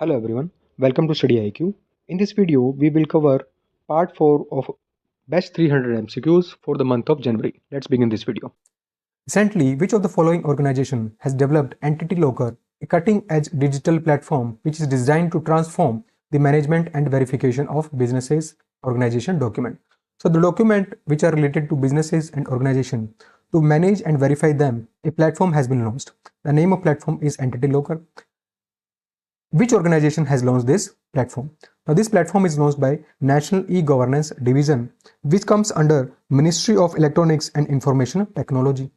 Hello everyone, welcome to Study IQ. In this video, we will cover part 4 of best 300 MCQs for the month of January. Let's begin this video. Recently, which of the following organization has developed Entity Locker, a cutting-edge digital platform which is designed to transform the management and verification of businesses organization document. So the document which are related to businesses and organization, to manage and verify them, a platform has been launched. The name of platform is Entity Locker. Which organization has launched this platform? Now this platform is launched by National E-Governance Division, which comes under Ministry of Electronics and Information Technology.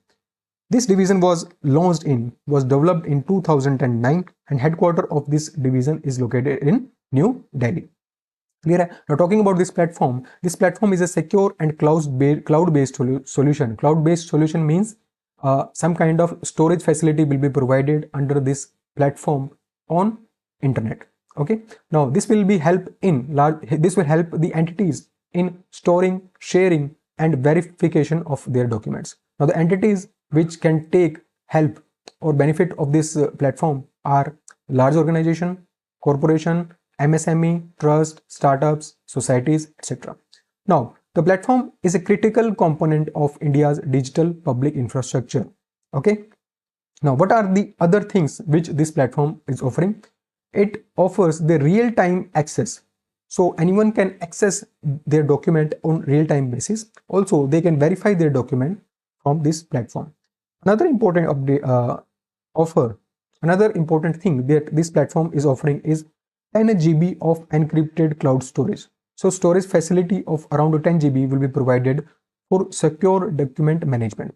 This division was developed in 2009, and headquarters of this division is located in New Delhi. Clear? Now talking about this platform is a secure and cloud-based solution. Cloud-based solution means some kind of storage facility will be provided under this platform on internet. Okay. Now this will help the entities in storing, sharing, and verification of their documents. Now the entities which can take help or benefit of this platform are large organization, corporation, MSME, trust, startups, societies, etc. Now, the platform is a critical component of India's digital public infrastructure. Okay. Now, what are the other things which this platform is offering? It offers the real-time access. So anyone can access their document on real-time basis. Also, they can verify their document from this platform. Another important another important thing that this platform is offering is 10 GB of encrypted cloud storage. So storage facility of around 10 GB will be provided for secure document management.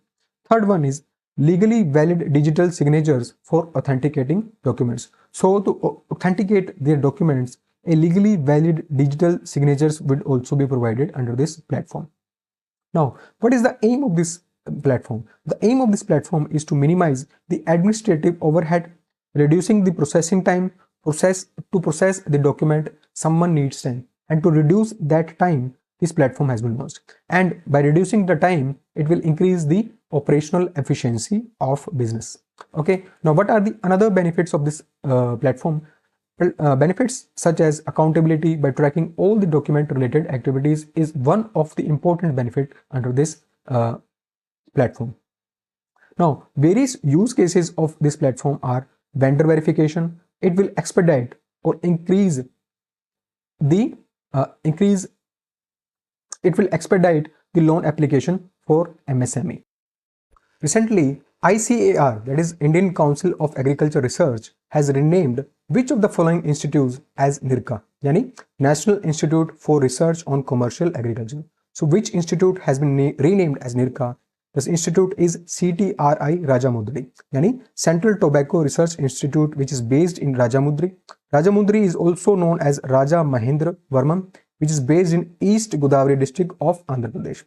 Third one is legally valid digital signatures for authenticating documents. So to authenticate their documents, a legally valid digital signatures would also be provided under this platform. Now, what is the aim of this platform? The aim of this platform is to minimize the administrative overhead, reducing the processing time. To process the document, someone needs time, and to reduce that time, this platform has been launched. And by reducing the time, it will increase the operational efficiency of business. Okay. Now, what are the another benefits of this platform? Benefits such as accountability by tracking all the document related activities is one of the important benefit under this platform. Now, various use cases of this platform are vendor verification. It will expedite or increase the loan application for MSME. Recently, ICAR, that is Indian Council of Agriculture Research, has renamed which of the following institutes as NIRCA, yani National Institute for Research on Commercial Agriculture. So which institute has been renamed as NIRCA? This institute is CTRI Rajamundry, yani Central Tobacco Research Institute, which is based in Rajamundry. Rajamundry is also known as Raja Mahendra Varman, which is based in East Godavari district of Andhra Pradesh.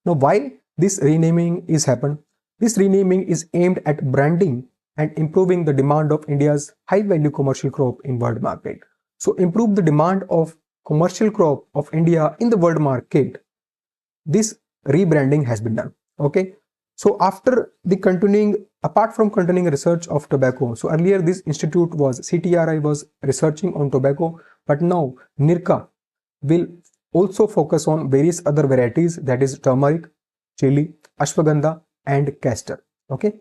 Now, why this renaming is happened? This renaming is aimed at branding and improving the demand of India's high-value commercial crop in world market. So, improve the demand of commercial crop of India in the world market. This rebranding has been done. Okay. So after the apart from continuing research of tobacco, so earlier this institute was CTRI was researching on tobacco, but now NIRCA will also focus on various other varieties, that is turmeric, chili, ashwagandha, and castor. Okay.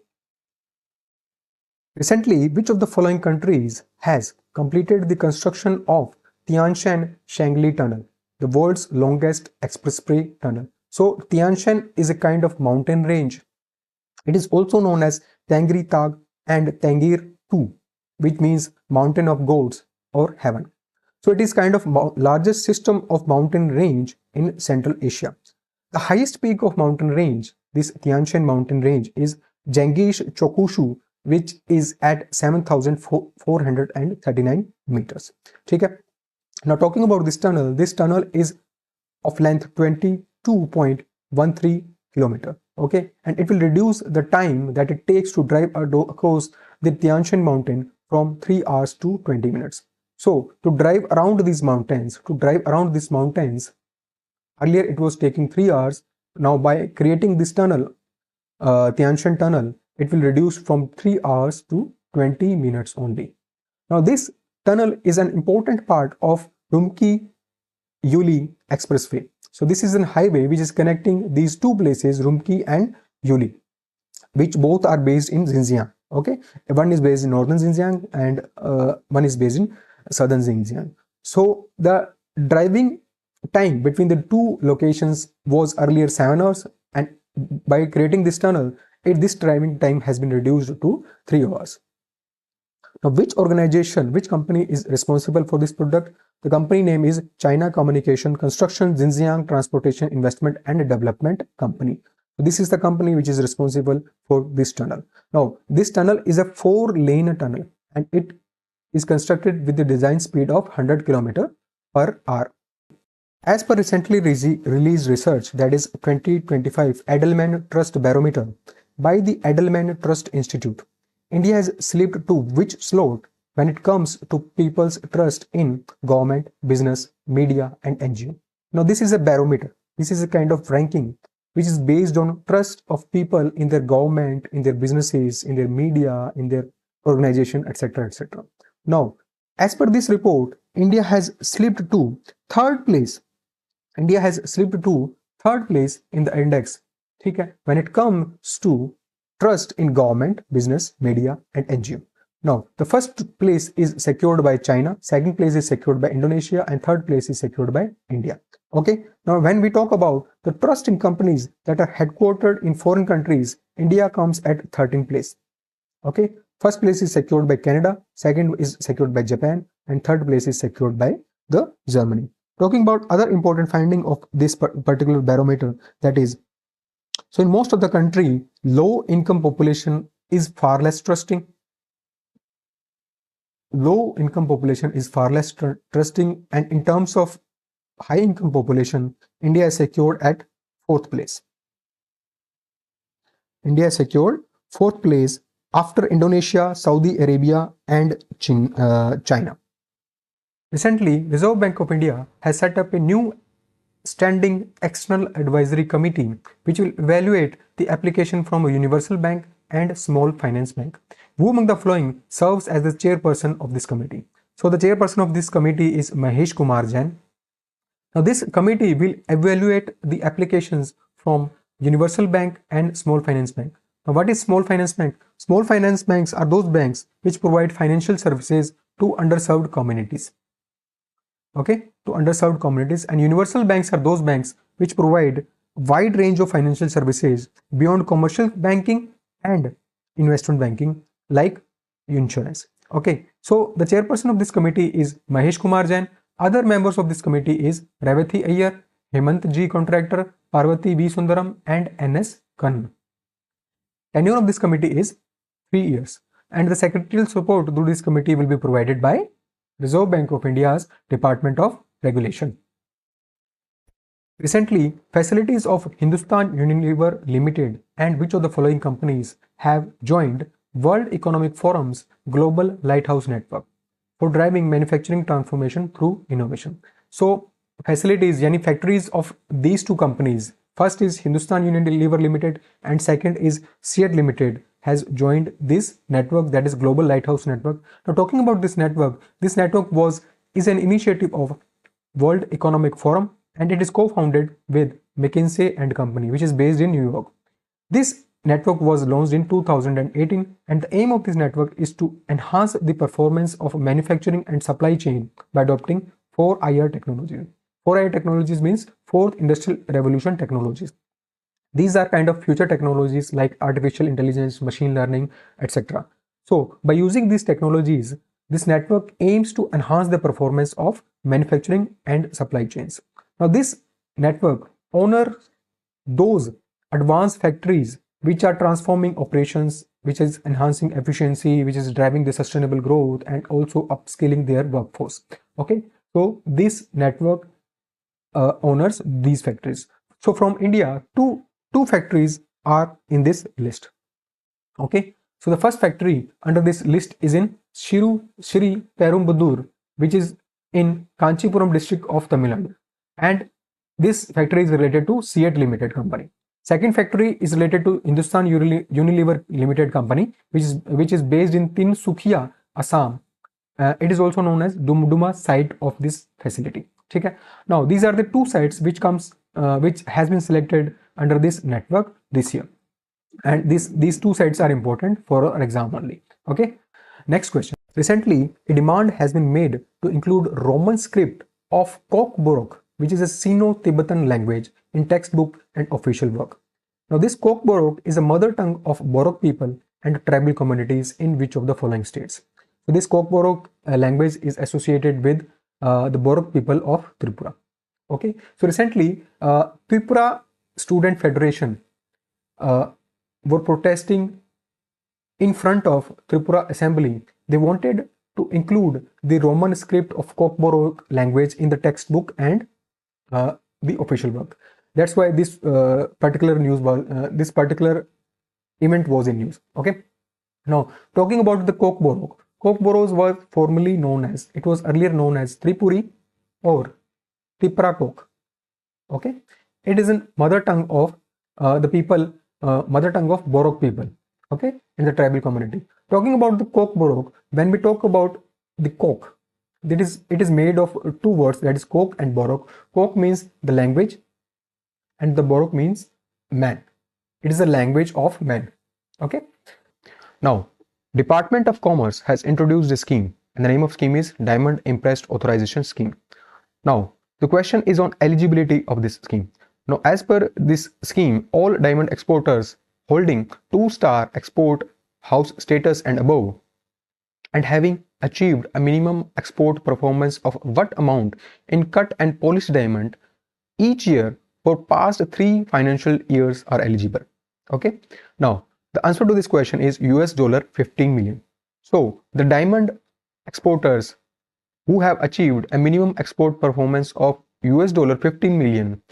Recently, which of the following countries has completed the construction of Tian Shan Shangli Tunnel, the world's longest expressway tunnel? So Tian Shan is a kind of mountain range. It is also known as Tangri Tag and Tangir Tu, which means mountain of gods or heaven. So it is kind of largest system of mountain range in Central Asia. The highest peak of mountain range, this Tian Shan mountain range, is Jengish Chokushu, which is at 7,439 meters. Okay. Now talking about this tunnel is of length 22.13 kilometer. Okay, and it will reduce the time that it takes to drive across the Tian Shan mountain from 3 hours to 20 minutes. So to drive around these mountains, earlier it was taking 3 hours. Now by creating this tunnel, Tian Shan tunnel, it will reduce from 3 hours to 20 minutes only. Now this tunnel is an important part of Rumki-Yuli Expressway. So this is a highway which is connecting these two places, Rumki and Yuli, which both are based in Xinjiang. Okay, one is based in northern Xinjiang and one is based in southern Xinjiang. So the driving time between the two locations was earlier 7 hours, and by creating this tunnel, this driving time has been reduced to 3 hours. Now, which organization, which company is responsible for this product? The company name is China Communication Construction Xinjiang Transportation Investment and Development Company. This is the company which is responsible for this tunnel. Now, this tunnel is a 4-lane tunnel, and it is constructed with the design speed of 100 km per hour. As per recently released research, that is 2025 Edelman Trust Barometer by the Edelman Trust Institute, India has slipped to which slot when it comes to people's trust in government, business, media, and NGO. Now, this is a barometer. This is a kind of ranking which is based on trust of people in their government, in their businesses, in their media, in their organization, etc., etc. Now, as per this report, India has slipped to third place. India has slipped to third place in the index, okay, when it comes to trust in government, business, media, and NGO. Now, the first place is secured by China, second place is secured by Indonesia, and third place is secured by India. Okay, now when we talk about the trust in companies that are headquartered in foreign countries, India comes at 13th place. Okay, first place is secured by Canada, second is secured by Japan, and third place is secured by the Germany. Talking about other important finding of this particular barometer, that is, so in most of the country, low income population is far less trusting. Low income population is far less trusting, and in terms of high income population, India is secured at 4th place. India is secured 4th place after Indonesia, Saudi Arabia, and China. Recently, Reserve Bank of India has set up a new standing external advisory committee which will evaluate the application from a universal bank and small finance bank. Who among the following serves as the chairperson of this committee? So the chairperson of this committee is Mahesh Kumar Jain. Now this committee will evaluate the applications from universal bank and small finance bank. Now what is small finance bank? Small finance banks are those banks which provide financial services to underserved communities. Okay, to underserved communities, and universal banks are those banks which provide wide range of financial services beyond commercial banking and investment banking like insurance. Okay, so the chairperson of this committee is Mahesh Kumar Jain. Other members of this committee is Revathi Iyer, Hemant G. Contractor, Parvati B. Sundaram, and N.S. Khanna. Tenure of this committee is 3 years, and the secretarial support to this committee will be provided by Reserve Bank of India's Department of Regulation. Recently, facilities of Hindustan Unilever Limited and which of the following companies have joined World Economic Forum's Global Lighthouse Network for driving manufacturing transformation through innovation. So, facilities, yani factories of these two companies, first is Hindustan Unilever Limited and second is CEAT Limited, has joined this network, that is Global Lighthouse Network. Now talking about this network is an initiative of World Economic Forum, and it is co-founded with McKinsey and Company, which is based in New York. This network was launched in 2018, and the aim of this network is to enhance the performance of manufacturing and supply chain by adopting 4IR technologies. 4IR technologies means Fourth Industrial Revolution technologies. These are kind of future technologies like artificial intelligence, machine learning, etc. So by using these technologies, this network aims to enhance the performance of manufacturing and supply chains. Now this network honors those advanced factories which are transforming operations, which is enhancing efficiency, which is driving the sustainable growth and also upskilling their workforce. Okay, so this network honors these factories. So from India, two factories are in this list. Okay, so the first factory under this list is in Shri Perumbudur, which is in Kanchipuram district of Tamil Nadu, and this factory is related to CEAT Limited company. Second factory is related to Hindustan Unilever Limited company, which is based in Tinsukia, Assam, It is also known as Dumduma site of this facility. Okay. Now these are the two sites which has been selected under this network this year, and these two sites are important for our exam only. Okay. Next question. Recently, a demand has been made to include Roman script of Kokborok, which is a Sino-Tibetan language, in textbook and official work. Now, this Kokborok is a mother tongue of Borok people and tribal communities in which of the following states? So, this Kokborok language is associated with the Borok people of Tripura. Okay. So, recently, Tripura Student Federation were protesting in front of Tripura Assembly. They wanted to include the Roman script of Kokborok language in the textbook and the official work. That's why this particular event was in news. Okay. Now, talking about the Kokborok, Kokboros was formerly known as, it was earlier known as Tripuri or Triprakok. Okay. It is a mother tongue of mother tongue of Borok people. Okay, in the tribal community. Talking about the Kokborok, when we talk about the Kok, it is made of two words, that is Kok and Borok. Kok means the language and the Borok means man. It is a language of man. Okay. Now, Department of Commerce has introduced a scheme, and the name of scheme is Diamond Impressed Authorization Scheme. Now, the question is on eligibility of this scheme. Now, as per this scheme, all diamond exporters holding 2-star export house status and above, and having achieved a minimum export performance of what amount in cut and polished diamond each year for past 3 financial years are eligible. Okay. Now, the answer to this question is $15 million. So, the diamond exporters who have achieved a minimum export performance of $15 million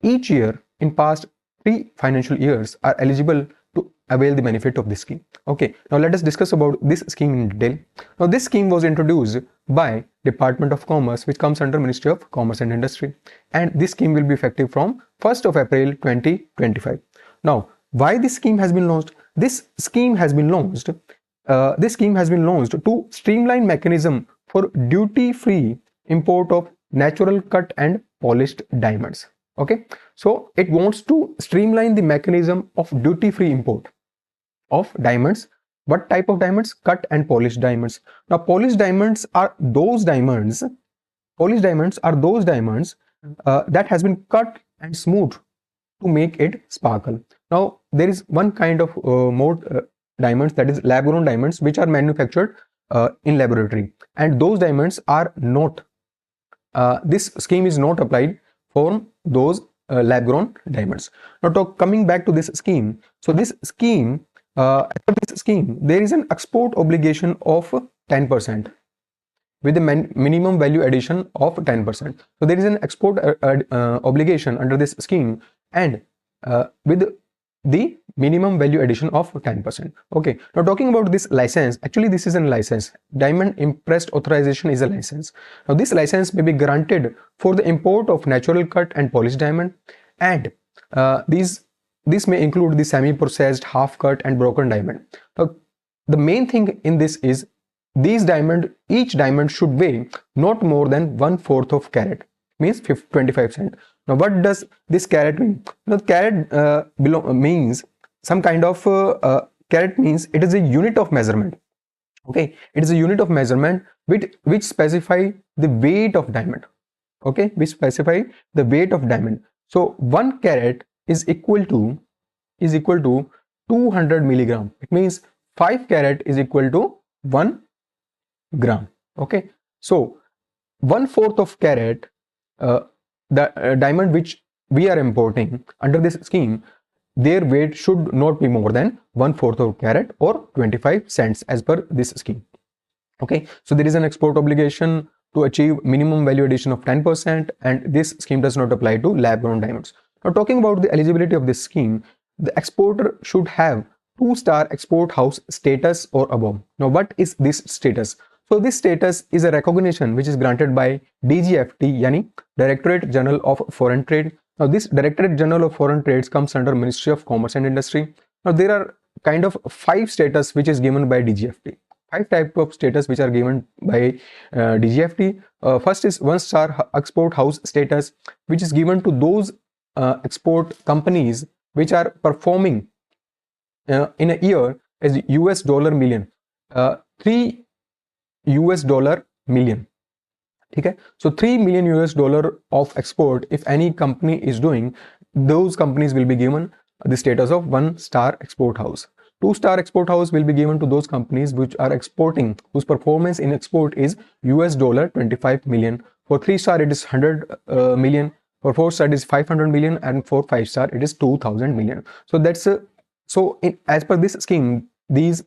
each year in past 3 financial years are eligible to avail the benefit of this scheme. Okay, now let us discuss about this scheme in detail. Now, this scheme was introduced by Department of Commerce, which comes under Ministry of Commerce and Industry, and this scheme will be effective from 1st of April 2025. Now, why this scheme has been launched? This scheme has been launched to streamline mechanism for duty-free import of natural cut and polished diamonds. Okay, so it wants to streamline the mechanism of duty-free import of diamonds. What type of diamonds? Cut and polished diamonds. Now, polished diamonds are those diamonds that has been cut and smoothed to make it sparkle. Now, there is one kind of more diamonds, that is lab-grown diamonds, which are manufactured in laboratory, and those diamonds are not. This scheme is not applied for those lab-grown diamonds. Now, coming back to this scheme, so this scheme, there is an export obligation of 10% with a minimum value addition of 10%. So there is an export obligation under this scheme, and with the minimum value addition of 10%. Okay, now talking about this license, actually this is a license. Diamond Impressed Authorization is a license. Now, this license may be granted for the import of natural cut and polished diamond, and this may include the semi-processed, half-cut and broken diamond. Now, the main thing in this is each diamond should weigh not more than 1/4 of carat, means 25 cents. Now, what does this carat mean? Now, carat means some kind of carat means it is a unit of measurement. Okay, it is a unit of measurement which specify the weight of diamond. Okay, which specify the weight of diamond. So 1 carat is equal to 200 milligram. It means 5 carat is equal to 1 gram. Okay, so 1/4 of carat, the diamond which we are importing under this scheme, their weight should not be more than 1/4 of carat or 25 cents as per this scheme. Okay, so there is an export obligation to achieve minimum value addition of 10%, and this scheme does not apply to lab-grown diamonds. Now, talking about the eligibility of this scheme, the exporter should have 2-star export house status or above. Now, what is this status? So, this status is a recognition which is granted by DGFT, yani Directorate General of Foreign Trade. Now, this Directorate General of Foreign Trades comes under Ministry of Commerce and Industry. Now, there are kind of 5 status which is given by DGFT. five types of status which are given by DGFT. First is 1-star export house status, which is given to those export companies which are performing in a year as US dollar million, $3 million. Okay, so $3 million of export, if any company is doing, those companies will be given the status of 1-star export house. 2-star export house will be given to those companies which are exporting, whose performance in export is US dollar 25 million. For 3-star it is 100 million. For 4-star it is 500 million, and for 5-star it is 2000 million. So that's as per this scheme, these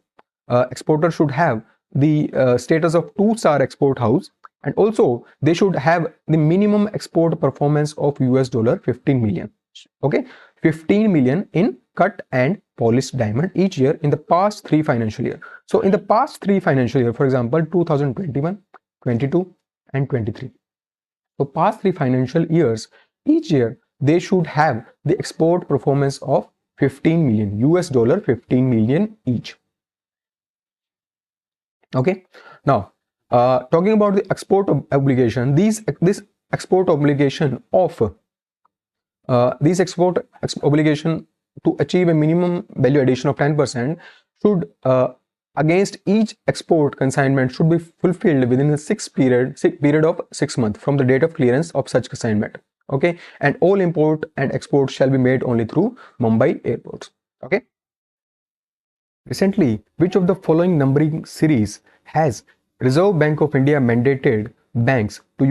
exporters should have the status of 2-star export house, and also they should have the minimum export performance of US dollar 15 million. Okay, 15 million in cut and polished diamond each year in the past 3 financial year. So in the past 3 financial year, for example 2021, 22 and 23, so past 3 financial years, each year they should have the export performance of 15 million US dollar, 15 million each. Okay, now talking about the export obligation, this export obligation of these export obligation to achieve a minimum value addition of 10% should against each export consignment should be fulfilled within a period of 6 months from the date of clearance of such consignment. Okay, and all import and export shall be made only through Mumbai airports. Okay. Recently, which of the following numbering series has Reserve Bank of India mandated banks to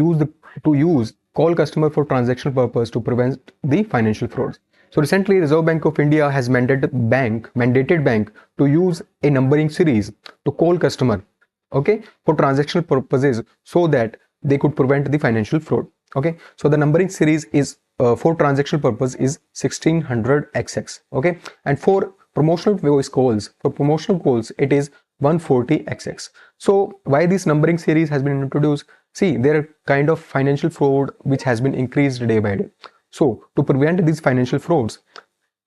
use call customer for transactional purpose to prevent the financial frauds? So recently, Reserve Bank of India has mandated bank to use a numbering series to call customer, okay, for transactional purposes, so that they could prevent the financial fraud. Okay, so the numbering series is for transactional purpose is 1600XX. Okay, and for promotional voice calls, it is 140XX. So why this numbering series has been introduced? See, there are kind of financial fraud which has been increased day by day. So to prevent these financial frauds,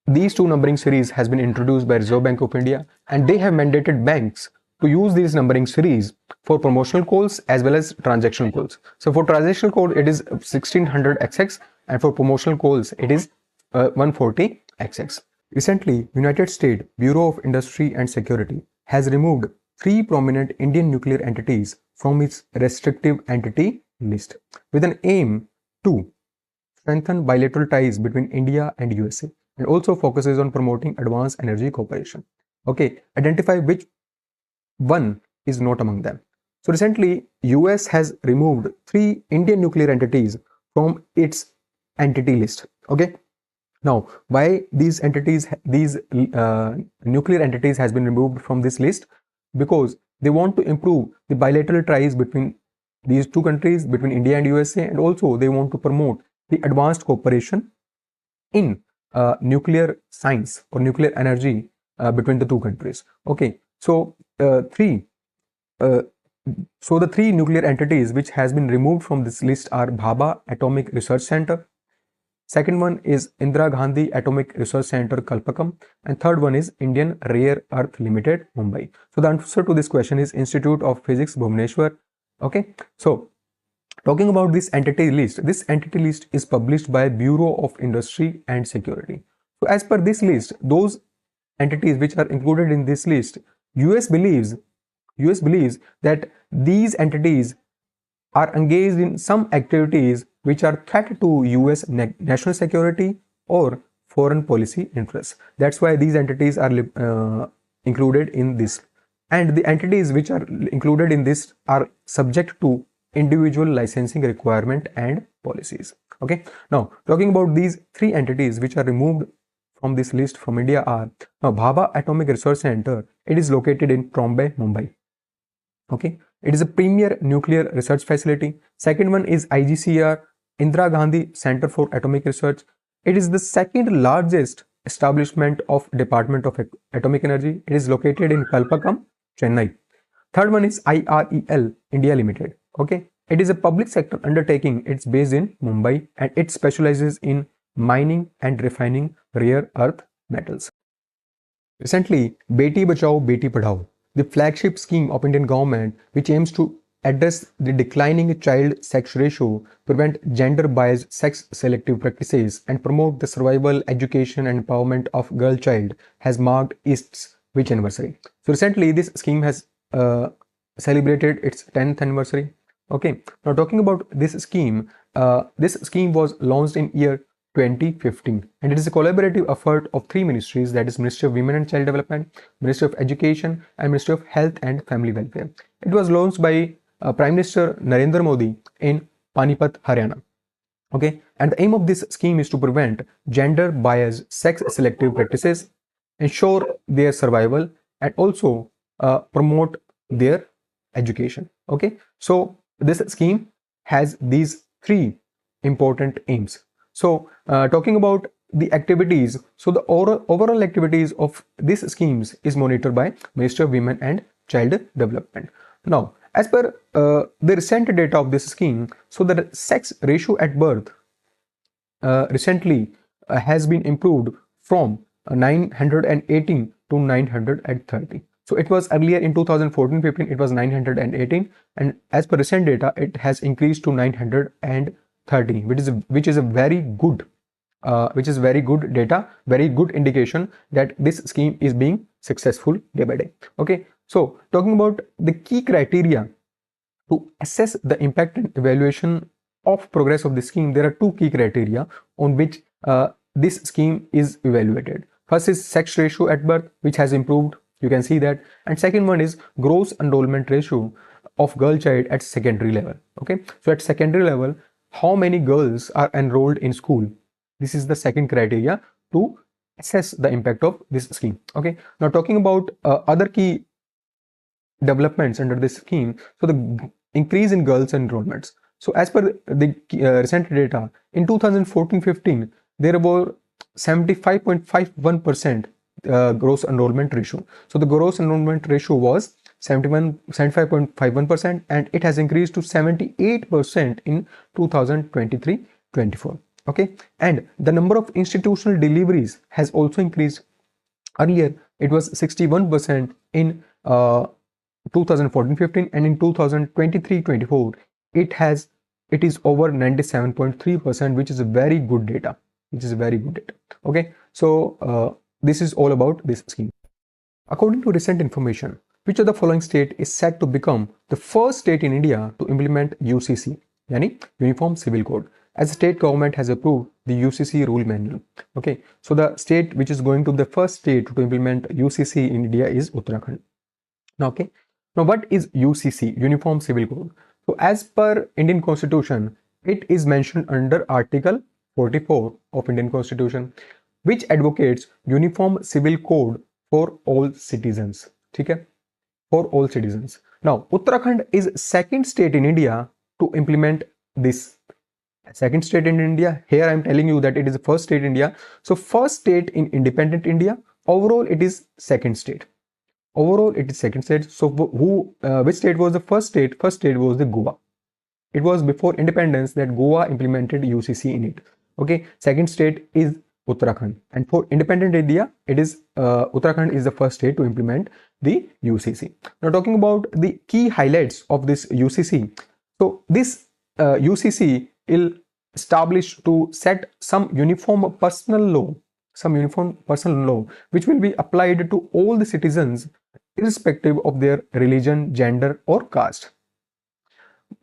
these 2 numbering series has been introduced by Reserve Bank of India, and they have mandated banks to use these numbering series for promotional calls as well as transactional calls. So for transactional call it is 1600XX, and for promotional calls it is 140XX. Recently, United States Bureau of Industry and Security has removed 3 prominent Indian nuclear entities from its restrictive entity list with an aim to strengthen bilateral ties between India and USA, and also focuses on promoting advanced energy cooperation. Okay, identify which one is not among them. So recently, US has removed 3 Indian nuclear entities from its entity list. Okay. Now, why these nuclear entities has been removed from this list? Because they want to improve the bilateral ties between these 2 countries, between India and USA, and also they want to promote the advanced cooperation in nuclear science or nuclear energy between the 2 countries. Okay, so the 3 nuclear entities which has been removed from this list are Bhabha Atomic Research Center. Second one is Indira Gandhi Atomic Research Center, Kalpakam, and third one is Indian Rare Earth Limited, Mumbai. So the answer to this question is Institute of Physics, Bhubaneswar. Okay, so talking about this entity list is published by Bureau of Industry and Security. So as per this list, those entities which are included in this list, US believes that these entities are engaged in some activities which are threat to US national security or foreign policy interests. That's why these entities are included in this, and the entities which are included in this are subject to individual licensing requirement and policies. Okay, now talking about these 3 entities which are removed from this list from India are Bhabha Atomic Research Center. It is located in Trombay, Mumbai. Okay, it is a premier nuclear research facility. Second one is IGCR, Indira Gandhi Center for Atomic Research. It is the second largest establishment of Department of Atomic Energy. It is located in Kalpakam, Chennai. Third one is IREL India Limited. Okay, it is a public sector undertaking. It's based in Mumbai, and it specializes in mining and refining rare earth metals. Recently, Beti Bachao Beti Padhao the flagship scheme of Indian government which aims to address the declining child sex ratio, prevent gender-biased sex selective practices, and promote the survival, education, and empowerment of girl child has marked its which anniversary. So recently, this scheme has celebrated its 10th anniversary. Okay, now talking about this scheme was launched in year 2015, and it is a collaborative effort of three ministries, that is Ministry of Women and Child Development, Ministry of Education, and Ministry of Health and Family Welfare. It was launched by Prime Minister Narendra Modi in Panipat, Haryana. Okay, and the aim of this scheme is to prevent gender biased sex selective practices, ensure their survival, and also promote their education. Okay, so this scheme has these three important aims. So talking about the activities, so the overall activities of these schemes is monitored by Ministry of Women and Child Development. Now, as per the recent data of this scheme, so the sex ratio at birth recently has been improved from 918 to 930. So it was earlier in 2014-15 it was 918, and as per recent data it has increased to 930, which is a very good data, very good indication that this scheme is being successful day by day. Okay, so talking about the key criteria to assess the impact and evaluation of progress of the scheme, there are two key criteria on which this scheme is evaluated. First is sex ratio at birth, which has improved, you can see that, and second one is gross enrollment ratio of girl child at secondary level. Okay, so at secondary level, how many girls are enrolled in school? This is the second criteria to assess the impact of this scheme. Okay, now talking about other key developments under this scheme, so the increase in girls enrollments. So as per the recent data, in 2014-15, there were 75.51% gross enrollment ratio. So the gross enrollment ratio was 75.51%, and it has increased to 78% in 2023-24. Okay, and the number of institutional deliveries has also increased. Earlier, it was 61% in 2014-15, and in 2023-24, it is over 97.3%, which is a very good data. Okay, so this is all about this scheme. According to recent information, which of the following state is set to become the first state in India to implement UCC, yani Uniform Civil Code, as the state government has approved the UCC rule manual. Okay, so the state which is going to be the first state to implement UCC in India is Uttarakhand. Now, okay, now what is UCC, Uniform Civil Code? So as per Indian Constitution, it is mentioned under Article 44 of Indian Constitution, which advocates Uniform Civil Code for all citizens. Okay, for all citizens. Now, Uttarakhand is second state in India to implement this. Second state in India. Here I am telling you that it is the first state in India. So first state in independent India. Overall, it is second state. Overall, it is second state. So which state was the first state? First state was the Goa. It was before independence that Goa implemented UCC in it. Okay. Second state is Uttarakhand, and for independent India, it is Uttarakhand is the first state to implement the UCC. Now, talking about the key highlights of this UCC. So this UCC will establish to set some uniform personal law, which will be applied to all the citizens irrespective of their religion, gender, or caste.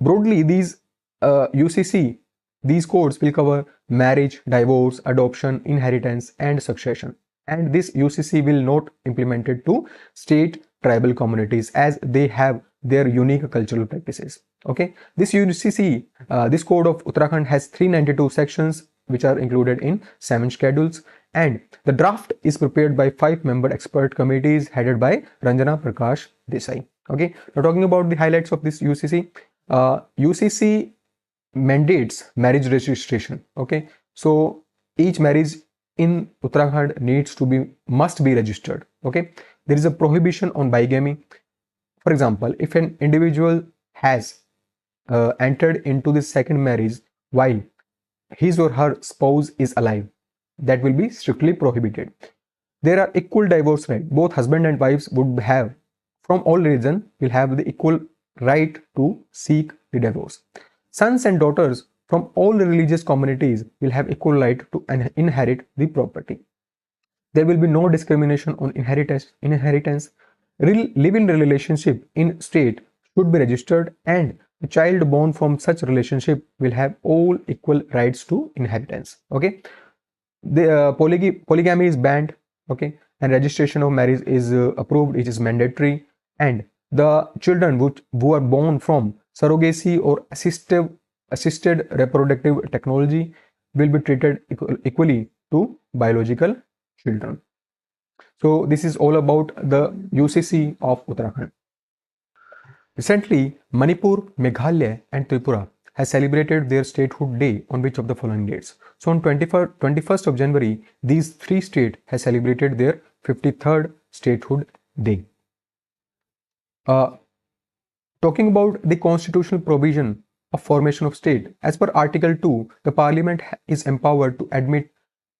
Broadly, these UCC, these codes will cover marriage, divorce, adoption, inheritance, and succession. And this UCC will not implemented to state tribal communities as they have their unique cultural practices. Okay, this UCC, this code of Uttarakhand has 392 sections which are included in 7 schedules, and the draft is prepared by 5-member expert committees headed by Ranjana Prakash Desai. Okay, now talking about the highlights of this UCC, UCC mandates marriage registration. Okay, so each marriage in Uttarakhand must be registered. Okay, there is a prohibition on bigamy. For example, if an individual has entered into the second marriage while his or her spouse is alive, that will be strictly prohibited. There are equal divorce rights. Both husband and wives would have from all religions will have the equal right to seek the divorce. Sons and daughters from all religious communities will have equal right to inherit the property. There will be no discrimination on inheritance. Live-in relationship in state should be registered, and the child born from such relationship will have all equal rights to inheritance. Okay, the polygamy is banned. Okay, and registration of marriage is approved. It is mandatory, and the children who are born from surrogacy or assisted reproductive technology will be treated equally to biological children. So this is all about the UCC of Uttarakhand. Recently, Manipur, Meghalaya and Tripura has celebrated their statehood day on which of the following dates. So on 21st of January, these three states has celebrated their 53rd statehood day. Talking about the constitutional provision of formation of state, as per Article 2, the Parliament is empowered to admit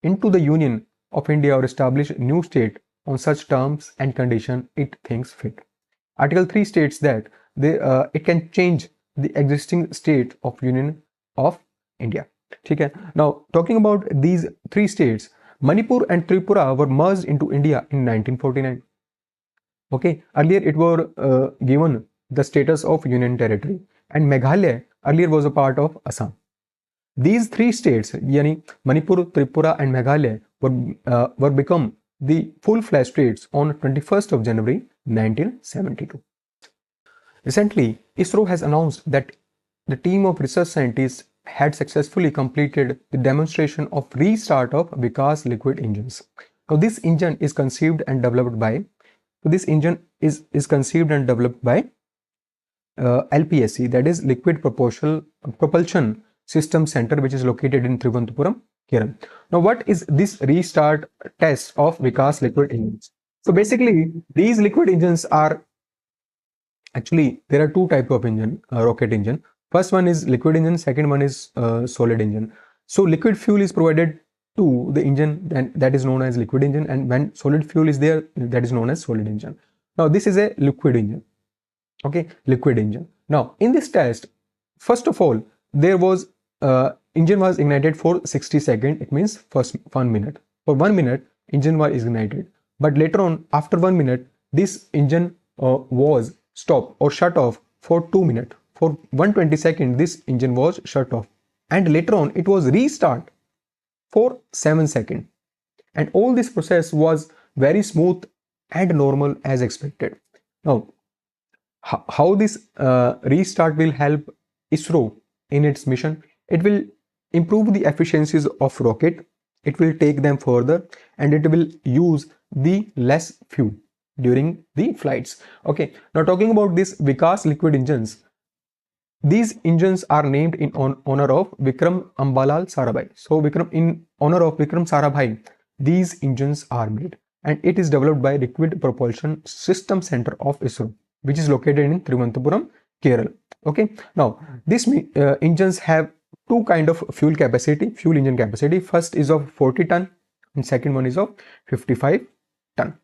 into the Union of India or establish new state on such terms and conditions it thinks fit. Article 3 states that it can change the existing state of Union of India. Okay. Now, talking about these three states, Manipur and Tripura were merged into India in 1949. Okay, earlier it were given the status of Union Territory, and Meghalaya earlier was a part of Assam. These three states, yani Manipur, Tripura and Meghalaya, were become the full-fledged states on 21st of January 1972. Recently, ISRO has announced that the team of research scientists had successfully completed the demonstration of restart of Vikas liquid engines. Now, this engine is conceived and developed by LPSC, that is Liquid Propulsion System Center, which is located in Thiruvananthapuram, Kerala. Now, what is this restart test of Vikas liquid engines? So basically, these liquid engines are actually, there are two types of engine, rocket engine. First one is liquid engine, second one is solid engine. So liquid fuel is provided to the engine, and that is known as liquid engine, and when solid fuel is there, that is known as solid engine. Now this is a liquid engine. Okay, liquid engine. Now in this test, first of all, there was engine was ignited for 60 seconds. It means first 1 minute. For 1 minute, engine was ignited, but later on, after 1 minute, this engine was stopped or shut off for 2 minutes. For 120 seconds, this engine was shut off, and later on it was restart for 7 seconds, and all this process was very smooth and normal as expected. Now, how this restart will help ISRO in its mission? It will improve the efficiencies of rocket, it will take them further, and it will use the less fuel during the flights. Okay, now talking about this Vikas liquid engines, these engines are named in honor of Vikram Ambalal Sarabhai. So in honor of Vikram Sarabhai, these engines are made, and it is developed by Liquid Propulsion System Center of ISRO, which is located in Thiruvananthapuram, Kerala. Okay, now these engines have two kind of fuel engine capacity. First is of 40 ton and second one is of 55 ton.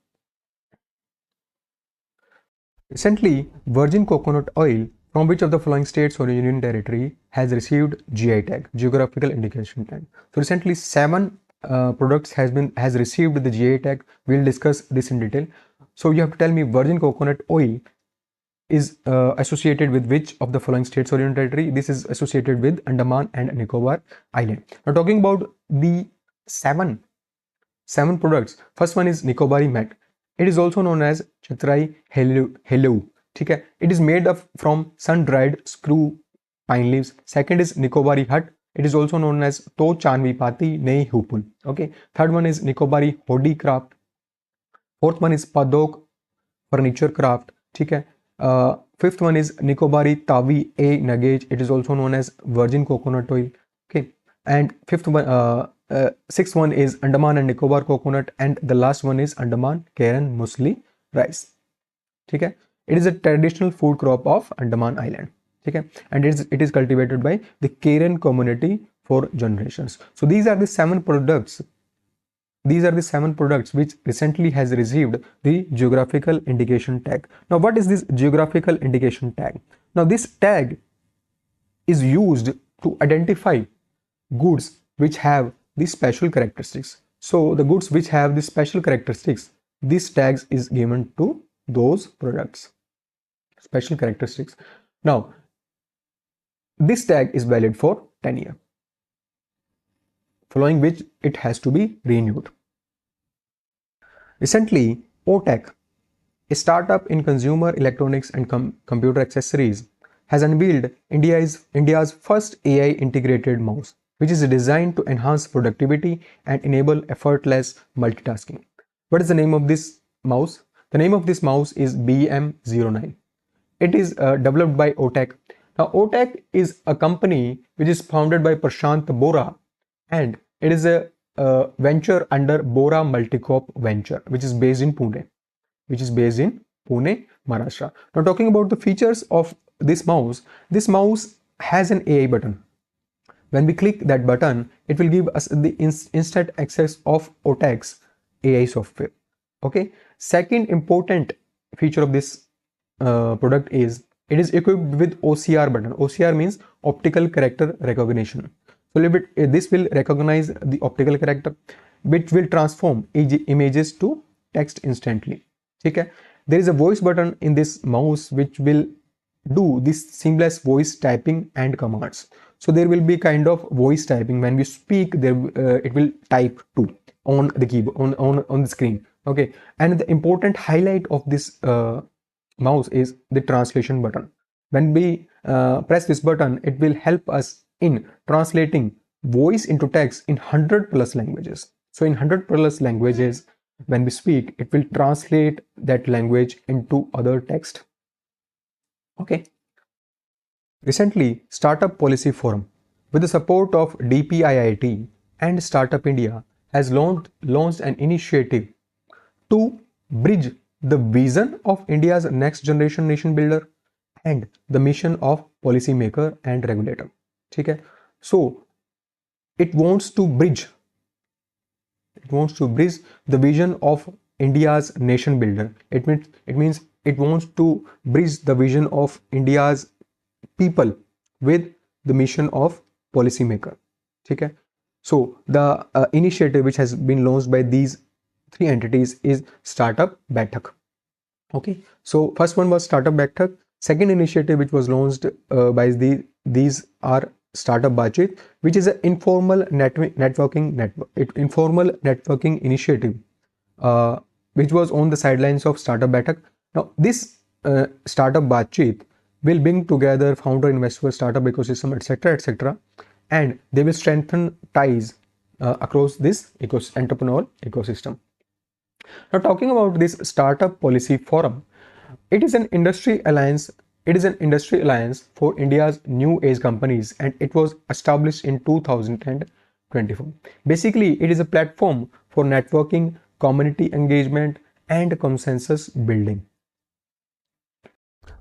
Recently, virgin coconut oil from which of the following states or union territory has received GI tag, geographical indication tag? So recently 7 products has received the GI tag. We'll discuss this in detail. So you have to tell me virgin coconut oil is associated with which of the following states or union territory? This is associated with Andaman and Nicobar Island. Now talking about the seven products, first one is Nicobari mat. It is also known as Chatrai Helou. Okay? It is made up from sun-dried screw pine leaves. Second is Nicobari hut. It is also known as To Chanvi Pati Nei Hupul. Okay. Third one is Nicobari Hodi craft. Fourth one is Padok furniture craft. Okay. Fifth one is Nicobari Tavi A Nagage. It is also known as virgin coconut oil. Okay. And sixth one is Andaman and Nicobar coconut, and the last one is Andaman Karen Musli rice. Okay. It is a traditional food crop of Andaman Island. Okay. And it is cultivated by the Karen community for generations. So these are the 7 products these are the 7 products which recently has received the geographical indication tag. Now, what is this geographical indication tag? Now, this tag is used to identify goods which have these special characteristics. So the goods which have these special characteristics, this tags is given to those products. Special characteristics. Now, this tag is valid for 10 years, following which it has to be renewed. Recently, OTEC, a startup in consumer electronics and computer accessories, has unveiled India's first AI integrated mouse, which is designed to enhance productivity and enable effortless multitasking. What is the name of this mouse? The name of this mouse is BM09. It is developed by OTEC. Now, OTEC is a company which is founded by Prashant Bora, and it is a venture under Bora Multicorp Venture, which is based in Pune, Maharashtra. Now, talking about the features of this mouse has an AI button. When we click that button, it will give us the instant access of OTEC's AI software. Okay. Second important feature of this product is it is equipped with OCR button. OCR means optical character recognition. So this will recognize the optical character, which will transform images to text instantly. Okay. There is a voice button in this mouse which will do this seamless voice typing and commands. So there will be kind of voice typing. When we speak, it will type too on the keyboard, on the screen. Okay. And the important highlight of this mouse is the translation button. When we press this button, it will help us in translating voice into text in 100+ languages. So in 100+ languages, when we speak, it will translate that language into other text. Okay. Recently, Startup Policy Forum, with the support of DPIIT and Startup India, has launched an initiative to bridge the vision of India's next generation nation builder and the mission of policymaker and regulator. Okay. So it wants to bridge the vision of India's nation builder. It means it wants to bridge the vision of India's people with the mission of policymaker. Okay. So the initiative which has been launched by these 3 entities is Startup Baitak. Okay. So first one was Startup Baitak. Second initiative which was launched by these are Startup Baatcheet, which is an informal networking initiative, which was on the sidelines of Startup Baitak. Now, this Startup Baatcheet will bring together founder, investor, startup ecosystem, etc., and they will strengthen ties across this entrepreneurial ecosystem. Now, talking about this Startup Policy Forum, it is an industry alliance. It is an industry alliance for India's new age companies, and it was established in 2024. Basically, it is a platform for networking, community engagement, and consensus building.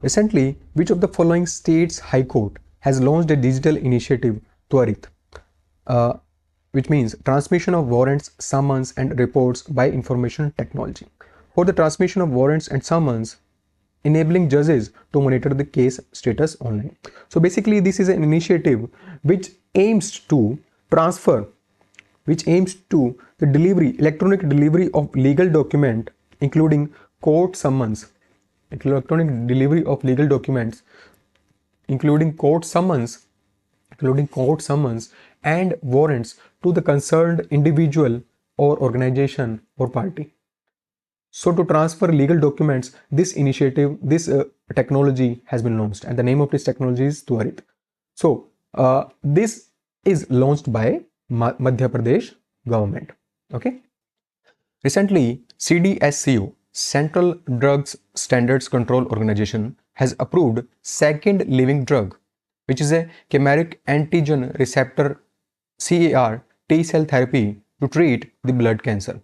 Recently, which of the following states' High Court has launched a digital initiative, Twarit, which means transmission of warrants, summons, and reports by information technology, for the transmission of warrants and summons, enabling judges to monitor the case status online. So basically, this is an initiative which aims to the electronic delivery of legal document, including court summons, including court summons and warrants to the concerned individual or organization or party. So to transfer legal documents, this technology has been launched, and the name of this technology is Twarit. So this is launched by Madhya Pradesh government. Okay. Recently, CDSCO, Central Drugs Standards Control Organization, has approved second living drug, which is a chimeric antigen receptor CAR T-cell therapy to treat the blood cancer.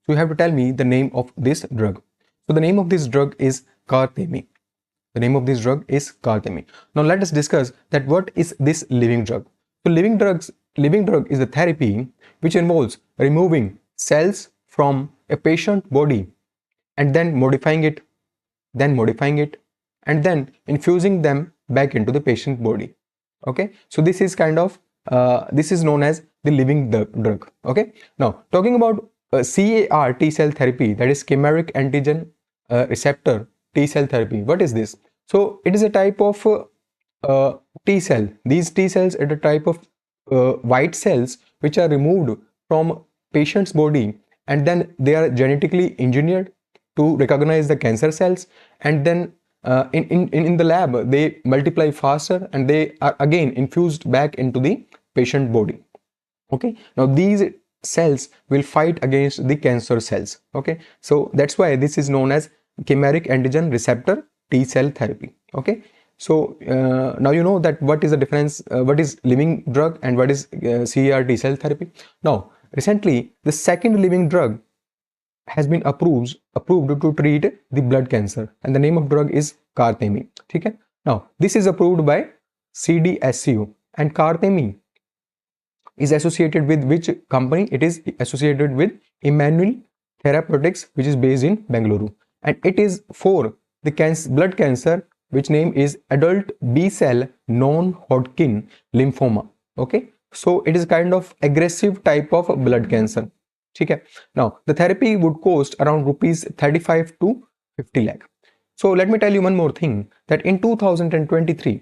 So you have to tell me the name of this drug. So the name of this drug is Cartemi. Now let us discuss that what is this living drug. So living drug is a therapy which involves removing cells from a patient body and then modifying it, and then infusing them back into the patient body. Okay, so this is kind of this is known as the living drug. Okay, now talking about CAR T cell therapy, that is chimeric antigen receptor T cell therapy. What is this? So it is a type of T cell. These T cells are a type of white cells which are removed from patient's body, and then they are genetically engineered to recognize the cancer cells, and then in the lab they multiply faster and they are again infused back into the patient body. Okay, now these cells will fight against the cancer cells. Okay, so that's why this is known as chimeric antigen receptor T cell therapy. Okay, so now you know that what is the difference, what is living drug and what is CAR T cell therapy. Now recently the second living drug has been approved to treat the blood cancer, and the name of drug is Cartemi. Okay, now this is approved by CDSCO, and Cartemi is associated with which company? It is associated with Emmanuel Therapeutics, which is based in Bengaluru, and it is for the blood cancer, which name is adult B cell non-Hodgkin lymphoma. Okay, so it is kind of aggressive type of blood cancer. Okay, now the therapy would cost around rupees 35 to 50 lakh. So let me tell you one more thing, that in 2023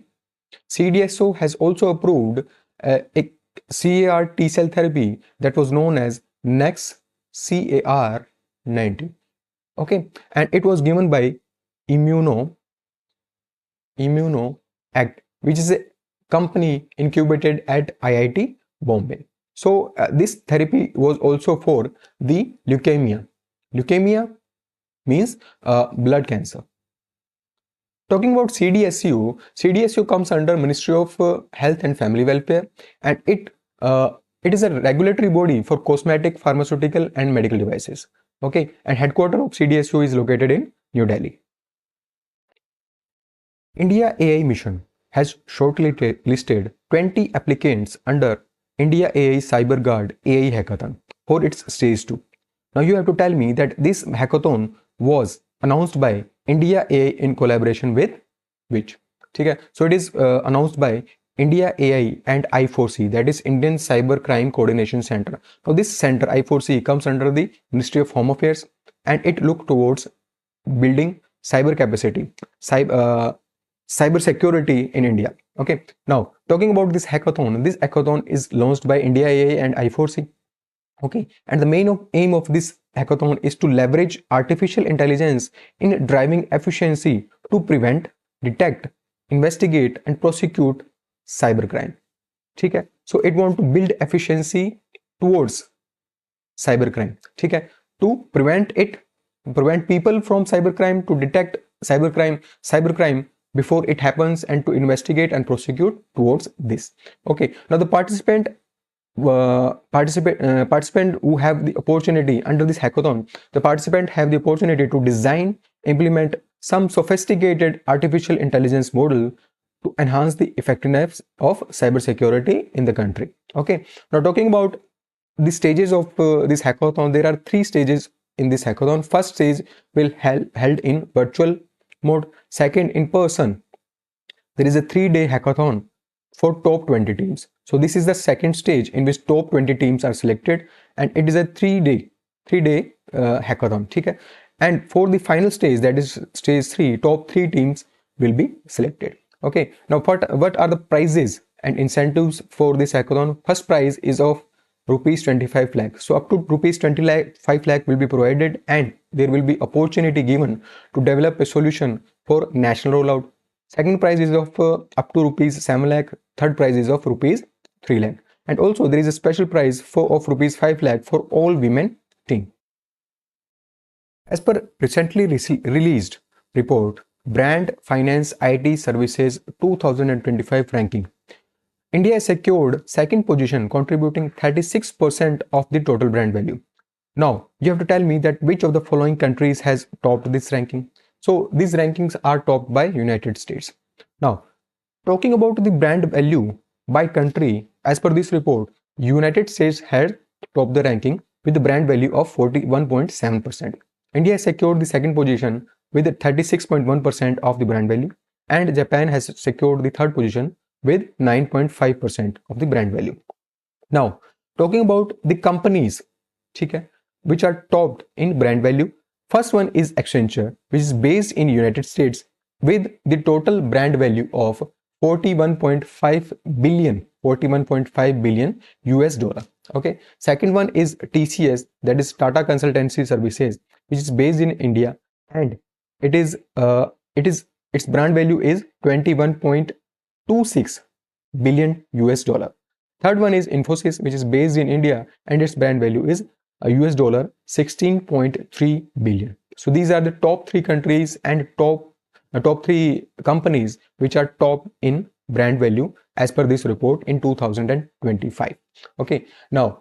CDSO has also approved a CAR T cell therapy that was known as Nex CAR 90. Okay, and it was given by Immuno Act, which is a company incubated at IIT Bombay. So this therapy was also for the leukemia. Leukemia means blood cancer. Talking about CDSCO comes under Ministry of Health and Family Welfare, and it is a regulatory body for cosmetic, pharmaceutical and medical devices. Okay, and headquarters of CDSCO is located in New Delhi. India AI Mission has shortlisted 20 applicants under India AI CyberGuard AI Hackathon for its stage 2. Now you have to tell me that this hackathon was announced by India AI in collaboration with which? Okay, so it is announced by India AI and I4C, that is Indian Cyber Crime Coordination Center. Now this center I4C comes under the Ministry of Home Affairs, and it looks towards building cyber capacity, cyber security in India. Okay, now talking about this hackathon is launched by India AI and I4C. Okay, and the main aim of this hackathon is to leverage artificial intelligence in driving efficiency to prevent, detect, investigate and prosecute cybercrime. Okay, so it want to build efficiency towards cybercrime. Okay, to prevent people from cybercrime, to detect cybercrime before it happens, and to investigate and prosecute towards this. Okay, now the participant who have the opportunity under this hackathon, the participant have the opportunity to design, implement some sophisticated artificial intelligence model to enhance the effectiveness of cybersecurity in the country. Okay, now talking about the stages of this hackathon, there are 3 stages in this hackathon. First stage will held in virtual mode, second in person. There is a 3-day hackathon for top 20 teams. So this is the second stage in which top 20 teams are selected, and it is a 3-day hackathon. Okay, and for the final stage, that is stage 3, top 3 teams will be selected. Okay, now what are the prizes and incentives for this hackathon? First prize is of rupees 25 lakh. So up to rupees 25 lakh will be provided, and there will be opportunity given to develop a solution for national rollout. Second prize is of up to rupees 7 lakh. Third prize is of rupees 3 lakh. And also there is a special prize of rupees 5 lakh for all women team. As per recently released report, Brand Finance IT Services 2025 ranking, India has secured second position, contributing 36% of the total brand value. Now you have to tell me that which of the following countries has topped this ranking. So these rankings are topped by United States. Now talking about the brand value by country, as per this report, United States had topped the ranking with the brand value of 41.7%. India has secured the second position with 36.1% of the brand value, and Japan has secured the third position with 9.5% of the brand value. Now, talking about the companies, which are topped in brand value, first one is Accenture, which is based in United States with the total brand value of 41.5 billion US dollar. Okay. Second one is TCS, that is Tata Consultancy Services, which is based in India, and its brand value is 21.26 billion US dollar. Third one is Infosys, which is based in India, and its brand value is US dollar 16.3 billion. So these are the top three countries and top three companies which are top in brand value as per this report in 2025. Okay. Now,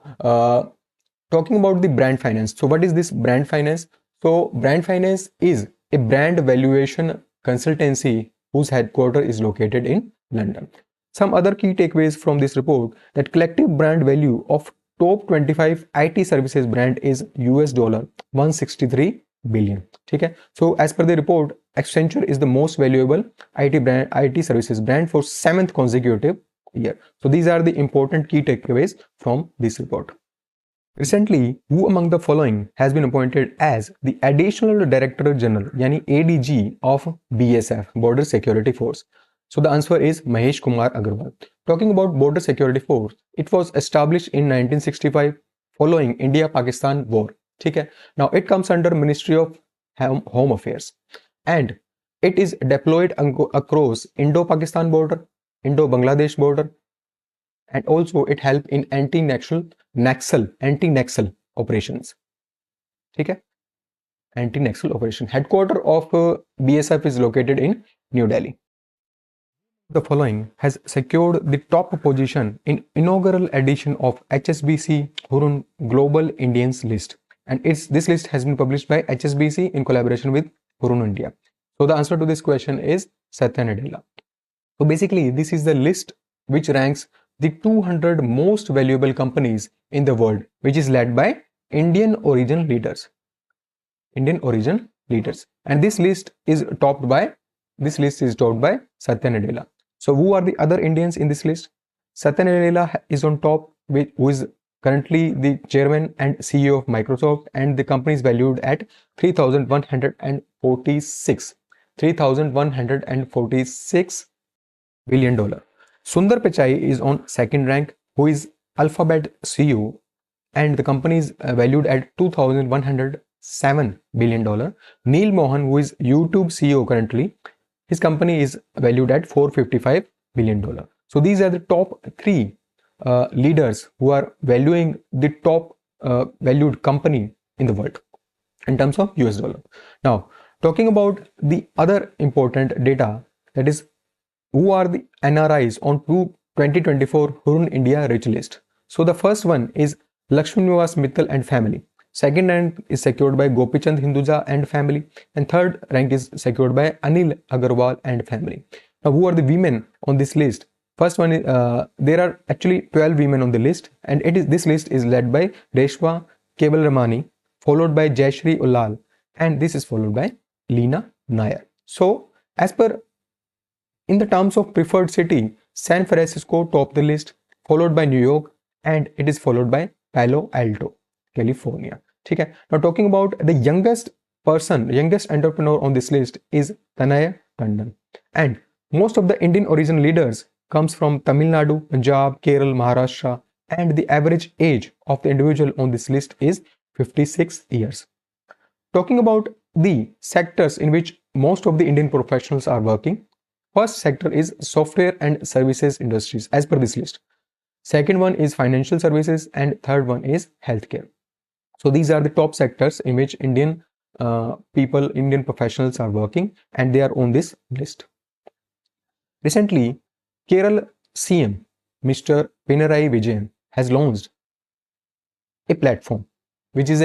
talking about the brand finance. So what is this brand finance? So brand finance is a brand valuation consultancy whose headquarters is located in London. Some other key takeaways from this report: that collective brand value of top 25 IT services brand is US dollar 163 billion. Okay. So as per the report, Accenture is the most valuable IT services brand for 7th consecutive year. So these are the important key takeaways from this report. Recently, who among the following has been appointed as the Additional Director General, yani ADG of BSF, Border Security Force? So the answer is Mahesh Kumar Agarwal. Talking about Border Security Force, it was established in 1965 following India-Pakistan war. Okay. Now it comes under Ministry of Home Affairs, and it is deployed across Indo-Pakistan border, Indo-Bangladesh border, and also it helped in anti-Naxal operations. Okay. Anti-Naxal operation. Headquarters of BSF is located in New Delhi. The following has secured the top position in inaugural edition of HSBC Hurun Global Indians list, and this list has been published by HSBC in collaboration with Hurun India. So the answer to this question is Satya Nadella. So basically, this is the list which ranks the 200 most valuable companies in the world, which is led by Indian origin leaders. And this list is topped by Satya Nadella. So who are the other Indians in this list? Satya Nadella is on top, who is currently the chairman and CEO of Microsoft, and the company is valued at $3,146 billion. Sundar Pichai is on second rank, who is Alphabet CEO, and the company is valued at $2,107 billion. Neil Mohan, who is YouTube CEO currently, his company is valued at $455 billion. So these are the top three leaders who are valuing the top valued company in the world in terms of US dollar. Now, talking about the other important data, that is, who are the NRIs on 2024 Hurun India Rich List. So the first one is Lakshminivas Mittal and family. Second rank is secured by Gopichand Hinduja and family, and third rank is secured by Anil Agarwal and family. Now, who are the women on this list? First one is there are actually 12 women on the list, and this list is led by Reshma Kevalramani, followed by Jayashri Ullal, and this is followed by Leena Nair. So, as per in the terms of preferred city, San Francisco topped the list, followed by New York, and it is followed by Palo Alto, California. Okay. Now talking about the youngest entrepreneur on this list is Tanay Tandon, and most of the Indian origin leaders comes from Tamil Nadu, Punjab, Kerala, Maharashtra, and the average age of the individual on this list is 56 years. Talking about the sectors in which most of the Indian professionals are working, first sector is software and services industries as per this list. Second one is financial services, and third one is healthcare. So these are the top sectors in which Indian professionals are working, and they are on this list. Recently, Kerala CM Mr. Pinarayi Vijayan has launched a platform which is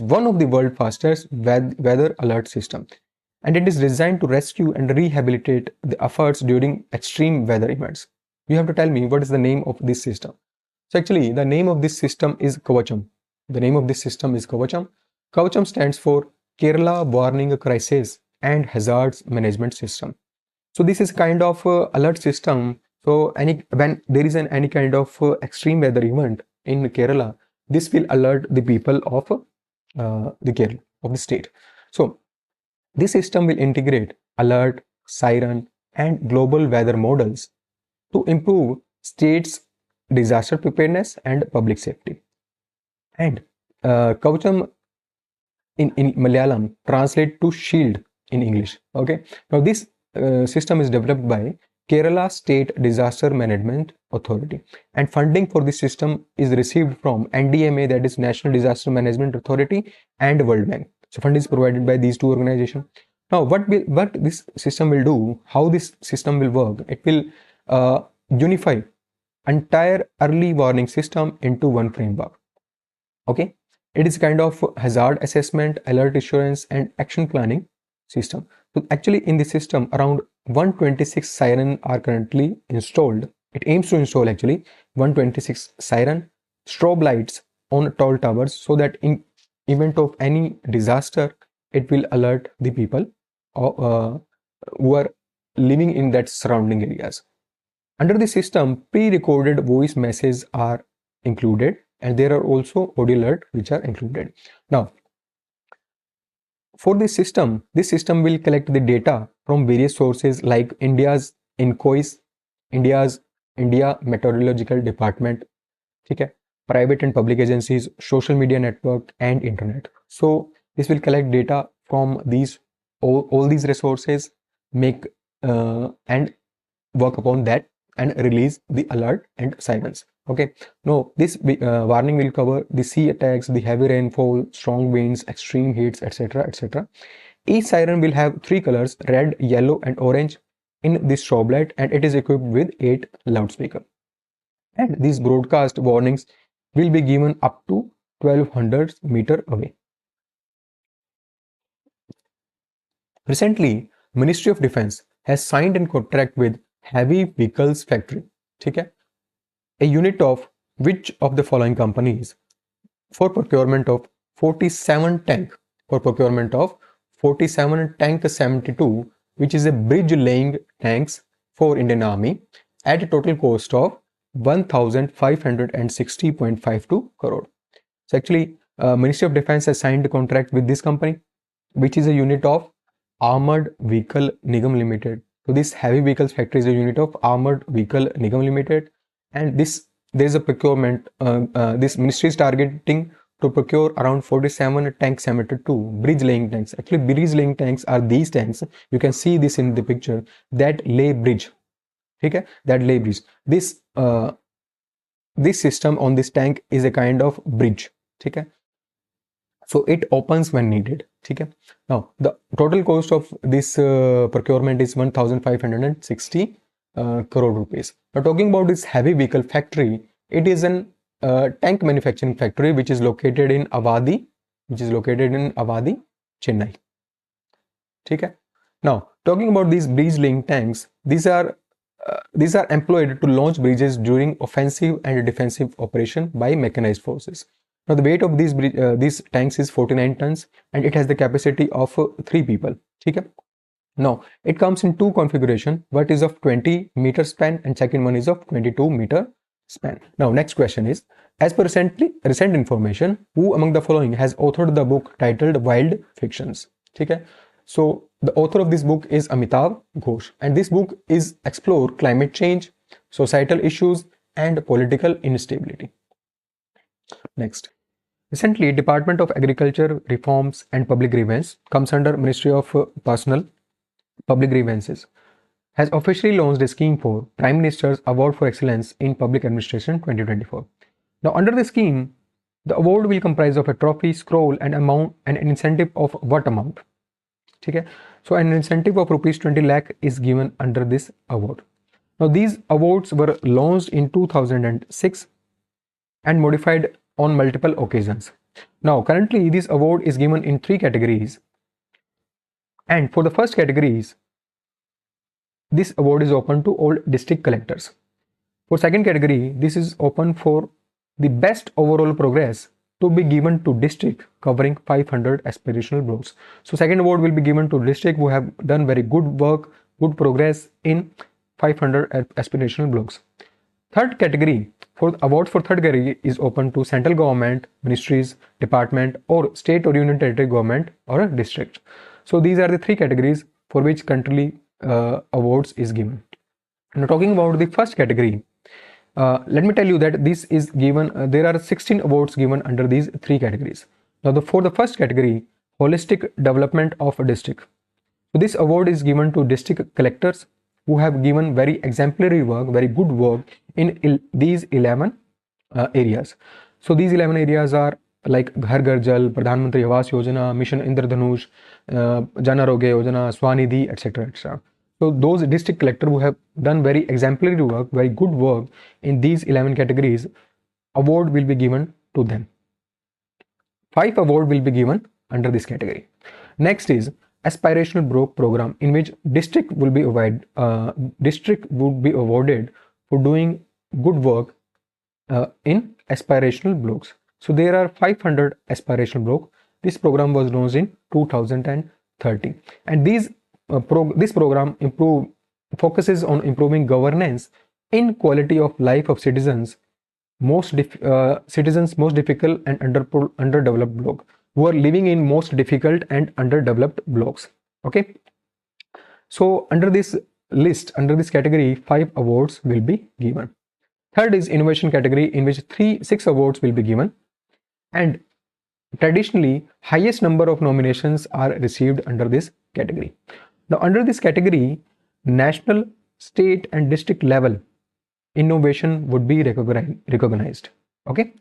one of the world's fastest weather alert system, and it is designed to rescue and rehabilitate the efforts during extreme weather events. You have to tell me what is the name of this system. So actually, the name of this system is Kavacham. The name of this system is Kavacham. Kavacham stands for Kerala Warning Crisis and Hazards Management System. So this is kind of alert system. So when there is any kind of extreme weather event in Kerala, this will alert the people of the Kerala of the state. So this system will integrate alert, siren, and global weather models to improve states' disaster preparedness and public safety. And Kavacham in Malayalam translate to shield in English. Okay. Now this system is developed by Kerala State Disaster Management Authority, and funding for this system is received from NDMA, that is National Disaster Management Authority, and World Bank. So fund is provided by these two organizations. Now what this system will do, how this system will work, it will unify entire early warning system into one framework. Okay, it is kind of hazard assessment, alert assurance, and action planning system. So actually in the system around 126 siren are currently installed. It aims to install actually 126 siren strobe lights on tall towers, so that in event of any disaster it will alert the people who are living in that surrounding areas. Under the system, pre-recorded voice messages are included, and there are also audio alert which are included. Now, for this system will collect the data from various sources like India's INCOIS, India Meteorological Department, okay, private and public agencies, social media network, and internet. So this will collect data from these all these resources, make and work upon that and release the alert and sirens. Okay, now this warning will cover the sea attacks, the heavy rainfall, strong winds, extreme heats, etc., etc. Each siren will have 3 colors: red, yellow, and orange in this strobe light, and it is equipped with 8 loudspeakers. And these broadcast warnings will be given up to 1200 meters away. Recently, Ministry of Defense has signed a contract with Heavy Vehicles Factory, okay, a unit of which of the following companies, for procurement of 47 tank 72, which is a bridge laying tanks for Indian Army at a total cost of 1560.52 crore. So actually Ministry of Defense has signed a contract with this company, which is a unit of Armored Vehicle Nigam Limited. So this Heavy Vehicles Factory is a unit of Armored Vehicle Nigam Limited, and there is a procurement. This ministry is targeting to procure around 47 tank 72 bridge laying tanks. Actually, bridge laying tanks are these tanks. You can see this in the picture, that lay bridge. Okay, that lay bridge. This system on this tank is a kind of bridge. Okay, so it opens when needed. Okay, now the total cost of this procurement is 1560 crore rupees. Now talking about this heavy vehicle factory, it is an tank manufacturing factory which is located in Avadi, Chennai. Okay, now talking about these bridge laying tanks, these are employed to launch bridges during offensive and defensive operation by mechanized forces. Now the weight of these tanks is 49 tons, and it has the capacity of 3 people. Okay. Now it comes in 2 configuration. One is of 20 meter span and second one is of 22 meter span. Now next question is, as per recent information, who among the following has authored the book titled Wild Fictions? Okay. So the author of this book is Amitav Ghosh, and this book is explore climate change, societal issues, and political instability. Next. Recently, Department of Agriculture Reforms and Public Grievance comes under Ministry of Personnel Public Grievances, has officially launched a scheme for Prime Minister's Award for Excellence in Public Administration 2024. Now, under the scheme, the award will comprise of a trophy, scroll, and amount, and an incentive of what amount? Okay, so an incentive of rupees 20 lakh is given under this award. Now, these awards were launched in 2006 and modified on multiple occasions. Now, currently, this award is given in 3 categories. And for the first categories, this award is open to all district collectors. For second category, this is open for the best overall progress to be given to district covering 500 aspirational blocks. So second award will be given to district who have done very good work, good progress in 500 aspirational blocks. Third category, for awards for third category is open to central government, ministries, department, or state or union territory government or a district. So these are the three categories for which country awards is given. Now talking about the first category, let me tell you that this is given, there are 16 awards given under these three categories. Now for the first category, holistic development of a district. So this award is given to district collectors who have given very exemplary work, very good work in these 11 areas. So these 11 areas are like Ghar Ghar Jal, Pradhan Mantri Awas Yojana, Mission Indradhanush, Jan Arogya Yojana, Swanidhi, etc. etc. So those district collectors who have done very exemplary work, very good work in these 11 categories, award will be given to them. 5 awards will be given under this category. Next is aspirational block program, in which district would be awarded for doing good work in aspirational blocks. So there are 500 aspirational blocks. This program was launched in 2030, and this program focuses on improving governance in quality of life of citizens most difficult and underdeveloped block, who are living in most difficult and underdeveloped blocks. Okay, so under this list, under this category, 5 awards will be given. Third is innovation category, in which 6 awards will be given, and traditionally highest number of nominations are received under this category. Now under this category, national, state and district level innovation would be recognized. Okay.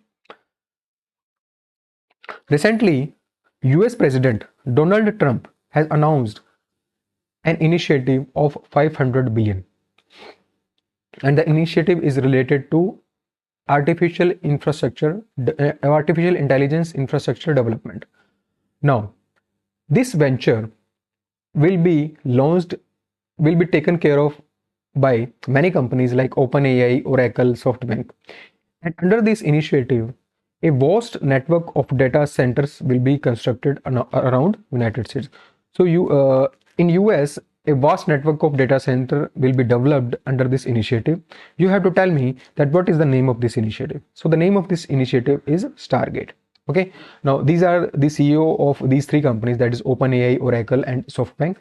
Recently, US President Donald Trump has announced an initiative of 500 billion, and the initiative is related to artificial intelligence infrastructure development. Now, this venture will be taken care of by many companies like OpenAI, Oracle, SoftBank. And under this initiative, a vast network of data centers will be constructed around United States. So in US, a vast network of data center will be developed under this initiative. You have to tell me that what is the name of this initiative. So the name of this initiative is Stargate. Okay. Now these are the CEO of these 3 companies, that is OpenAI, Oracle and SoftBank.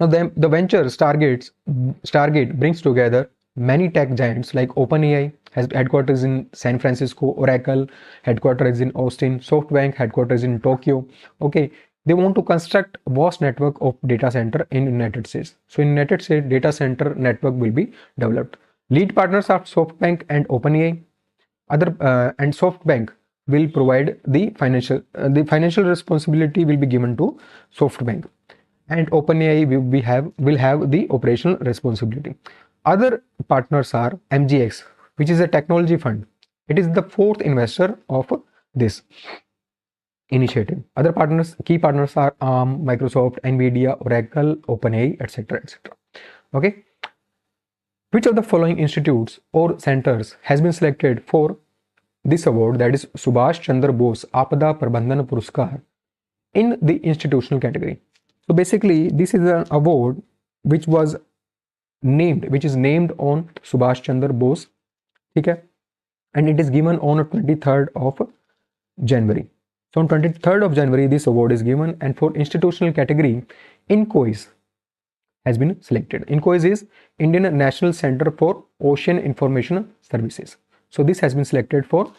Now the venture Stargate brings together many tech giants like OpenAI has headquarters in San Francisco, Oracle headquarters in Austin, SoftBank headquarters in Tokyo. Okay, they want to construct a vast network of data center in United States. So in United States, data center network will be developed. Lead partners are SoftBank and OpenAI. And SoftBank will provide the financial responsibility will be given to SoftBank, and OpenAI will have the operational responsibility. Other partners are MGX, which is a technology fund. It is the 4th investor of this initiative. Other key partners are ARM, Microsoft, Nvidia, Oracle, OpenAI, etc. etc. Okay. Which of the following institutes or centers has been selected for this award, that is Subhash Chandra Bose Apada Prabandhan Puraskar, in the institutional category? So basically, this is an award which is named on Subhash Chandra Bose, okay? And it is given on 23rd of January. So on 23rd of January, this award is given, and for institutional category, INCOIS has been selected. INCOIS is Indian National Center for Ocean Information Services. So this has been selected for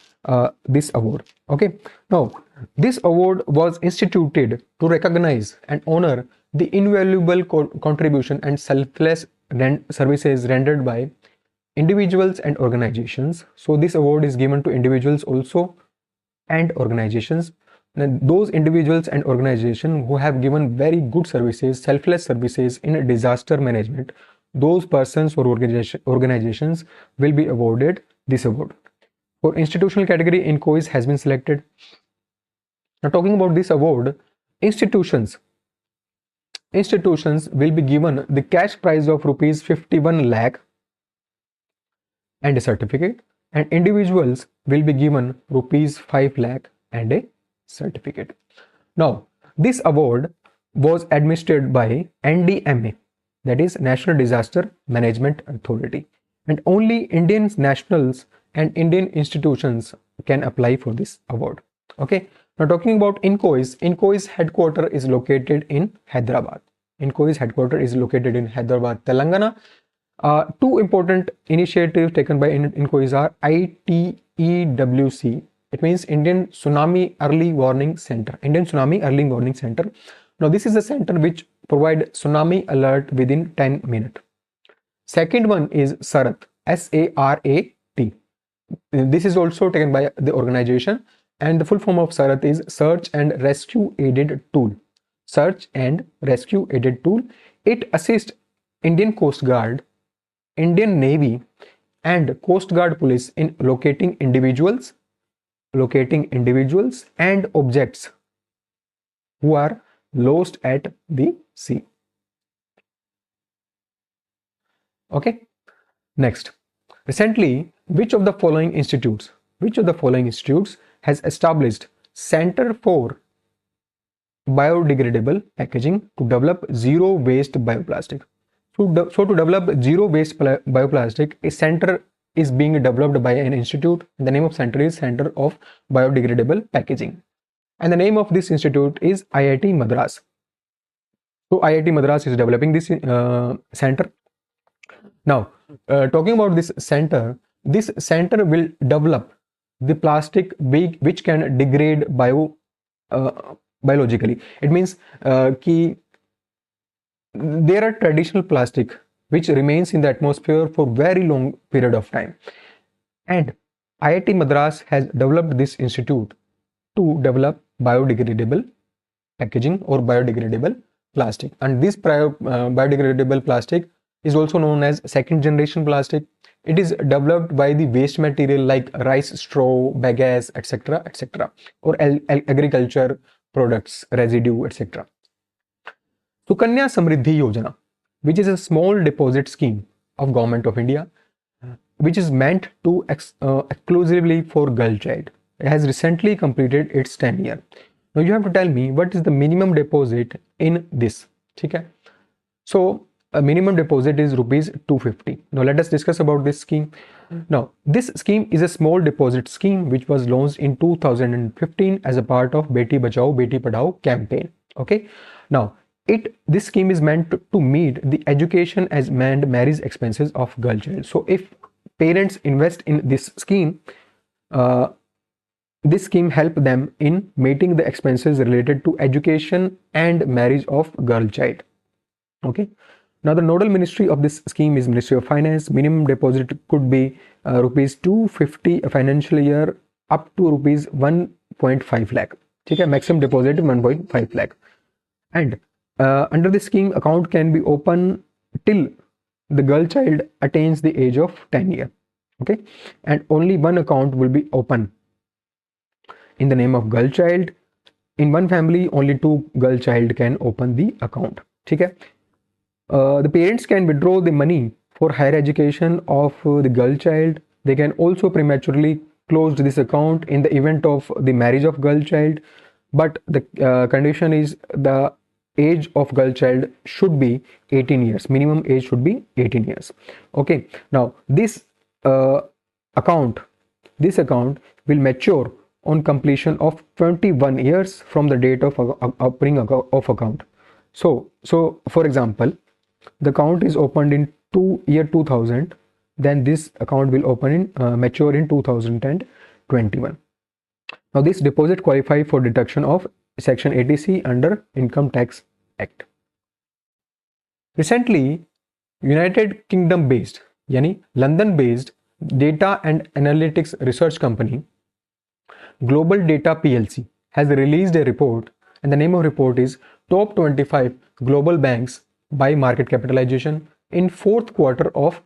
this award. Okay. Now, this award was instituted to recognize and honor the invaluable contribution and selfless services rendered by individuals and organizations. So this award is given to individuals also and organizations. And those individuals and organizations who have given very good services, selfless services in disaster management, those persons or organizations will be awarded this award. For institutional category, INCOIS has been selected. Now talking about this award, institutions will be given the cash prize of rupees 51 lakh and a certificate. and individuals will be given rupees 5 lakh and a certificate. Now, this award was administered by NDMA, that is National Disaster Management Authority, and only Indian nationals and Indian institutions can apply for this award. Okay. Now talking about INCOI's headquarter is located in Hyderabad. INCOI's headquarter is located in Hyderabad, Telangana. Two important initiatives taken by INCOIS are ITEWC. It means Indian Tsunami Early Warning Center. Indian Tsunami Early Warning Center. Now this is a center which provides tsunami alert within 10 minutes. Second one is SARAT, SARAT. This is also taken by the organization, and the full form of SARAT is Search and Rescue Aided Tool. Search and Rescue Aided Tool. It assists Indian Coast Guard, Indian Navy, and Coast Guard Police in locating individuals and objects who are lost at the sea. Okay. Next, recently, which of the following institutes has established Center for Biodegradable Packaging to develop zero waste bioplastic? So to develop zero waste bioplastic, a center is being developed by an institute, and the name of center is Center of Biodegradable Packaging, and the name of this institute is IIT Madras. So IIT Madras is developing this center. Now, talking about this center will develop the plastic which can degrade biologically. It means there are traditional plastic which remains in the atmosphere for very long period of time, and IIT Madras has developed this institute to develop biodegradable packaging or biodegradable plastic, and this biodegradable plastic is also known as second generation plastic. It is developed by the waste material like rice straw, bagasse, etc., or agriculture products, residue, etc. Sukanya Samriddhi Yojana, which is a small deposit scheme of Government of India, which is meant to exclusively for girl child, has recently completed its 10 year. Now you have to tell me what is the minimum deposit in this. Okay? So a minimum deposit is rupees 250. Now let us discuss about this scheme. Now this scheme is a small deposit scheme which was launched in 2015 as a part of Beti Bachao Beti Padhao campaign. Okay. Now this scheme is meant to meet the education and marriage expenses of girl child. So if parents invest in this scheme help them in meeting the expenses related to education and marriage of girl child. Okay. Now the nodal ministry of this scheme is Ministry of Finance. Minimum deposit could be rupees 250 a financial year up to rupees 1.5 lakh. Okay, maximum deposit 1.5 lakh. And under this scheme, account can be open till the girl child attains the age of 10 years. Okay, and only one account will be open in the name of girl child. In one family, only 2 girl child can open the account. Okay. The parents can withdraw the money for higher education of the girl child. They can also prematurely close this account in the event of the marriage of girl child, but the condition is the age of girl child should be 18 years. Minimum age should be 18 years. Okay. Now this account will mature on completion of 21 years from the date of opening of account. So for example, the account is opened in year 2000, then this account will open in mature in 2021. Now this deposit qualify for deduction of section 80C under Income Tax Act. Recently, United Kingdom based yani London based data and analytics research company Global Data PLC has released a report, and the name of report is Top 25 Global Banks by Market Capitalization in 4th quarter of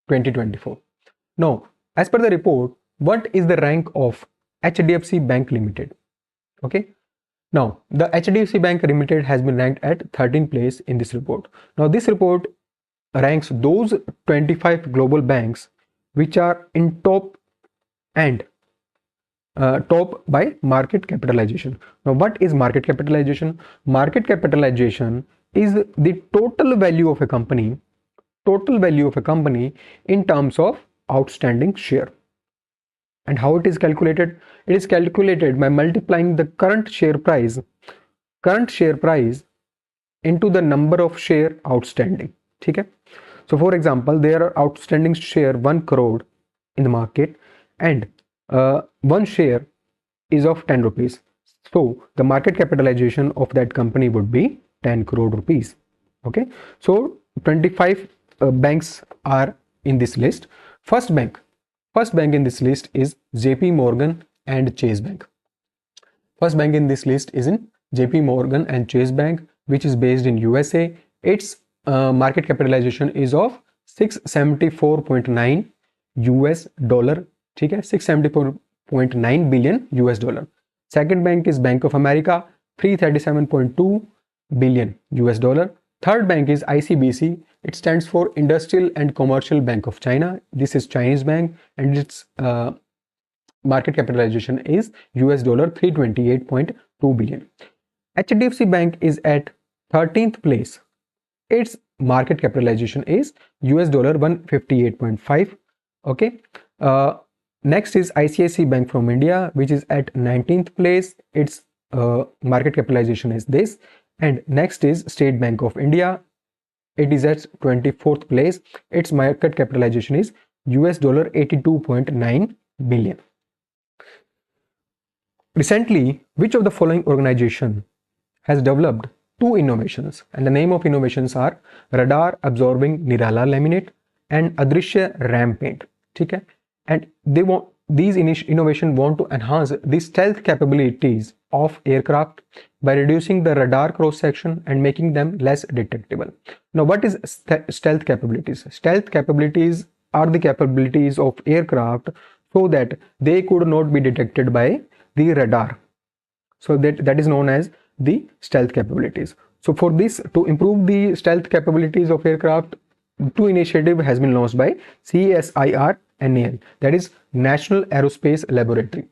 2024. Now, as per the report, what is the rank of HDFC Bank Limited? Okay. Now, the HDFC Bank Limited has been ranked at 13th place in this report. Now, this report ranks those 25 global banks which are in top and top by market capitalization. Now, what is market capitalization? Market capitalization is the total value of a company, in terms of outstanding share. And how it is calculated? It is calculated by multiplying the current share price into the number of share outstanding. Okay? So for example, there are outstanding share 1 crore in the market, and one share is of 10 rupees. So the market capitalization of that company would be 10 crore rupees. Okay, so 25 banks are in this list. First bank in this list is JP Morgan and Chase Bank. First bank in this list is in JP Morgan and Chase Bank, which is based in USA. Its market capitalization is of 674.9 US dollar. ठीक है, 674.9 billion US dollar. Second bank is Bank of America, 337.2 billion US dollar. Third bank is ICBC. It stands for Industrial and Commercial Bank of China. This is Chinese bank, and its market capitalization is US dollar 328.2 billion. HDFC Bank is at 13th place. Its market capitalization is US dollar 158.5. Okay. Next is ICICI Bank from India, which is at 19th place. Its market capitalization is this. And next is State Bank of India. It is at 24th place. Its market capitalization is US dollar 82.9 billion. Recently, which of the following organization has developed two innovations, and the name of innovations are radar absorbing Nirala laminate and Adrishya RAM paint. Okay? And these innovations want to enhance the stealth capabilities of aircraft by reducing the radar cross section and making them less detectable. Now, what is stealth capabilities? Stealth capabilities are the capabilities of aircraft so that they could not be detected by the radar. So that is known as the stealth capabilities. So for this, to improve the stealth capabilities of aircraft, two initiative has been launched by CSIR NAL, that is National Aerospace Laboratory.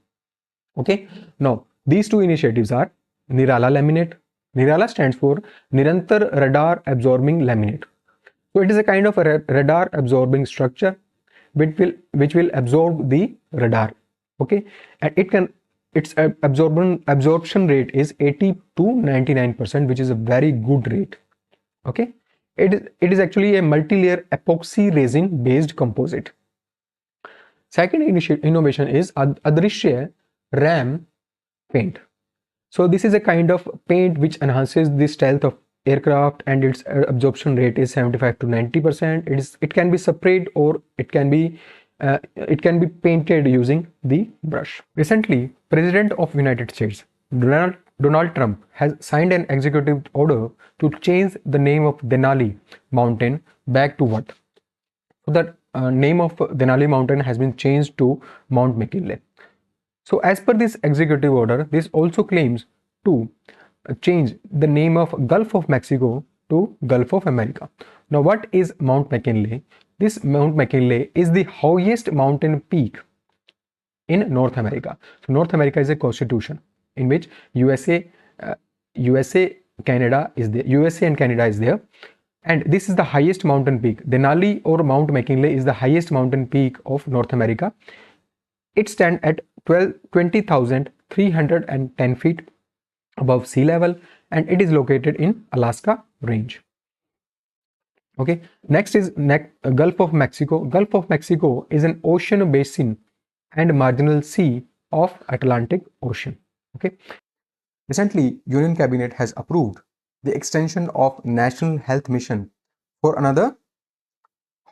Okay, now these two initiatives are Nirala laminate. Nirala stands for Nirantar radar absorbing laminate. So it is a kind of a radar absorbing structure which will absorb the radar. Okay, and its absorption rate is 80 to 99%, which is a very good rate. Okay, it is actually a multi-layer epoxy resin based composite. Second innovation is Adrishya RAM paint. So this is a kind of paint which enhances the stealth of aircraft, and its absorption rate is 75 to 90%. It can be sprayed, or it can be painted using the brush. Recently, President of United States Donald Trump has signed an executive order to change the name of Denali Mountain back to what? So that name of Denali Mountain has been changed to Mount McKinley. So as per this executive order, this also claims to change the name of Gulf of Mexico to Gulf of America. Now, what is Mount McKinley? This Mount McKinley is the highest mountain peak in North America. So North America is a constitution in which USA and Canada is there. And this is the highest mountain peak. Denali or Mount McKinley is the highest mountain peak of North America. It stands at 20,310 feet above sea level, and it is located in Alaska range. Okay, next is Gulf of Mexico. Gulf of Mexico is an ocean basin and marginal sea of Atlantic Ocean. Okay, recently Union Cabinet has approved the extension of National Health Mission for another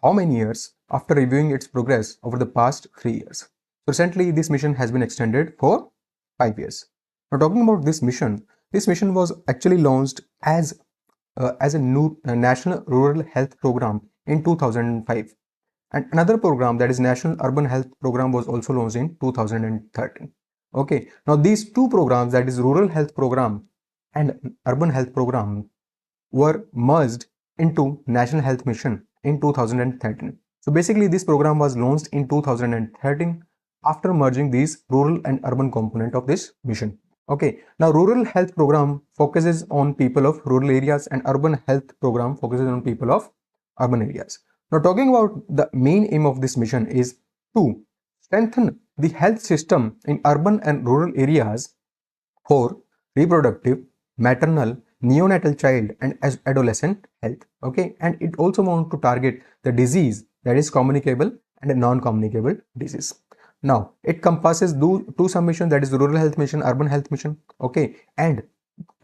how many years after reviewing its progress over the past 3 years. So recently this mission has been extended for 5 years. Now, talking about this mission was actually launched as a new National Rural Health Program in 2005, and another program, that is National Urban Health Program, was also launched in 2013. Okay, now these two programs, that is Rural Health Program and Urban Health Program, were merged into National Health Mission in 2013. So basically this program was launched in 2013 after merging these rural and urban component of this mission. Okay, now rural health program focuses on people of rural areas and urban health program focuses on people of urban areas. Now talking about the main aim of this mission is to strengthen the health system in urban and rural areas for reproductive, maternal, neonatal child and adolescent health. Okay, and it also want to target the disease that is communicable and a non-communicable disease. Now it compasses two submissions, that is rural health mission, urban health mission. Okay, and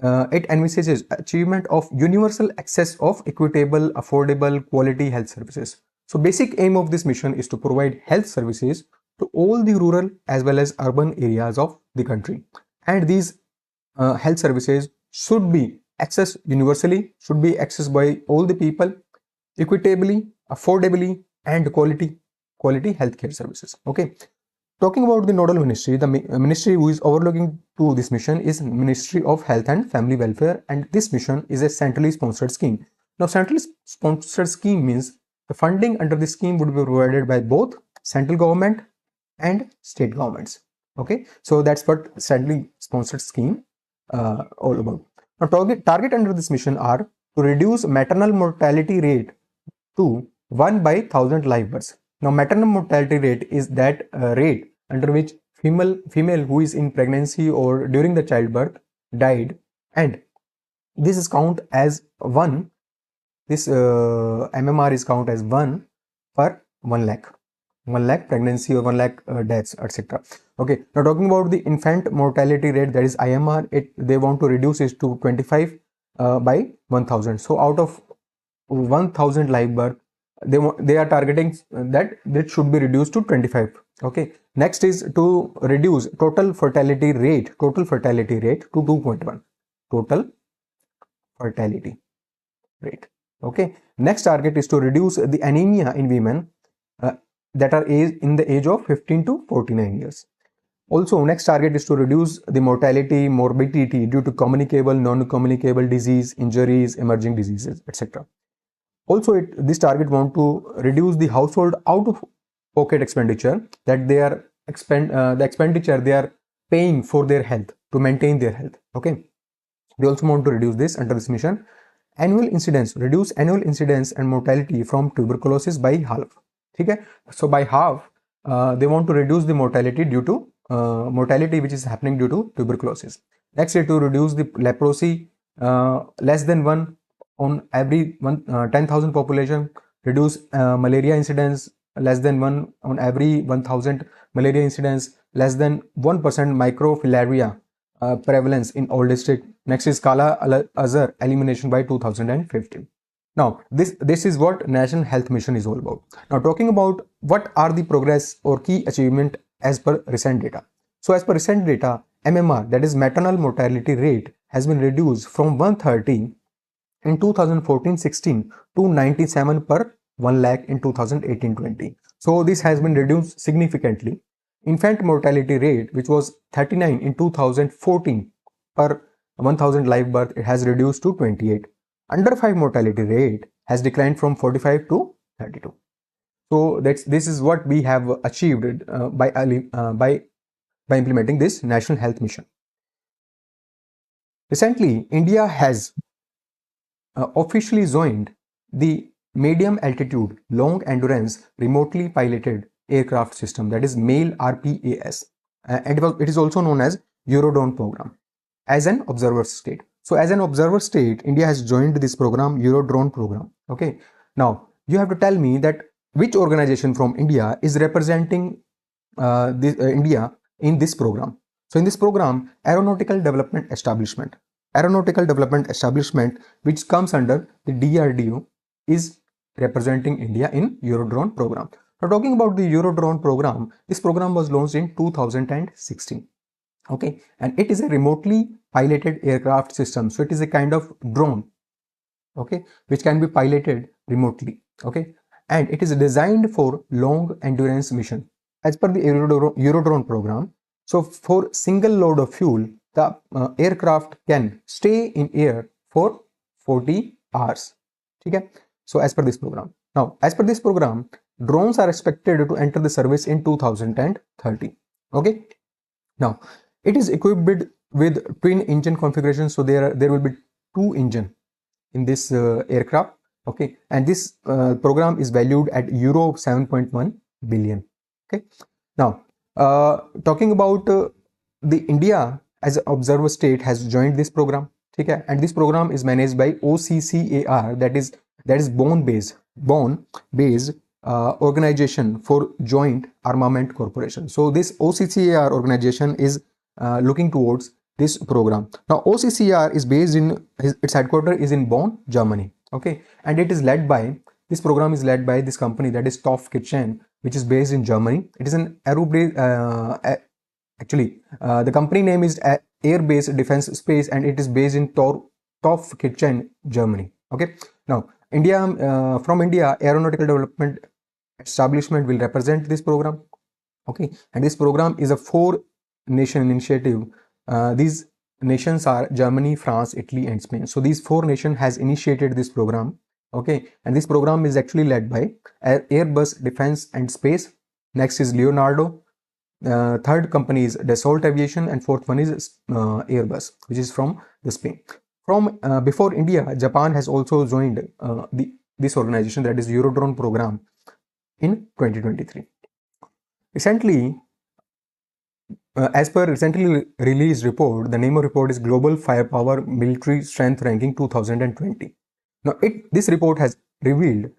it envisages achievement of universal access of equitable, affordable, quality health services. So basic aim of this mission is to provide health services to all the rural as well as urban areas of the country. And these health services should be accessed universally, should be accessed by all the people, equitably, affordably, and quality healthcare services. Okay. Talking about the nodal ministry, the ministry who is overlooking to this mission is Ministry of Health and Family Welfare, and this mission is a centrally sponsored scheme. Now, centrally sponsored scheme means the funding under this scheme would be provided by both central government and state governments. Okay, so that's what centrally sponsored scheme all about. Now, target under this mission are to reduce maternal mortality rate to 1 by 1000 live births. Now, maternal mortality rate is that rate under which female who is in pregnancy or during the childbirth died, and this is count as 1. This MMR is count as 1 per 1 lakh. 1 lakh pregnancy or 1 lakh deaths, etc. Okay, now talking about the infant mortality rate, that is IMR, they want to reduce it to 25 by 1000. So out of 1000 live birth, they are targeting that should be reduced to 25. Okay, next is to reduce total fertility rate to 2.1. Total fertility rate. Okay, next target is to reduce the anemia in women that are in the age of 15 to 49 years. Also, next target is to reduce the mortality, morbidity due to communicable, non-communicable disease, injuries, emerging diseases, etc. Also, this target want to reduce the household out-of-pocket expenditure that they are the expenditure they are paying for their health, to maintain their health. Okay, they also want to reduce this under this mission. Reduce annual incidence and mortality from tuberculosis by half. Okay, so by half they want to reduce the mortality due to mortality which is happening due to tuberculosis. Next is to reduce the leprosy less than 1 on every 10,000 population, reduce malaria incidence less than 1 on every 1,000 malaria incidence, less than 1% microfilaria prevalence in all district. Next is Kala Azar elimination by 2015. Now, this is what National Health Mission is all about. Now, talking about what are the progress or key achievement as per recent data. So, as per recent data, MMR, that is maternal mortality rate, has been reduced from 130 in 2014-16 to 97 per 1 lakh in 2018-20. So, this has been reduced significantly. Infant mortality rate, which was 39 in 2014 per 1000 live birth, it has reduced to 28. Under 5 mortality rate has declined from 45 to 32. So this is what we have achieved by implementing this National Health Mission. Recently, India has officially joined the medium altitude long endurance remotely piloted aircraft system, that is MAIL RPAS, and it is also known as Eurodrone program, as an observer state. So as an observer state, India has joined this program, Eurodrone program. Okay, now you have to tell me that which organization from India is representing India in this program. So in this program, Aeronautical Development Establishment, which comes under the DRDO, is representing India in Eurodrone program. Now talking about the Eurodrone program, this program was launched in 2016. Okay, and it is a remotely piloted aircraft system. So it is a kind of drone, okay, which can be piloted remotely. Okay, and it is designed for long endurance mission as per the Eurodrone program. So for single load of fuel, the aircraft can stay in air for 40 hours. Okay, so as per this program. Now, as per this program, drones are expected to enter the service in 2030. Okay. Now, it is equipped with twin engine configuration. So there will be two engine in this aircraft. Okay. And this program is valued at euro 7.1 billion. Okay. Now, talking about the India as an observer state has joined this program. Okay. And this program is managed by OCCAR, that is Bonn based organization for joint armament corporation. So this OCCAR organization is looking towards this program. Now OCCAR is based in its headquarters is in Bonn, Germany. Okay, and it is led by this program is led by this company, that is TOF Kitchen, which is based in Germany. It is an actually the company name is Airbase Defense Space, and it is based in TOF Kitchen, Germany. Okay, now from India, Aeronautical Development Establishment will represent this program. Okay, and this program is a 4-nation initiative. These nations are Germany, France, Italy, and Spain. So these 4 nations has initiated this program. Okay, and this program is actually led by Airbus Defense and Space. Next is Leonardo. Third company is Dassault Aviation, and fourth one is Airbus, which is from the Spain. From before India, Japan has also joined this organization, that is Eurodrone program, in 2023. Recently, as per recently released report, the name of report is Global Firepower Military Strength Ranking 2020. Now, this report has revealed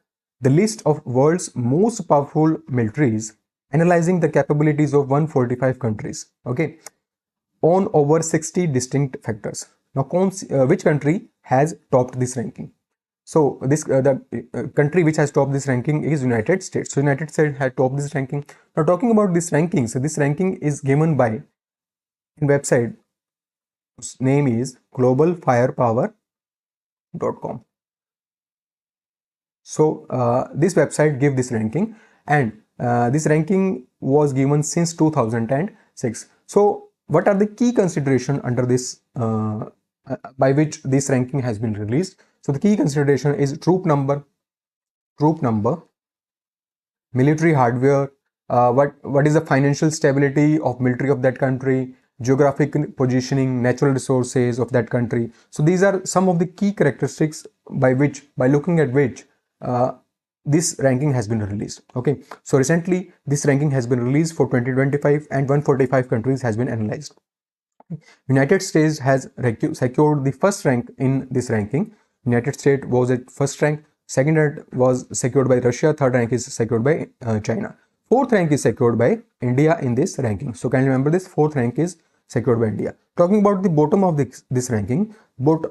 the list of world's most powerful militaries, analyzing the capabilities of 145 countries. Okay, on over 60 distinct factors. Now, which country has topped this ranking? So the country which has topped this ranking is United States. So United States had topped this ranking. Now talking about this ranking, so this ranking is given by in website name is globalfirepower.com. So this website give this ranking, and this ranking was given since 2006. So what are the key consideration under this by which this ranking has been released? So the key consideration is troop number, military hardware, what is the financial stability of military of that country, geographic positioning, natural resources of that country. So these are some of the key characteristics by looking at which this ranking has been released. Okay, so recently this ranking has been released for 2025, and 145 countries has been analyzed. United States has secured the first rank in this ranking. United States was at first rank. Second rank was secured by Russia. Third rank is secured by China. Fourth rank is secured by India in this ranking. So can you remember this? Fourth rank is secured by India. Talking about the bottom of this ranking,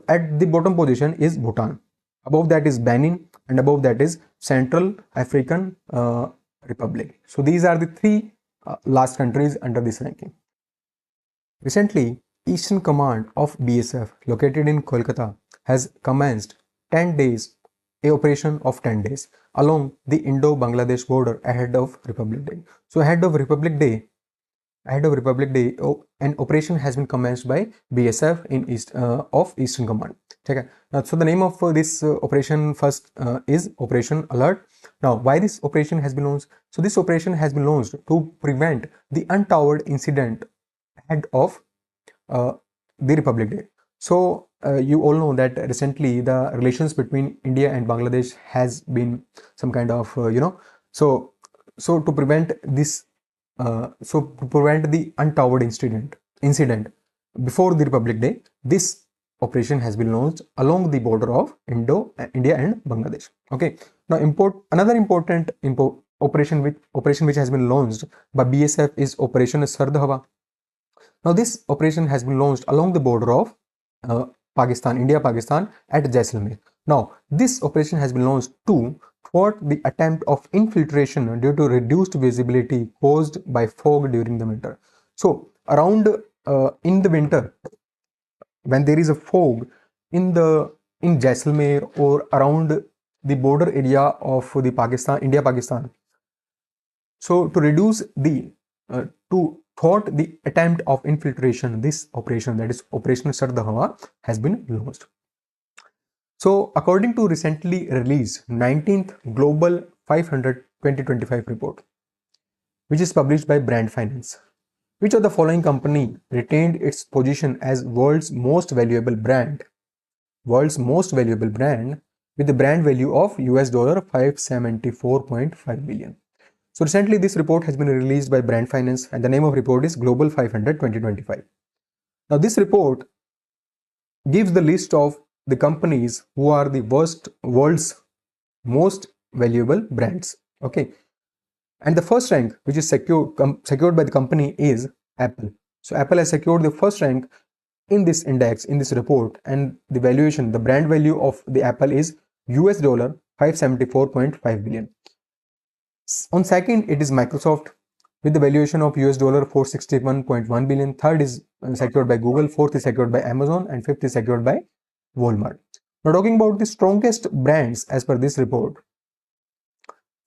at the bottom position is Bhutan. Above that is Benin, and above that is Central African Republic. So these are the 3 last countries under this ranking. Recently, Eastern Command of BSF, located in Kolkata, has commenced 10 days, a operation of 10 days along the Indo-Bangladesh border ahead of Republic Day. So ahead of Republic Day, an operation has been commenced by BSF in Eastern Command. Okay. Now, so the name of this operation first is Operation Alert. Now, why this operation has been launched? So this operation has been launched to prevent the untoward incident ahead of the Republic Day. So you all know that recently the relations between India and Bangladesh has been some kind of so to prevent this to prevent the untoward incident before the Republic Day, this operation has been launched along the border of India and Bangladesh. Okay, now another important operation which has been launched by BSF is Operation Sard Hawa. Now this operation has been launched along the border of India-Pakistan at Jaisalmer. Now this operation has been launched to thwart the attempt of infiltration due to reduced visibility caused by fog during the winter. So around in the winter, when there is a fog in Jaisalmer or around the border area of the India-Pakistan, so to reduce the to thwart the attempt of infiltration, this operation, that is Operation Sard Hawa, has been launched. So according to recently released 19th Global 500 2025 report, which is published by Brand Finance. Which of the following company retained its position as world's most valuable brand? World's most valuable brand with the brand value of US dollar 574.5 billion. So recently this report has been released by Brand Finance and the name of report is Global 500 2025. Now this report gives the list of the companies who are the world's most valuable brands. Okay. And the first rank which is secured by the company is Apple. So Apple has secured the first rank in this index, in this report, and the valuation, the brand value of the Apple is US dollar 574.5 billion. On second, it is Microsoft with the valuation of US dollar 461.1 billion. Third is secured by Google. Fourth is secured by Amazon, and fifth is secured by Walmart. Now talking about the strongest brands as per this report.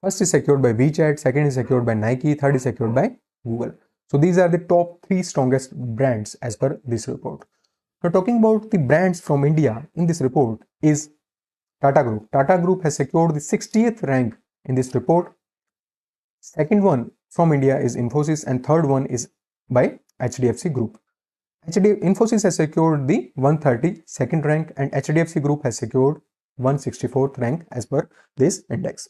First is secured by WeChat, second is secured by Nike, third is secured by Google. So these are the top 3 strongest brands as per this report. Now talking about the brands from India in this report is Tata Group. Tata Group has secured the 60th rank in this report. Second one from India is Infosys and third one is by HDFC Group. Infosys has secured the 132nd rank and HDFC Group has secured 164th rank as per this index.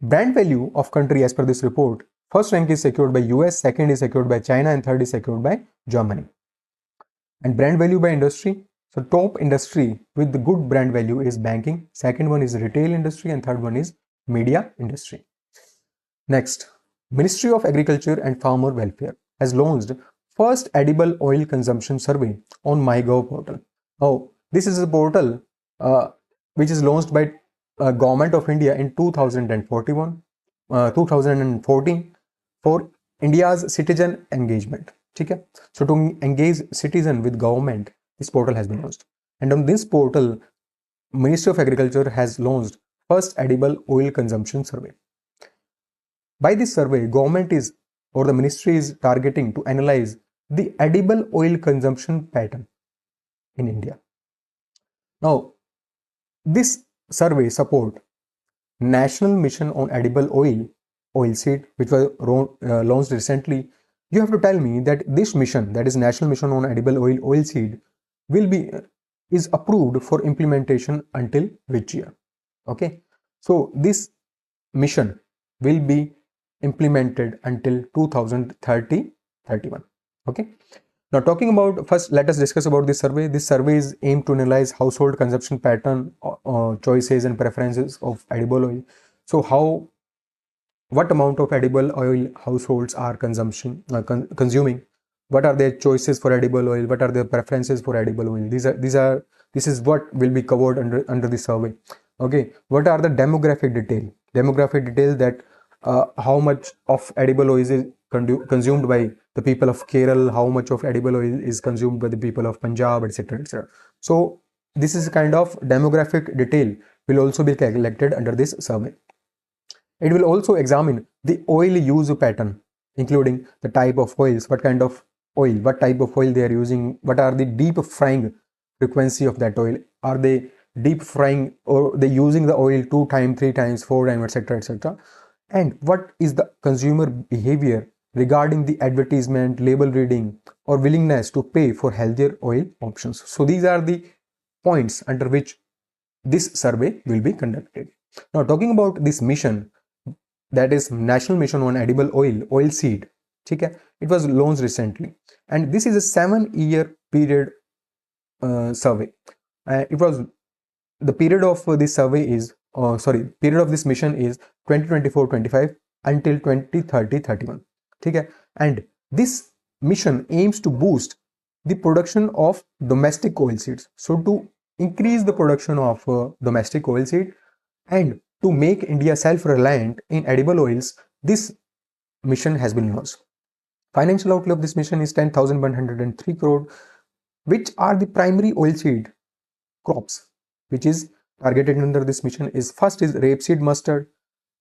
Brand value of country as per this report, first rank is secured by US, second is secured by China and third is secured by Germany. And brand value by industry, so top industry with the good brand value is banking, second one is retail industry and third one is media industry. Next, Ministry of Agriculture and Farmer Welfare has launched first edible oil consumption survey on MyGov portal. Now, this is a portal which is launched by Government of India in 2014 for India's citizen engagement. Okay? So to engage citizen with government, this portal has been launched. And on this portal, Ministry of Agriculture has launched first edible oil consumption survey. By this survey, government is or the ministry is targeting to analyze the edible oil consumption pattern in India. Now, this survey support National Mission on Edible Oilseed, which was launched recently. You have to tell me that this mission, that is National Mission on Edible Oilseed, is approved for implementation until which year? Okay, so this mission will be implemented until 2030-31. Okay. Now talking about, first let us discuss about this survey. This survey is aimed to analyze household consumption pattern, choices and preferences of edible oil. So what amount of edible oil households are consuming? What are their choices for edible oil? What are their preferences for edible oil? This is what will be covered under the survey. Okay. What are the demographic detail? Demographic detail that how much of edible oil is consumed by the people of Kerala, how much of edible oil is consumed by the people of Punjab, etc., etc. So this is a kind of demographic detail will also be collected under this survey. It will also examine the oil use pattern, including the type of oils, what kind of oil, what type of oil they are using, what are the deep frying frequency of that oil, are they deep frying or they using the oil 2 times, 3 times, 4 times, etc., etc. And what is the consumer behavior regarding the advertisement, label reading or willingness to pay for healthier oil options. So these are the points under which this survey will be conducted. Now talking about this mission, that is National Mission on Edible Oilseed. Okay? It was launched recently and this is a 7-year period survey. The period of this survey is period of this mission is 2024-25 until 2030-31. Okay? And this mission aims to boost the production of domestic oilseeds. So to increase the production of domestic oilseed and to make India self-reliant in edible oils, this mission has been launched. Financial outlay of this mission is 10,103 crore, which are the primary oilseed crops which is targeted under this mission is first is rapeseed, mustard,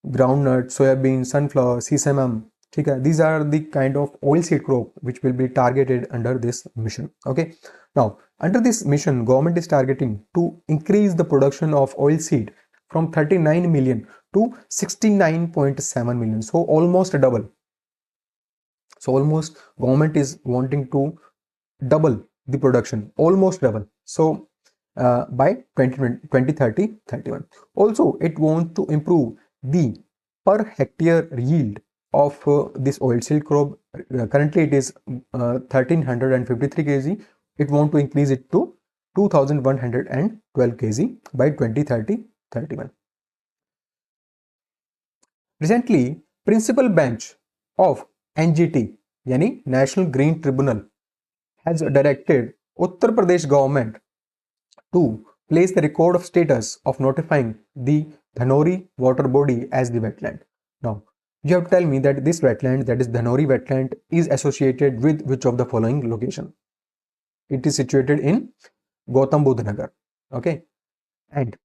groundnut, soybean, sunflower, sesame. Okay? These are the kind of oilseed crop which will be targeted under this mission. Okay. Now under this mission, government is targeting to increase the production of oilseed from 39 million to 69.7 million. So almost double. So almost government is wanting to double the production, almost double. So by 2030, 31. Also, it wants to improve the per hectare yield of this oilseed crop. Currently, it is 1353 kg. It wants to increase it to 2112 kg by 2030, 31. Recently, principal bench of NGT, yani National Green Tribunal, has directed Uttar Pradesh government to place the record of status of notifying the Dhanori water body as the wetland. Now, you have to tell me that this wetland, that is Dhanori wetland, is associated with which of the following location? It is situated in Gautam Budh Nagar. Okay, and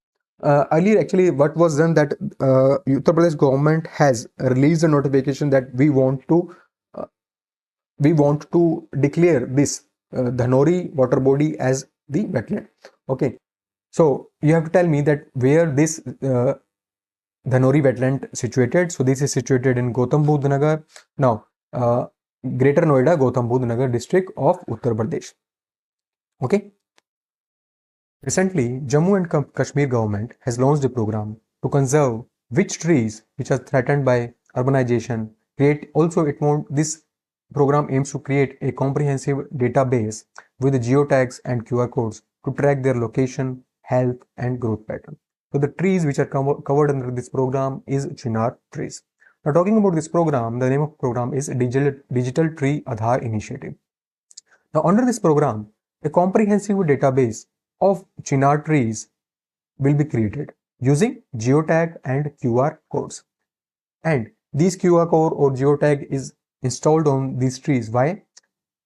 earlier actually what was done that Uttar Pradesh government has released a notification that we want to declare this Dhanori water body as the wetland. Okay, so you have to tell me that where this Dhanori wetland situated. So this is situated in Gautam Budh Nagar. Now, Greater Noida, Gautam Budh Nagar district of Uttar Pradesh. Okay. Recently, Jammu and Kashmir government has launched a program to conserve which trees which are threatened by urbanization. This program aims to create a comprehensive database with geotags and QR codes to track their location, health, and growth pattern. So the trees which are covered under this program is Chinar trees. Now talking about this program, the name of the program is Digital Tree Aadhaar Initiative. Now under this program, a comprehensive database of Chinar trees will be created using geotag and QR codes. And these QR code or geotag is installed on these trees. Why?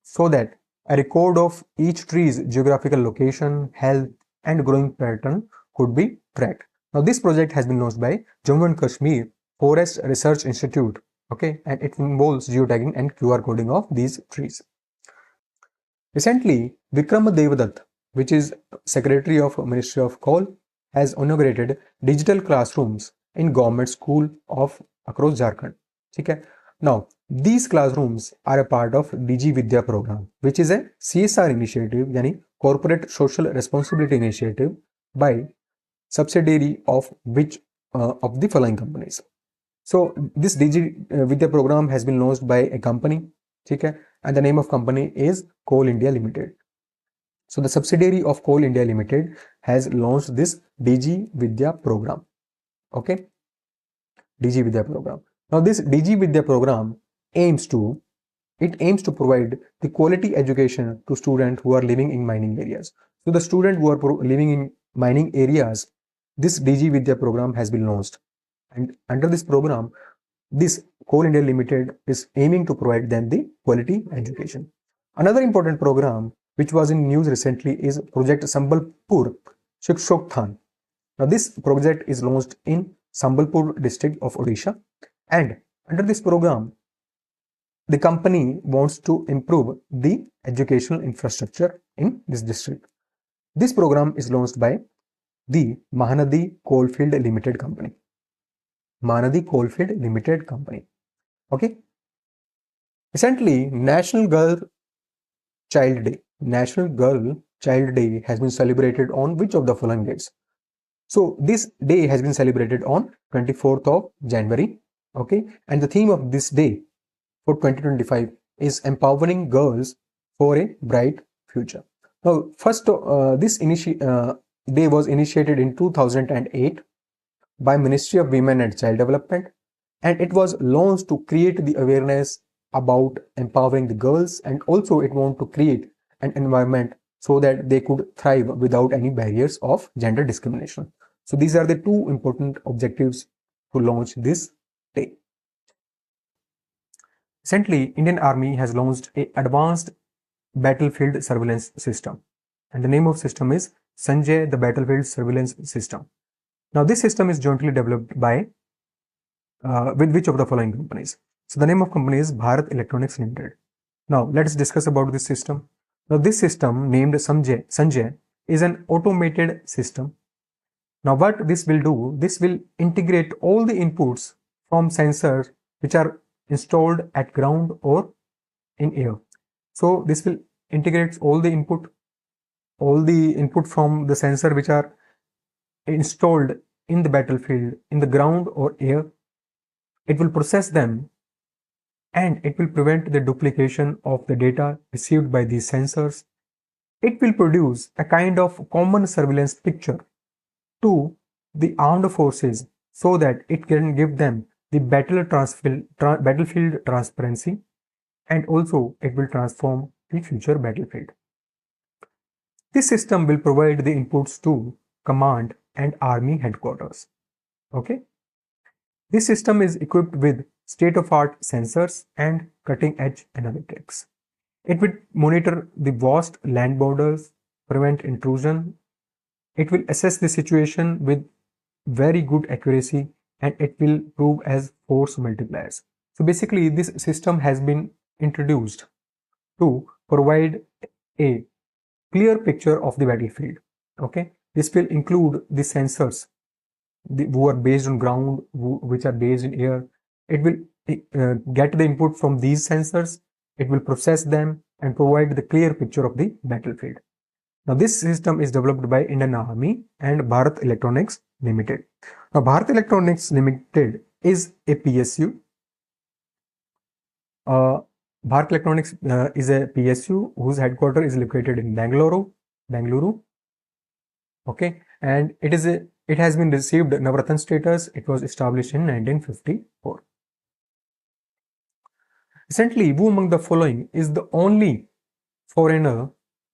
So that a record of each tree's geographical location, health, and growing pattern could be tracked. Now this project has been launched by Jammu and Kashmir Forest Research Institute. Okay, and it involves geotagging and QR coding of these trees. Recently, Vikram Devdutt, which is Secretary of Ministry of Coal, has inaugurated digital classrooms in government school of across Jharkhand. Okay. Now, these classrooms are a part of DG Vidya program, which is a CSR initiative, yani Corporate Social Responsibility Initiative, by subsidiary of which of the following companies. So this DG Vidya program has been launched by a company, okay, and the name of company is Coal India Limited. So the subsidiary of Coal India Limited has launched this DG Vidya program. Okay, DG Vidya program. Now this DG Vidya program aims to provide the quality education to students who are living in mining areas. So the students who are living in mining areas, this DG Vidya program has been launched, and under this program, this Coal India Limited is aiming to provide them the quality education. Another important program which was in news recently is Project Sambalpur Shikshothan. Now this project is launched in Sambalpur district of Odisha, and under this program, the company wants to improve the educational infrastructure in this district. This program is launched by the Mahanadi Coalfield Limited Company. Mahanadi Coalfield Limited Company. Okay. Recently, National Girl Child Day has been celebrated on which of the following dates? So this day has been celebrated on 24th of January. Okay, and the theme of this day for 2025 is empowering girls for a bright future. Now, first, this day was initiated in 2008 by Ministry of Women and Child Development, and it was launched to create the awareness about empowering the girls, and also it wanted to create an environment so that they could thrive without any barriers of gender discrimination. So these are the two important objectives to launch this day. Recently, Indian Army has launched an advanced battlefield surveillance system, and the name of system is Sanjay, the Battlefield Surveillance System. Now, this system is jointly developed by with which of the following companies? So the name of company is Bharat Electronics Limited. Now, let's discuss about this system. Now, this system named Sanjay is an automated system Now what this will do, this will integrate all the inputs from sensors which are installed at ground or in air. So this will integrate all the input from the sensor which are installed in the battlefield, in the ground or air. It will process them and it will prevent the duplication of the data received by these sensors. It will produce a kind of common surveillance picture to the armed forces so that it can give them the battlefield transparency, and also it will transform the future battlefield. This system will provide the inputs to command and army headquarters. Okay. This system is equipped with state-of-art sensors and cutting-edge analytics. It will monitor the vast land borders, prevent intrusion. It will assess the situation with very good accuracy, and it will prove as force multipliers. So basically, this system has been introduced to provide a clear picture of the battlefield. Okay, this will include the sensors who are based on ground, which are based in air. It will get the input from these sensors. It will process them and provide the clear picture of the battlefield. Now, this system is developed by Indian Army and Bharat Electronics Limited. Now, Bharat Electronics Limited is a PSU. Bharat Electronics is a PSU whose headquarters is located in Bangalore. Okay, and it has been received Navratna status. It was established in 1954. Recently, who among the following is the only foreigner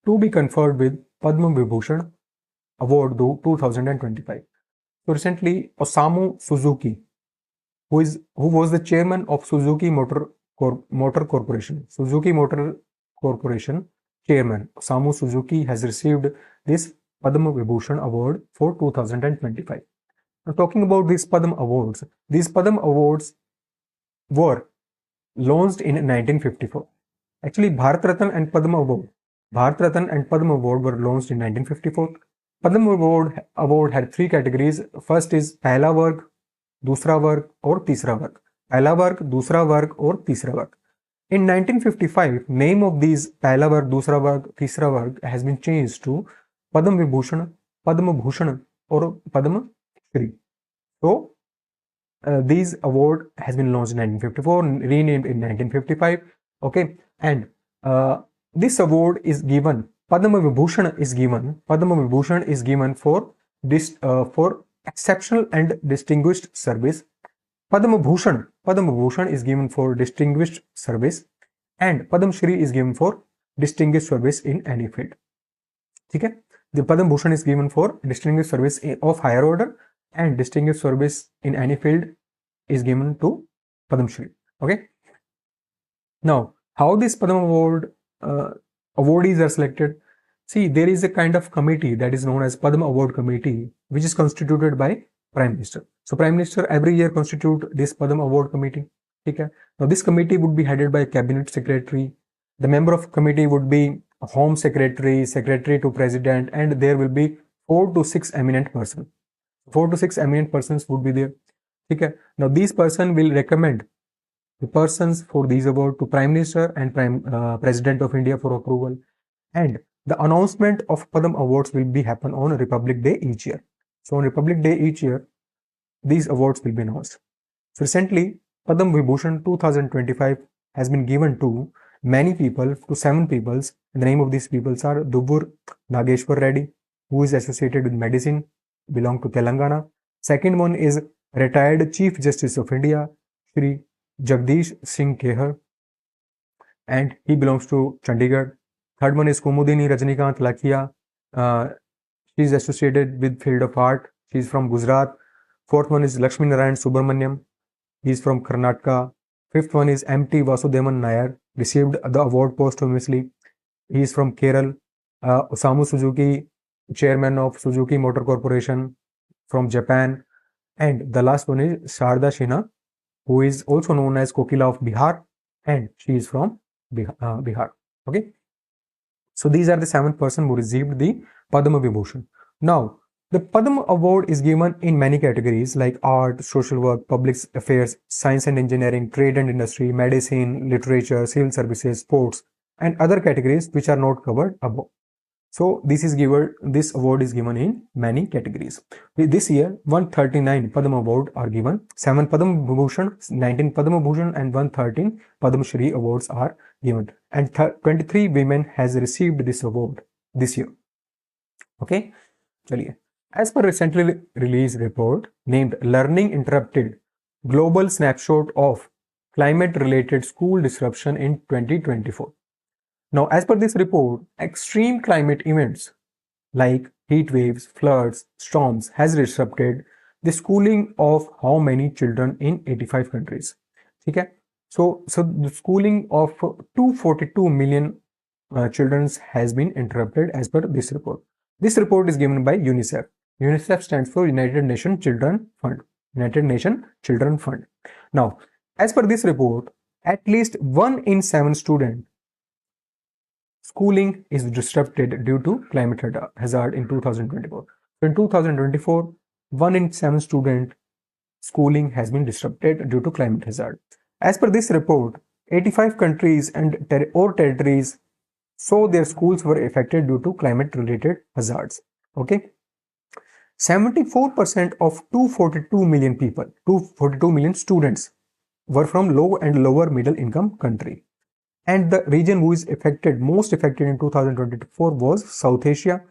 to be conferred with Padma Vibhushan Award 2025? So recently, Osamu Suzuki, who was the chairman of Suzuki Motor Corporation. Suzuki Motor Corporation chairman Osamu Suzuki has received this Padma Vibhushan Award for 2025. Now, talking about these Padma Awards were launched in 1954. Actually, Bharat Ratna and Padma Award were launched in 1954. Padma Award had three categories. First is Pehla Varg, Dusra Varg or Tisra Varg. Pehla Varg, Dusra Varg or Tisra Varg. In 1955, name of these Pehla Varg, Dusra Varg, Tisra Varg has been changed to Padma Vibhushan, Padma Bhushan or Padma Shri. So, these award has been launched in 1954, renamed in 1955. Okay, and this award is given. Padma Vibhushan is given for this for exceptional and distinguished service. Padma Bhushan is given for distinguished service, and Padma Shri is given for distinguished service in any field. Okay, the Padma Bhushan is given for distinguished service of higher order, and distinguished service in any field is given to Padma Shri. Okay. Now, how this Padma Award awardees are selected? See, there is a kind of committee that is known as Padma Award Committee, which is constituted by Prime Minister. So, Prime Minister every year constitute this Padma Award Committee. Okay. Now, this committee would be headed by a Cabinet Secretary. The member of committee would be Home Secretary, Secretary to President, and there will be 4 to 6 eminent persons. 4 to 6 eminent persons would be there. Okay. Now, these persons will recommend the persons for these awards to Prime Minister and President of India for approval. And the announcement of Padma Awards will be happen on Republic Day each year. So, on Republic Day each year, these awards will be announced. So, recently, Padma Vibhushan 2025 has been given to many people, to 7 people. The name of these people are Dubur Nageshwar Reddy, who is associated with medicine, belong to Telangana. Second one is retired Chief Justice of India, Shri Jagdish Singh Kehar, and he belongs to Chandigarh. Third one is Kumudini Rajnikant Lakhia. She is associated with field of art. She is from Gujarat. Fourth one is Lakshmi Narayan Subramaniam. He is from Karnataka. Fifth one is M.T. Vasudevan Nair, received the award posthumously. He is from Kerala. Osamu Suzuki, chairman of Suzuki Motor Corporation, from Japan. And the last one is Sharda Sinha, who is also known as Kokila of Bihar, and she is from Bihar. Okay. So these are the 7 persons who received the Padma Vibhushan. Now, The Padma Award is given in many categories like art, social work, public affairs, science and engineering, trade and industry, medicine, literature, civil services, sports, and other categories which are not covered above. So this award is given in many categories. This year, 139 Padma Award are given, 7 Padma Bhushan, 19 Padma Bhushan, and 113 Padma Shri awards are given. And 23 women has received this award this year. Okay, चलिए. As per recently released report named Learning Interrupted, Global Snapshot of Climate-Related School Disruption in 2024. Now, as per this report, extreme climate events like heat waves, floods, storms has disrupted the schooling of how many children in 85 countries. Okay, so the schooling of 242 million children has been interrupted as per this report. This report is given by UNICEF. UNICEF stands for United Nations Children Fund. United Nations Children Fund. Now, as per this report, at least 1 in 7 students schooling is disrupted due to climate hazard in 2024. So in 2024, 1 in 7 student schooling has been disrupted due to climate hazard. As per this report, 85 countries and or territories saw their schools were affected due to climate related hazards. Okay. 74% of 242 million people, 242 million students were from low and lower middle income country. And the region who is most affected in 2024 was South Asia.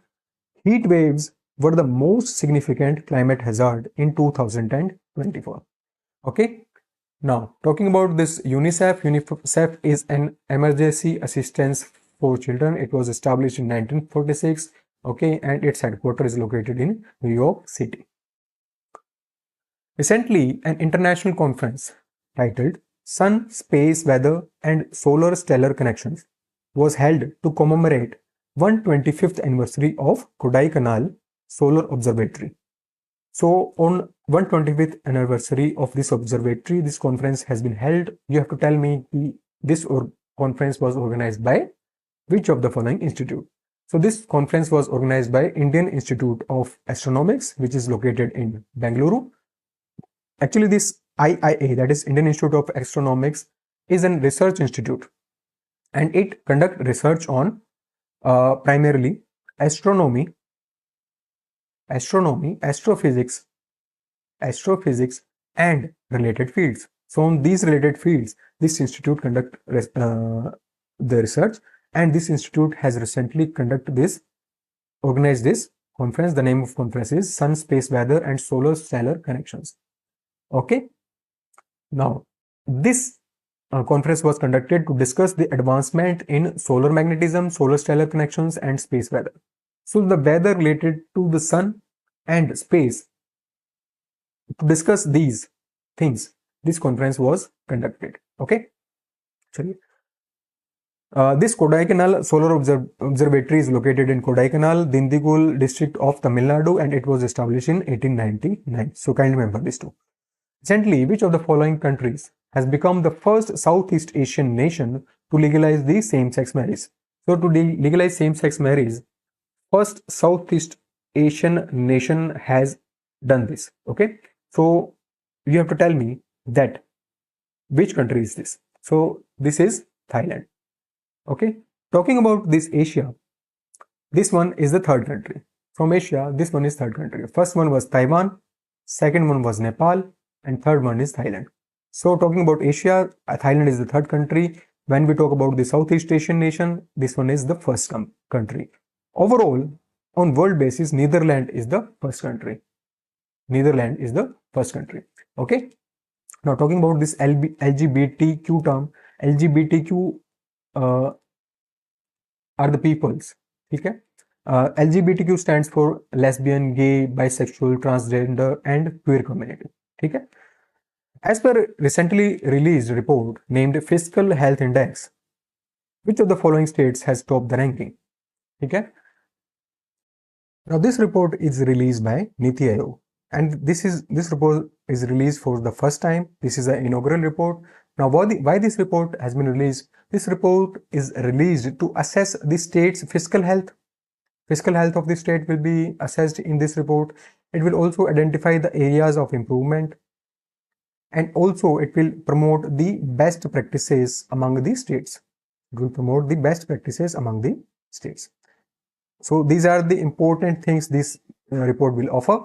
Heat waves were the most significant climate hazard in 2024. Okay. Now, talking about this UNICEF, UNICEF is an emergency assistance for children. It was established in 1946. Okay, and its headquarters is located in New York City. Recently, an international conference titled Sun, Space, Weather and Solar Stellar Connections was held to commemorate 125th anniversary of Kodaikanal Solar Observatory. So on 125th anniversary of this observatory, this conference has been held. You have to tell me this conference was organized by which of the following institute. So this conference was organized by Indian Institute of Astronomics, which is located in Bengaluru. Actually, this IIA, that is Indian Institute of Astronomics, is a research institute, and it conducts research on primarily astronomy, astrophysics, and related fields. So on these related fields, this institute conduct the research, and this institute has recently organized this conference. The name of conference is Sun, Space, Weather and Solar Stellar Connections. Okay. Now, this conference was conducted to discuss the advancement in solar magnetism, solar stellar connections, and space weather. So, the weather related to the sun and space. To discuss these things, this conference was conducted. Okay. This Kodaikanal Solar Observatory is located in Kodaikanal, Dindigul district of Tamil Nadu, and it was established in 1899. So, kindly remember these two. Recently, which of the following countries has become the first Southeast Asian nation to legalize the same-sex marriage? So, to legalize same-sex marriage, first Southeast Asian nation has done this. Okay, so you have to tell me that which country is this. So, this is Thailand. Okay, talking about this Asia, this one is the third country. From Asia, this one is third country. First one was Taiwan, second one was Nepal, and third one is Thailand. So talking about Asia, Thailand is the third country. When we talk about the Southeast Asian nation, this one is the first country. Overall, on world basis, Netherlands is the first country. Netherlands is the first country. Okay. Now talking about this LGBTQ term, LGBTQ are the peoples. Okay. LGBTQ stands for lesbian, gay, bisexual, transgender, and queer community. Okay. As per recently released report named Fiscal Health Index, which of the following states has topped the ranking? Okay. Now this report is released by Niti Aayog, and this report is released for the first time. This is an inaugural report. Now why this report has been released? This report is released to assess the state's fiscal health, Fiscal health of the state will be assessed in this report. It will also identify the areas of improvement, and also it will promote the best practices among the states. It will promote the best practices among the states. So these are the important things this report will offer.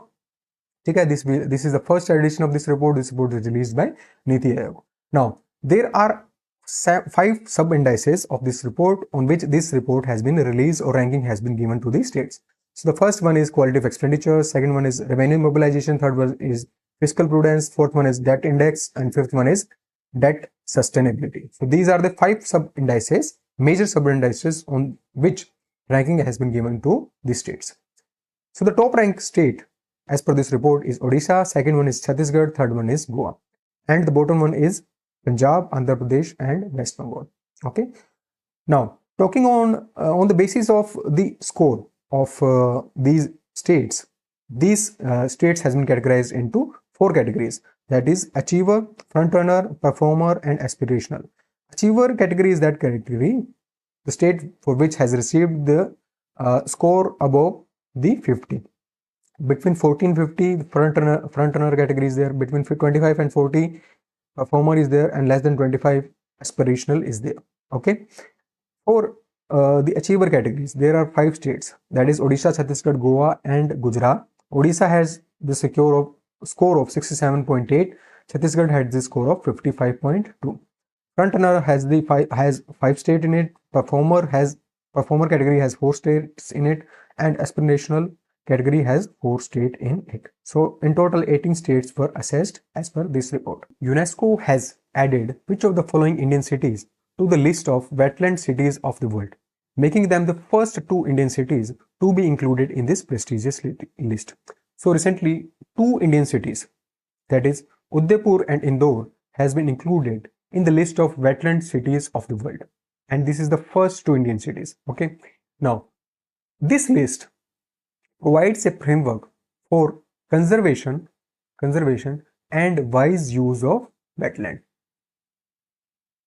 Okay, this is the first edition of this report. This report is released by Niti Aayog. Now, there are 5 sub-indices of this report on which this report has been released or ranking has been given to the states. So the first one is quality of expenditure, second one is revenue mobilization, third one is fiscal prudence, fourth one is debt index, and fifth one is debt sustainability. So these are the 5 sub-indices, major sub-indices on which ranking has been given to the states. So the top ranked state as per this report is Odisha, second one is Chhattisgarh, third one is Goa, and the bottom one is Punjab, Andhra Pradesh, and West Bengal. Okay. Now, talking on the basis of the score of these states has been categorized into 4 categories. That is achiever, frontrunner, performer, and aspirational. Achiever category is that category, the state for which has received the score above the 50. Between 40 and 50, the front runner category is there. Between 25 and 40, performer is there, and less than 25, aspirational is there. Okay. For the achiever categories, there are 5 states, that is Odisha, Chhattisgarh, Goa, and Gujarat. Odisha has the score of 67.8. Chhattisgarh had the score of 55.2. Frontrunner has 5 states in it. Performer category has 4 states in it, and aspirational category has 4 states in it. So in total 18 states were assessed as per this report. UNESCO has added which of the following Indian cities to the list of wetland cities of the world, making them the first 2 Indian cities to be included in this prestigious list. So recently 2 Indian cities, that is Udaipur and Indore, has been included in the list of wetland cities of the world, and this is the first 2 Indian cities. Okay. Now this list provides a framework for conservation and wise use of wetland.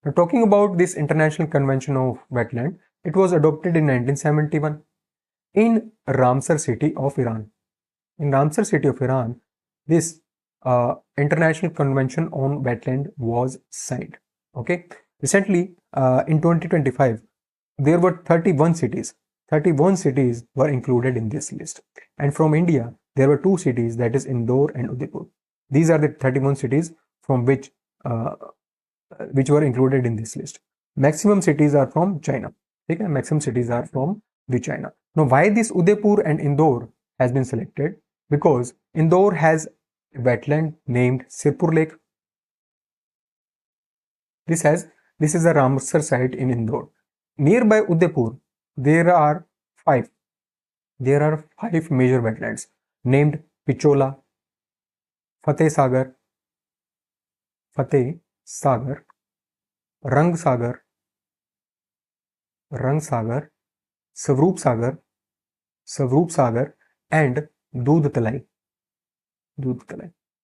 Now, talking about this International Convention of Wetland, it was adopted in 1971 in Ramsar city of Iran. In Ramsar city of Iran, this International Convention on Wetland was signed. Okay. Recently, in 2025, there were 31 cities. 31 cities were included in this list, and from India there were 2 cities, that is Indore and Udaipur. These are the 31 cities from which were included in this list. Maximum cities are from China. Okay? Maximum cities are from the China. Now why this Udaipur and Indore has been selected? Because Indore has a wetland named Sirpur Lake. This is a Ramsar site in Indore. Nearby Udaipur, there are 5 major wetlands named Pichola, Fateh Sagar, Rang Sagar, Savroop Sagar, and Doodh Talai.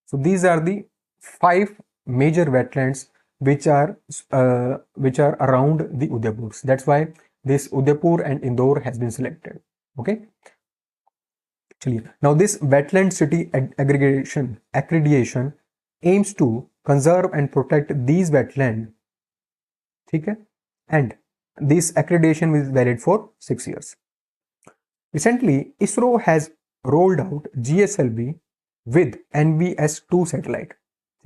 So these are the 5 major wetlands which are around the Udaipurs. That's why this Udaipur and Indore has been selected. Okay. Now this wetland city accreditation aims to conserve and protect these wetlands. Okay? And this accreditation is valid for 6 years. Recently, ISRO has rolled out GSLV with NVS-2 satellite,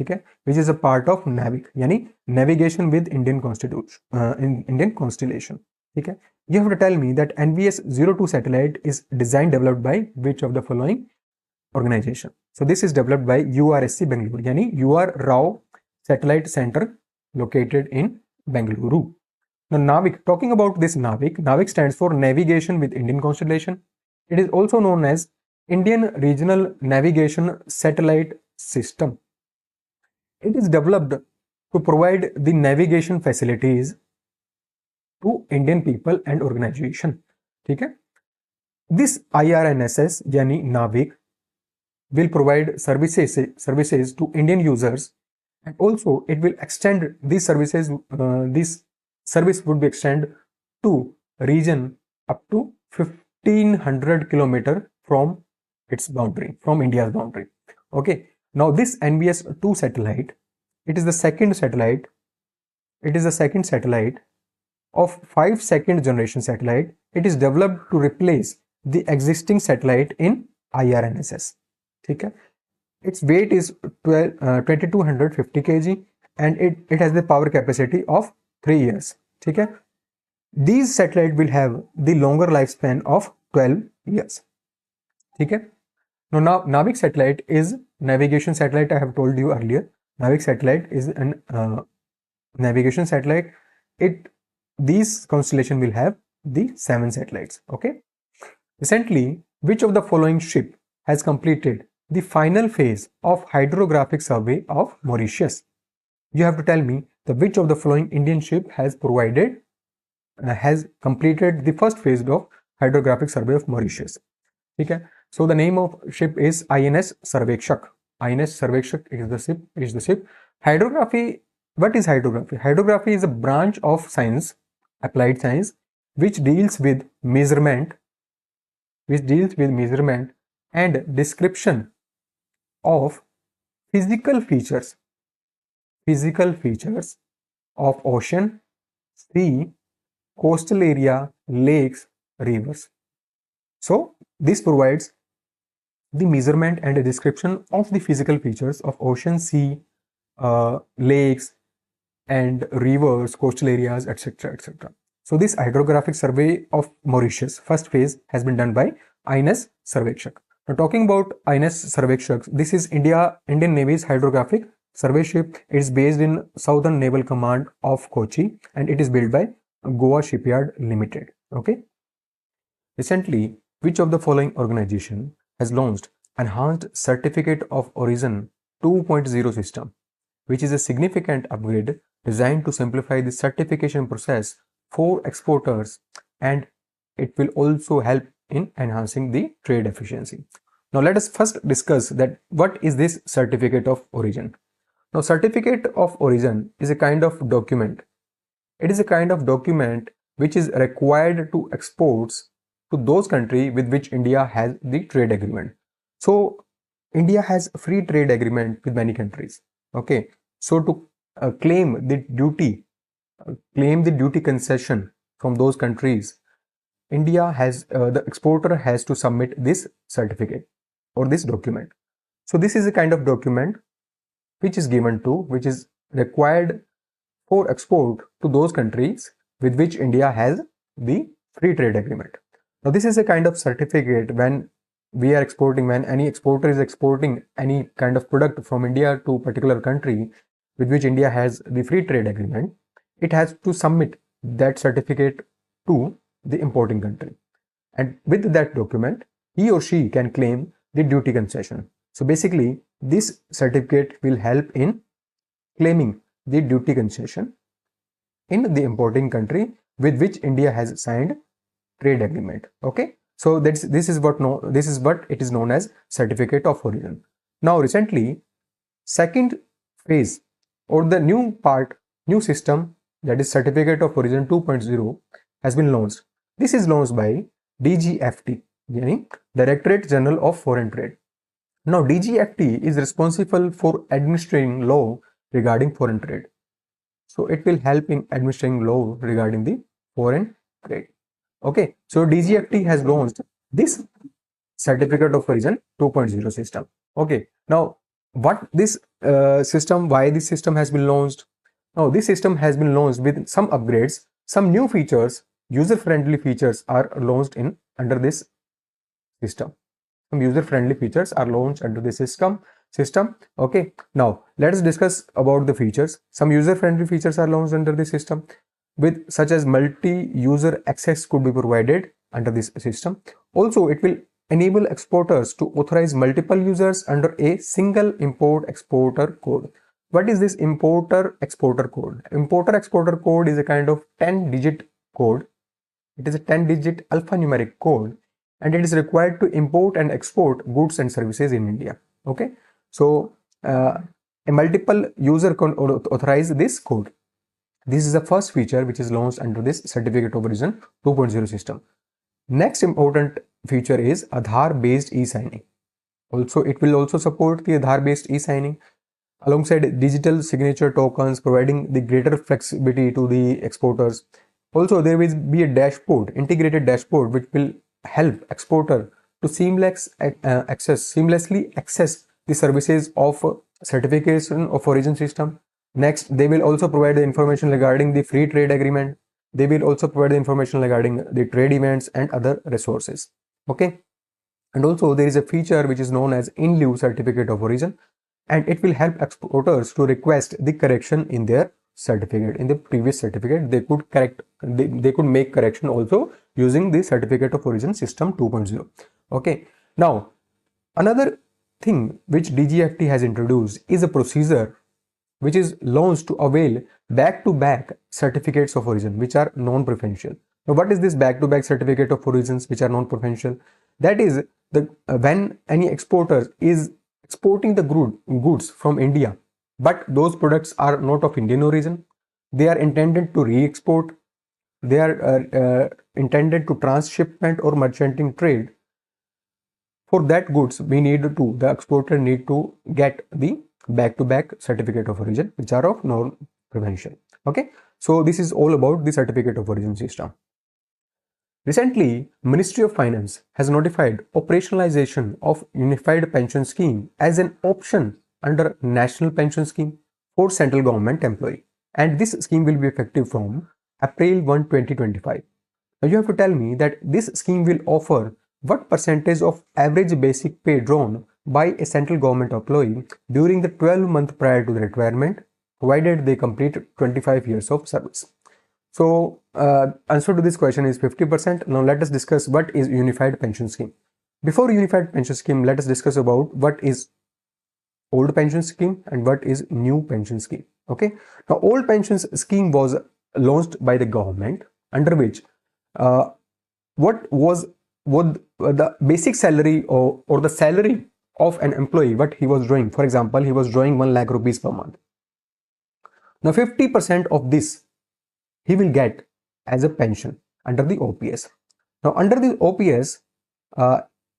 okay, which is a part of NAVIC, yani navigation with Indian constellation. Okay. You have to tell me that NVS-02 satellite is designed, developed by which of the following organization? So this is developed by URSC Bengaluru, yani UR Rao Satellite Center located in Bengaluru. Now NAVIC, talking about this NAVIC stands for Navigation with Indian Constellation. It is also known as Indian Regional Navigation Satellite System. It is developed to provide the navigation facilities to Indian people and organization. Okay? This IRNSS, yani NAVIC, will provide services to Indian users, and also it will extend these services. This service would be extended to region up to 50 1500 kilometer from its boundary, from India's boundary. Okay, now this NBS-2 satellite, it is the second satellite. It is the second satellite of 5 second generation satellite. It is developed to replace the existing satellite in IRNSS. Okay, its weight is 2250 kg and it has the power capacity of 3 years. Okay, these satellites will have the longer lifespan of 12 years. Okay, now Navik satellite is navigation satellite. I have told you earlier, Navik satellite is an navigation satellite. These constellation will have the 7 satellites. Okay, recently, which of the following ship has completed the final phase of hydrographic survey of Mauritius? You have to tell me which of the following Indian ship has completed the first phase of hydrographic survey of Mauritius. Okay, so the name of ship is INS Sarvekshak. INS Sarvekshak is the ship. Hydrography. What is hydrography? Hydrography is a branch of science, applied science, which deals with measurement and description of physical features of ocean, sea, coastal area, lakes, rivers. So this provides the measurement and a description of the physical features of ocean, sea, lakes and rivers, coastal areas, etc., etc. So this hydrographic survey of Mauritius first phase has been done by INS Sarvekshak. Now talking about INS Sarvekshak, this is Indian Navy's hydrographic survey ship. It is based in Southern Naval Command of Kochi and it is built by Goa Shipyard Limited. Okay. Recently, which of the following organization has launched Enhanced Certificate of Origin 2.0 system, which is a significant upgrade designed to simplify the certification process for exporters, and it will also help in enhancing the trade efficiency. Now let us first discuss that what is this certificate of origin. Now certificate of origin is a kind of document. It is a kind of document which is required to exports to those countries with which India has the trade agreement. So India has a free trade agreement with many countries. Okay, so to claim the duty concession from those countries, India has the exporter has to submit this certificate or this document. So this is a kind of document which is required for export to those countries with which India has the free trade agreement. Now this is a kind of certificate when any exporter is exporting any kind of product from India to a particular country with which India has the free trade agreement, it has to submit that certificate to the importing country. And with that document, he or she can claim the duty concession. So basically, this certificate will help in claiming the duty concession in the importing country with which India has signed trade agreement. Okay, so this is what it is known as certificate of origin. Now recently, second phase or the new system, that is certificate of origin 2.0, has been launched. This is launched by DGFT, meaning Directorate General of Foreign Trade. Now DGFT is responsible for administering law regarding foreign trade. So it will help in administering law regarding the foreign trade. Okay, so DGFT has launched this certificate of origin 2.0 system. Okay, now why this system has been launched? Now this system has been launched with some upgrades, some new features, user-friendly features are launched under this system. Some user-friendly features are launched under the system. Okay, now let us discuss about the features. Some user-friendly features are launched under the system, with such as multi-user access could be provided under this system. Also, it will enable exporters to authorize multiple users under a single import-exporter code. What is this importer-exporter code? Importer-exporter code is a kind of 10-digit code. It is a 10-digit alphanumeric code, and it is required to import and export goods and services in India. Okay, so a multiple user can authorize this code. This is the first feature which is launched under this certificate of origin 2.0 system. Next important feature is Aadhaar based e-signing. Also, it will also support the Aadhaar based e-signing alongside digital signature tokens, providing the greater flexibility to the exporters. Also, there will be a dashboard, integrated dashboard, which will help exporter to seamlessly access the services of certification of origin system. Next, they will also provide the information regarding the free trade agreement. They will also provide the information regarding the trade events and other resources. Okay. And also there is a feature which is known as in lieu certificate of origin, and it will help exporters to request the correction in their certificate. In the previous certificate, they could correct, they could make correction also using the certificate of origin system 2.0. Okay. Now, another thing which DGFT has introduced is a procedure which is launched to avail back-to-back certificates of origin which are non-preferential. Now, what is this back-to-back certificate of origins which are non-preferential? That is when any exporter is exporting the goods from India, but those products are not of Indian origin, they are intended to re-export, they are intended to transshipment or merchanting trade. For that goods, the exporter need to get the back-to-back certificate of origin, which are of non-preferential. Okay, so this is all about the certificate of origin system. Recently, Ministry of Finance has notified operationalization of Unified Pension Scheme as an option under National Pension Scheme for central government employee, and this scheme will be effective from April 1, 2025. Now you have to tell me that this scheme will offer what percentage of average basic pay drawn by a central government employee during the 12 months prior to the retirement, provided they complete 25 years of service. So, answer to this question is 50%. Now, let us discuss what is Unified Pension Scheme. Before Unified Pension Scheme, let us discuss about what is Old Pension Scheme and what is New Pension Scheme. Okay. Now, Old Pension Scheme was launched by the government, under which what the basic salary or the salary of an employee, what he was drawing. For example, he was drawing 1 lakh rupees per month. Now, 50% of this he will get as a pension under the OPS. Now, under the OPS,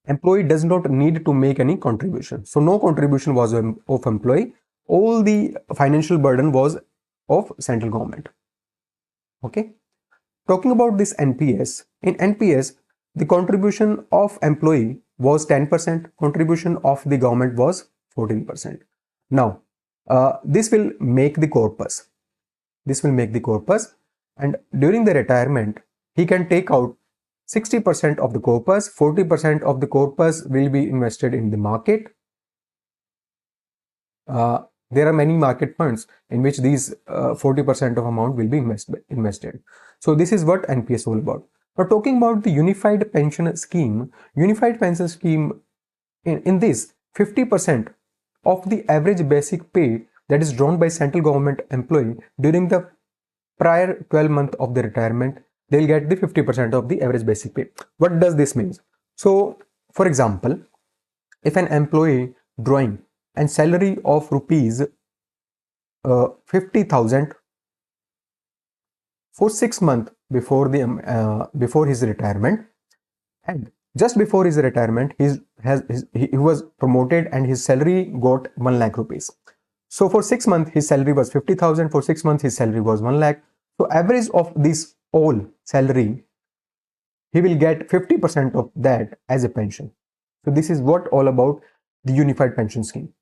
employee does not need to make any contribution. So, no contribution was of employee. All the financial burden was of central government. Okay. Talking about this NPS, in NPS, the contribution of employee was 10%, contribution of the government was 14%. Now, this will make the corpus. This will make the corpus, and during the retirement, he can take out 60% of the corpus, 40% of the corpus will be invested in the market. There are many market funds in which these 40% of amount will be invested. So this is what NPS is all about. Now, talking about the Unified Pension Scheme, in this 50% of the average basic pay that is drawn by central government employee during the prior 12 months of the retirement, they'll get the 50% of the average basic pay. What does this mean? So, for example, if an employee drawing and salary of rupees 50,000 for 6 months before his retirement, and just before his retirement he was promoted and his salary got 1 lakh rupees. So for 6 months his salary was 50,000, for 6 months his salary was 1 lakh. So average of this all salary, he will get 50% of that as a pension. So this is what all about the Unified Pension Scheme.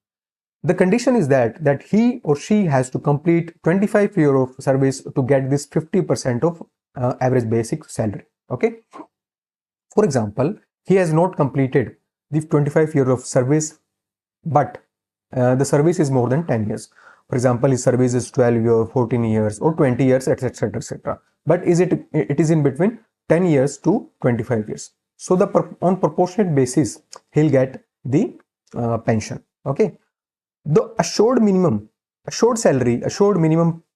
The condition is that he or she has to complete 25 years of service to get this 50% of average basic salary. Okay. For example, he has not completed the 25 years of service, but the service is more than 10 years. For example, his service is 12 years, 14 years, or 20 years, etc., etc. But it is in between 10 years to 25 years. So on proportionate basis, he'll get the pension. Okay. The assured minimum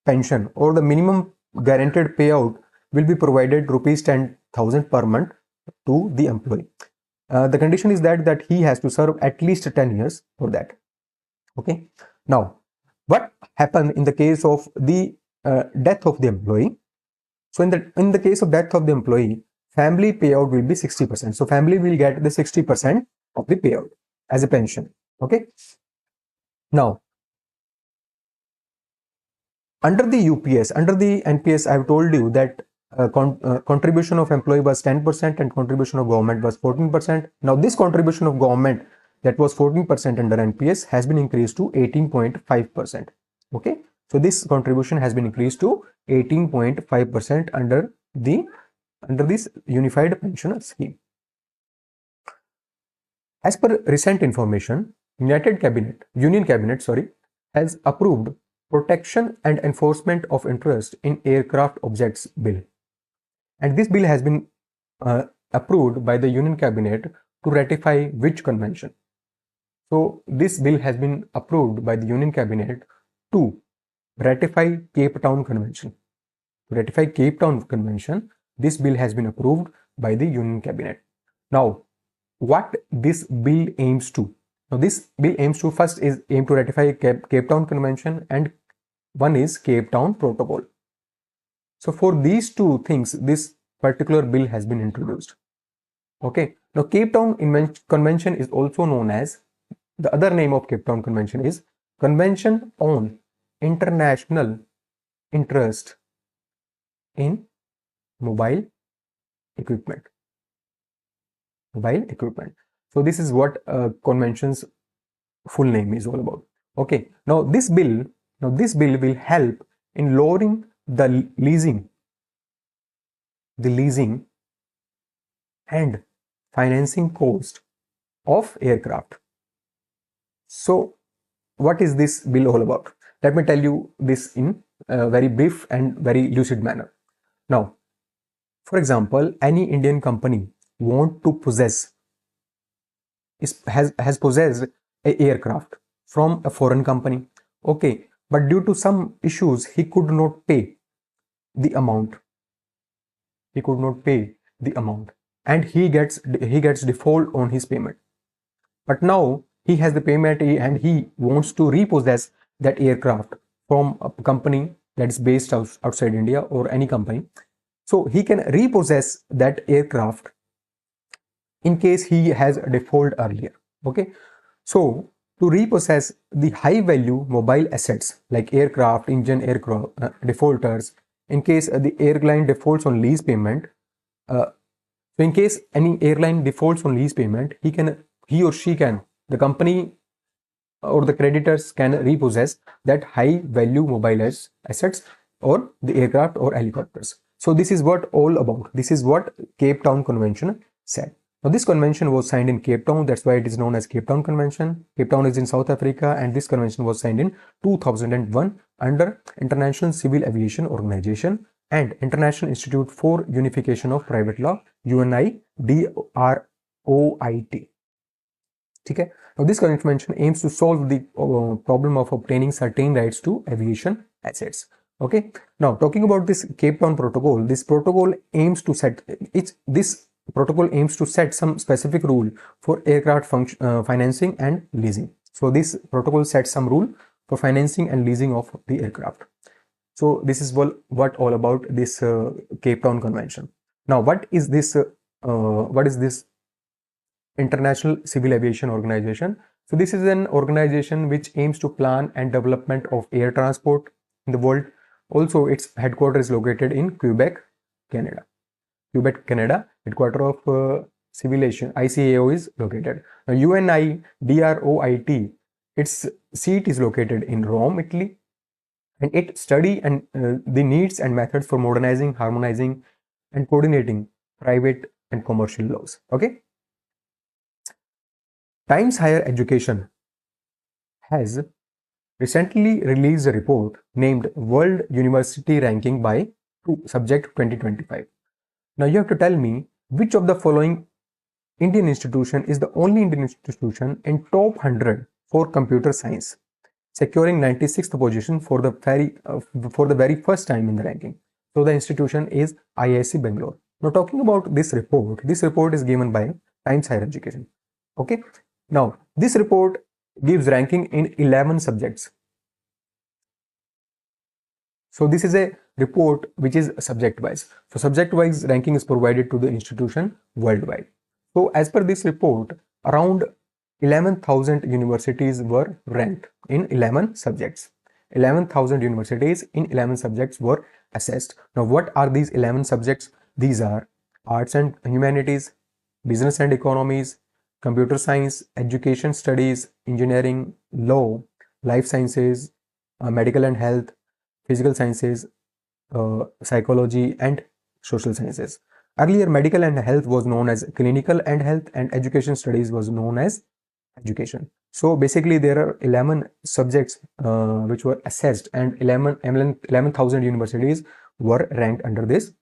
pension, or the minimum guaranteed payout will be provided rupees 10,000 per month to the employee. The condition is that he has to serve at least 10 years for that. Okay. Now, what happened in the case of the death of the employee? So in the case of death of the employee, family payout will be 60%. So family will get the 60% of the payout as a pension. Okay. Now, under the UPS, under the NPS, I've told you that contribution of employee was 10% and contribution of government was 14%. Now, this contribution of government that was 14% under NPS has been increased to 18.5%. Okay. So this contribution has been increased to 18.5% under this unified pension scheme. As per recent information, Union Cabinet, has approved Protection and Enforcement of Interest in Aircraft Objects Bill. And this bill has been approved by the Union Cabinet to ratify which convention? So this bill has been approved by the Union Cabinet to ratify Cape Town Convention. To ratify Cape Town Convention, this bill has been approved by the Union Cabinet. Now, what this bill aims to? Now, this bill aims to aim to ratify Cape Town Convention, and one is Cape Town Protocol. So for these two things, this particular bill has been introduced. Okay. Now, Cape Town Convention is also known as, the other name of Cape Town Convention is Convention on International Interest in Mobile Equipment. So this is what convention's full name is all about. Okay. Now this bill will help in lowering the leasing and financing cost of aircraft. So what is this bill all about? Let me tell you this in a very brief and very lucid manner. Now, for example, any Indian company want to has possessed a aircraft from a foreign company. Okay, but due to some issues, he could not pay the amount. And he gets default on his payment. But now he has the payment and he wants to repossess that aircraft from a company that is based outside India or any company. So he can repossess that aircraft in case he has a default earlier. Okay. So to repossess the high value mobile assets like aircraft, engine, defaulters, in case the airline defaults on lease payment, so in case any airline defaults on lease payment, he or she can, the company or the creditors can repossess that high value mobile assets or the aircraft or helicopters. So this is what all about. This is what Cape Town Convention said. Now this convention was signed in Cape Town. That's why it is known as Cape Town Convention. Cape Town is in South Africa, and this convention was signed in 2001 under International Civil Aviation Organization and International Institute for Unification of Private Law, UNIDROIT. Okay. Now this convention aims to solve the problem of obtaining certain rights to aviation assets. Okay. Now talking about this Cape Town Protocol, this protocol aims to set some specific rule for aircraft financing and leasing. So this protocol sets some rule for financing and leasing of the aircraft. So this is what all about this Cape Town Convention. Now what is this International Civil Aviation Organization? So this is an organization which aims to plan and development of air transport in the world. Also, its headquarters is located in Quebec, Canada. Headquarter of Civil Aviation, ICAO, is located. Now, UNIDROIT, its seat is located in Rome, Italy, and it study and the needs and methods for modernizing, harmonizing, and coordinating private and commercial laws. Okay. Times Higher Education has recently released a report named World University Ranking by Subject 2025. Now you have to tell me which of the following Indian institution is the only Indian institution in top 100 for computer science, securing 96th position for the very first time in the ranking. So the institution is IISc Bangalore. Now talking about this report is given by Times Higher Education. Okay. Now this report gives ranking in 11 subjects. So this is a report which is subject wise. So subject wise ranking is provided to the institution worldwide. So as per this report, around 11,000 universities were ranked in 11 subjects. 11,000 universities in 11 subjects were assessed. Now what are these 11 subjects? These are arts and humanities, business and economies, computer science, education studies, engineering, law, life sciences, medical and health, physical sciences, psychology, and social sciences. Earlier, medical and health was known as clinical and health, and education studies was known as education. So basically, there are 11 subjects which were assessed, and 11,000 universities were ranked under this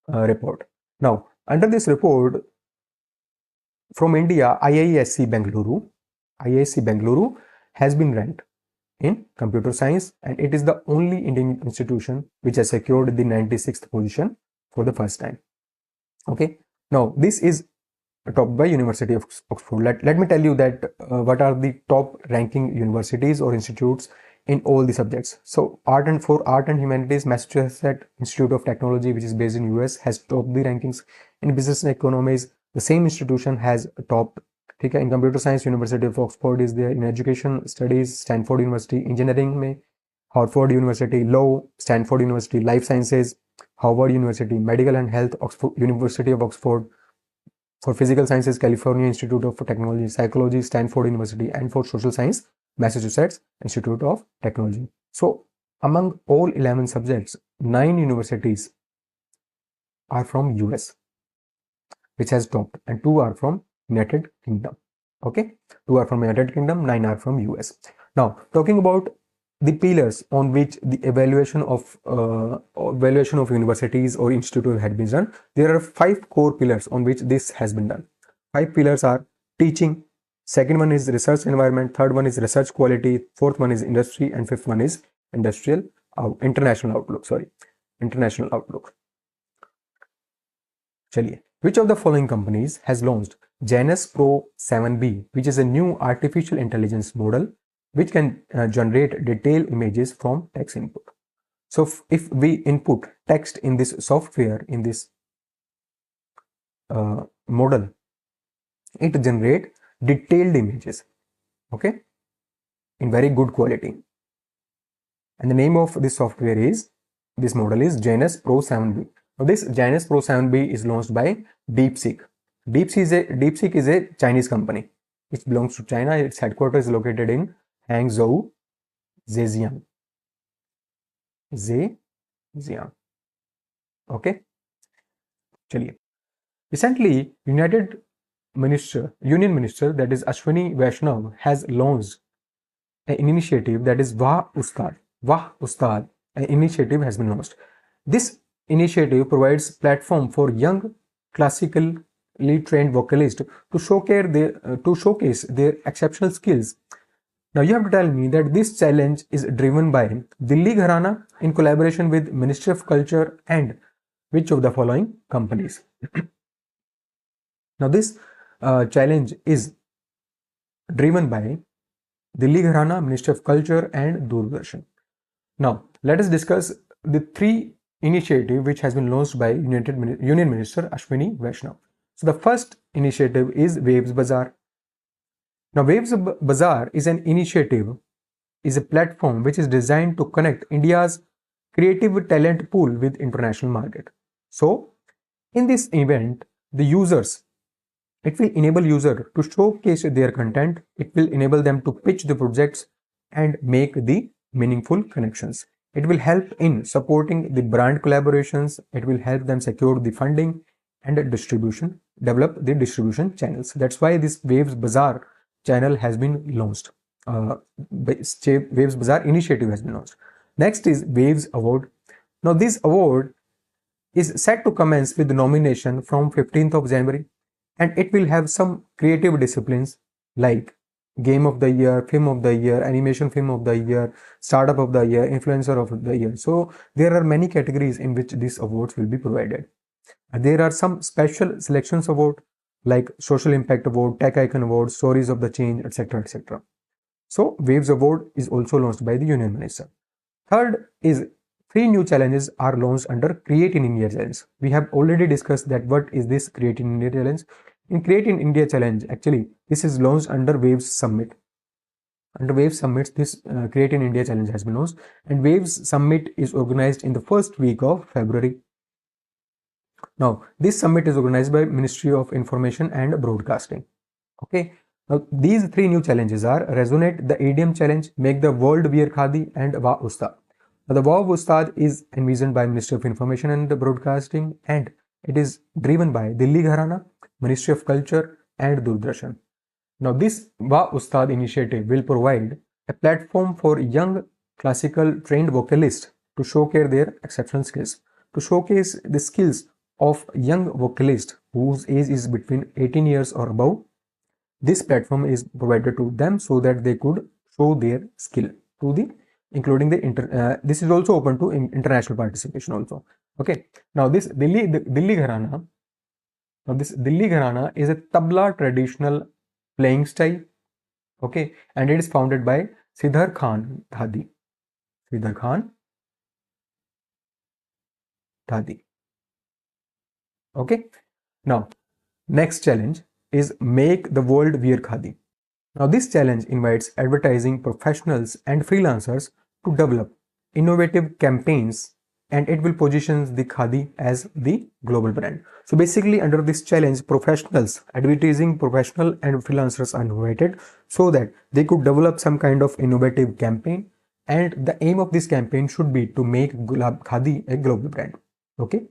report. Now, under this report, from India, IISc Bengaluru has been ranked in computer science, and it is the only Indian institution which has secured the 96th position for the first time. Okay, now this is topped by University of Oxford. Let me tell you that what are the top ranking universities or institutes in all the subjects. So for art and humanities, Massachusetts Institute of Technology, which is based in US, has topped the rankings. In business and economies, the same institution has topped. In computer science, University of Oxford is there. In education studies, Stanford University. Engineering में Harvard University. Law, Stanford University. Life sciences, Harvard University. Medical and health, University of Oxford. For physical sciences, California Institute of Technology. Psychology, Stanford University. And for social science, Massachusetts Institute of Technology. So among all 11 subjects, 9 universities are from US, which has topped, and 2 are from United Kingdom. Okay, 2 are from United Kingdom, 9 are from US. Now, talking about the pillars on which the evaluation of universities or institutes had been done, there are 5 core pillars on which this has been done. 5 pillars are teaching, second one is research environment, third one is research quality, fourth one is industry, and fifth one is international outlook. चलिए, which of the following companies has launched Janus Pro 7B, which is a new artificial intelligence model which can generate detailed images from text input. So if we input text in this software, in this model, it generates detailed images, okay, in very good quality. And the name of this software is, this model is Janus Pro 7B. Now this Janus Pro 7B is launched by DeepSeek. DeepSeek is a Chinese company which belongs to China. Its headquarters is located in Hangzhou, Zhejiang. Okay. चलिए. Recently, Union Minister, that is Ashwini Vaishnaw, has launched an initiative that is Wah Ustad. An initiative has been launched. This initiative provides platform for young classically trained vocalists to showcase their exceptional skills. Now you have to tell me that this challenge is driven by Dilli Gharana in collaboration with Ministry of Culture and which of the following companies? Now this challenge is driven by Dilli Gharana, Ministry of Culture and Doordarshan. Now let us discuss the 3 initiative which has been launched by Union Minister Ashwini Vaishnaw. So the first initiative is Waves Bazaar. Now Waves Bazaar is an initiative, is a platform which is designed to connect India's creative talent pool with international market. So in this event, it will enable users to showcase their content. It will enable them to pitch the projects and make the meaningful connections. It will help in supporting the brand collaborations. It will help them secure the funding and develop the distribution channels. That's why this Waves Bazaar channel has been launched. Waves Bazaar initiative has been launched. Next is Waves Award. Now this award is set to commence with the nomination from 15th of January, and it will have some creative disciplines like Game of the Year, Film of the Year, Animation Film of the Year, Startup of the Year, Influencer of the Year. So there are many categories in which these awards will be provided. There are some special selections award like Social Impact Award, Tech Icon Award, Stories of the Change, etc. etc. So Waves Award is also launched by the Union Minister. Third is three new challenges are launched under Create in India challenge. We have already discussed that what is this Create in India challenge. In Create in India challenge, actually, this is launched under Waves Summit. Under Waves Summit, this Create in India challenge has been launched, and Waves Summit is organized in the first week of February. Now, this summit is organized by Ministry of Information and Broadcasting. Okay. Now, these three new challenges are Resonate, the ADM challenge, Make the World Wear Khadi, and Wah Ustad. Now, the Wah Ustad is envisioned by Ministry of Information and Broadcasting, and it is driven by Delhi Gharana, Ministry of Culture, and Doordarshan. Now, this Wah Ustad initiative will provide a platform for young classical trained vocalists to showcase their exceptional skills. To showcase the skills of young vocalists whose age is between 18 years or above, this platform is provided to them so that they could show their skill to the including the this is also open to international participation also. Okay. Now this Delhi Gharana. Now this Delhi Gharana is a tabla traditional playing style. Okay, and it is founded by Siddhar Khan Dhadi. Siddhar Khan Dhadi. Okay. Now next challenge is Make the World Wear Khadi. Now this challenge invites advertising professionals and freelancers to develop innovative campaigns, and it will position the Khadi as the global brand. So basically under this challenge, professionals, advertising professional and freelancers are invited so that they could develop some kind of innovative campaign, and the aim of this campaign should be to make Khadi a global brand. Okay.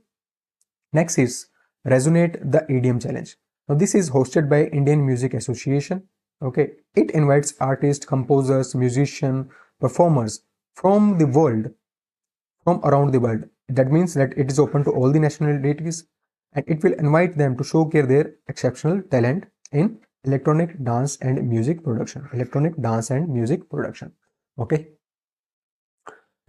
Next is Resonate, the ADM challenge. Now this is hosted by Indian Music Association. Okay, it invites artists, composers, musicians, performers from the world, from around the world. That means that it is open to all the nationalities, and it will invite them to showcase their exceptional talent in electronic dance and music production. Electronic dance and music production. Okay.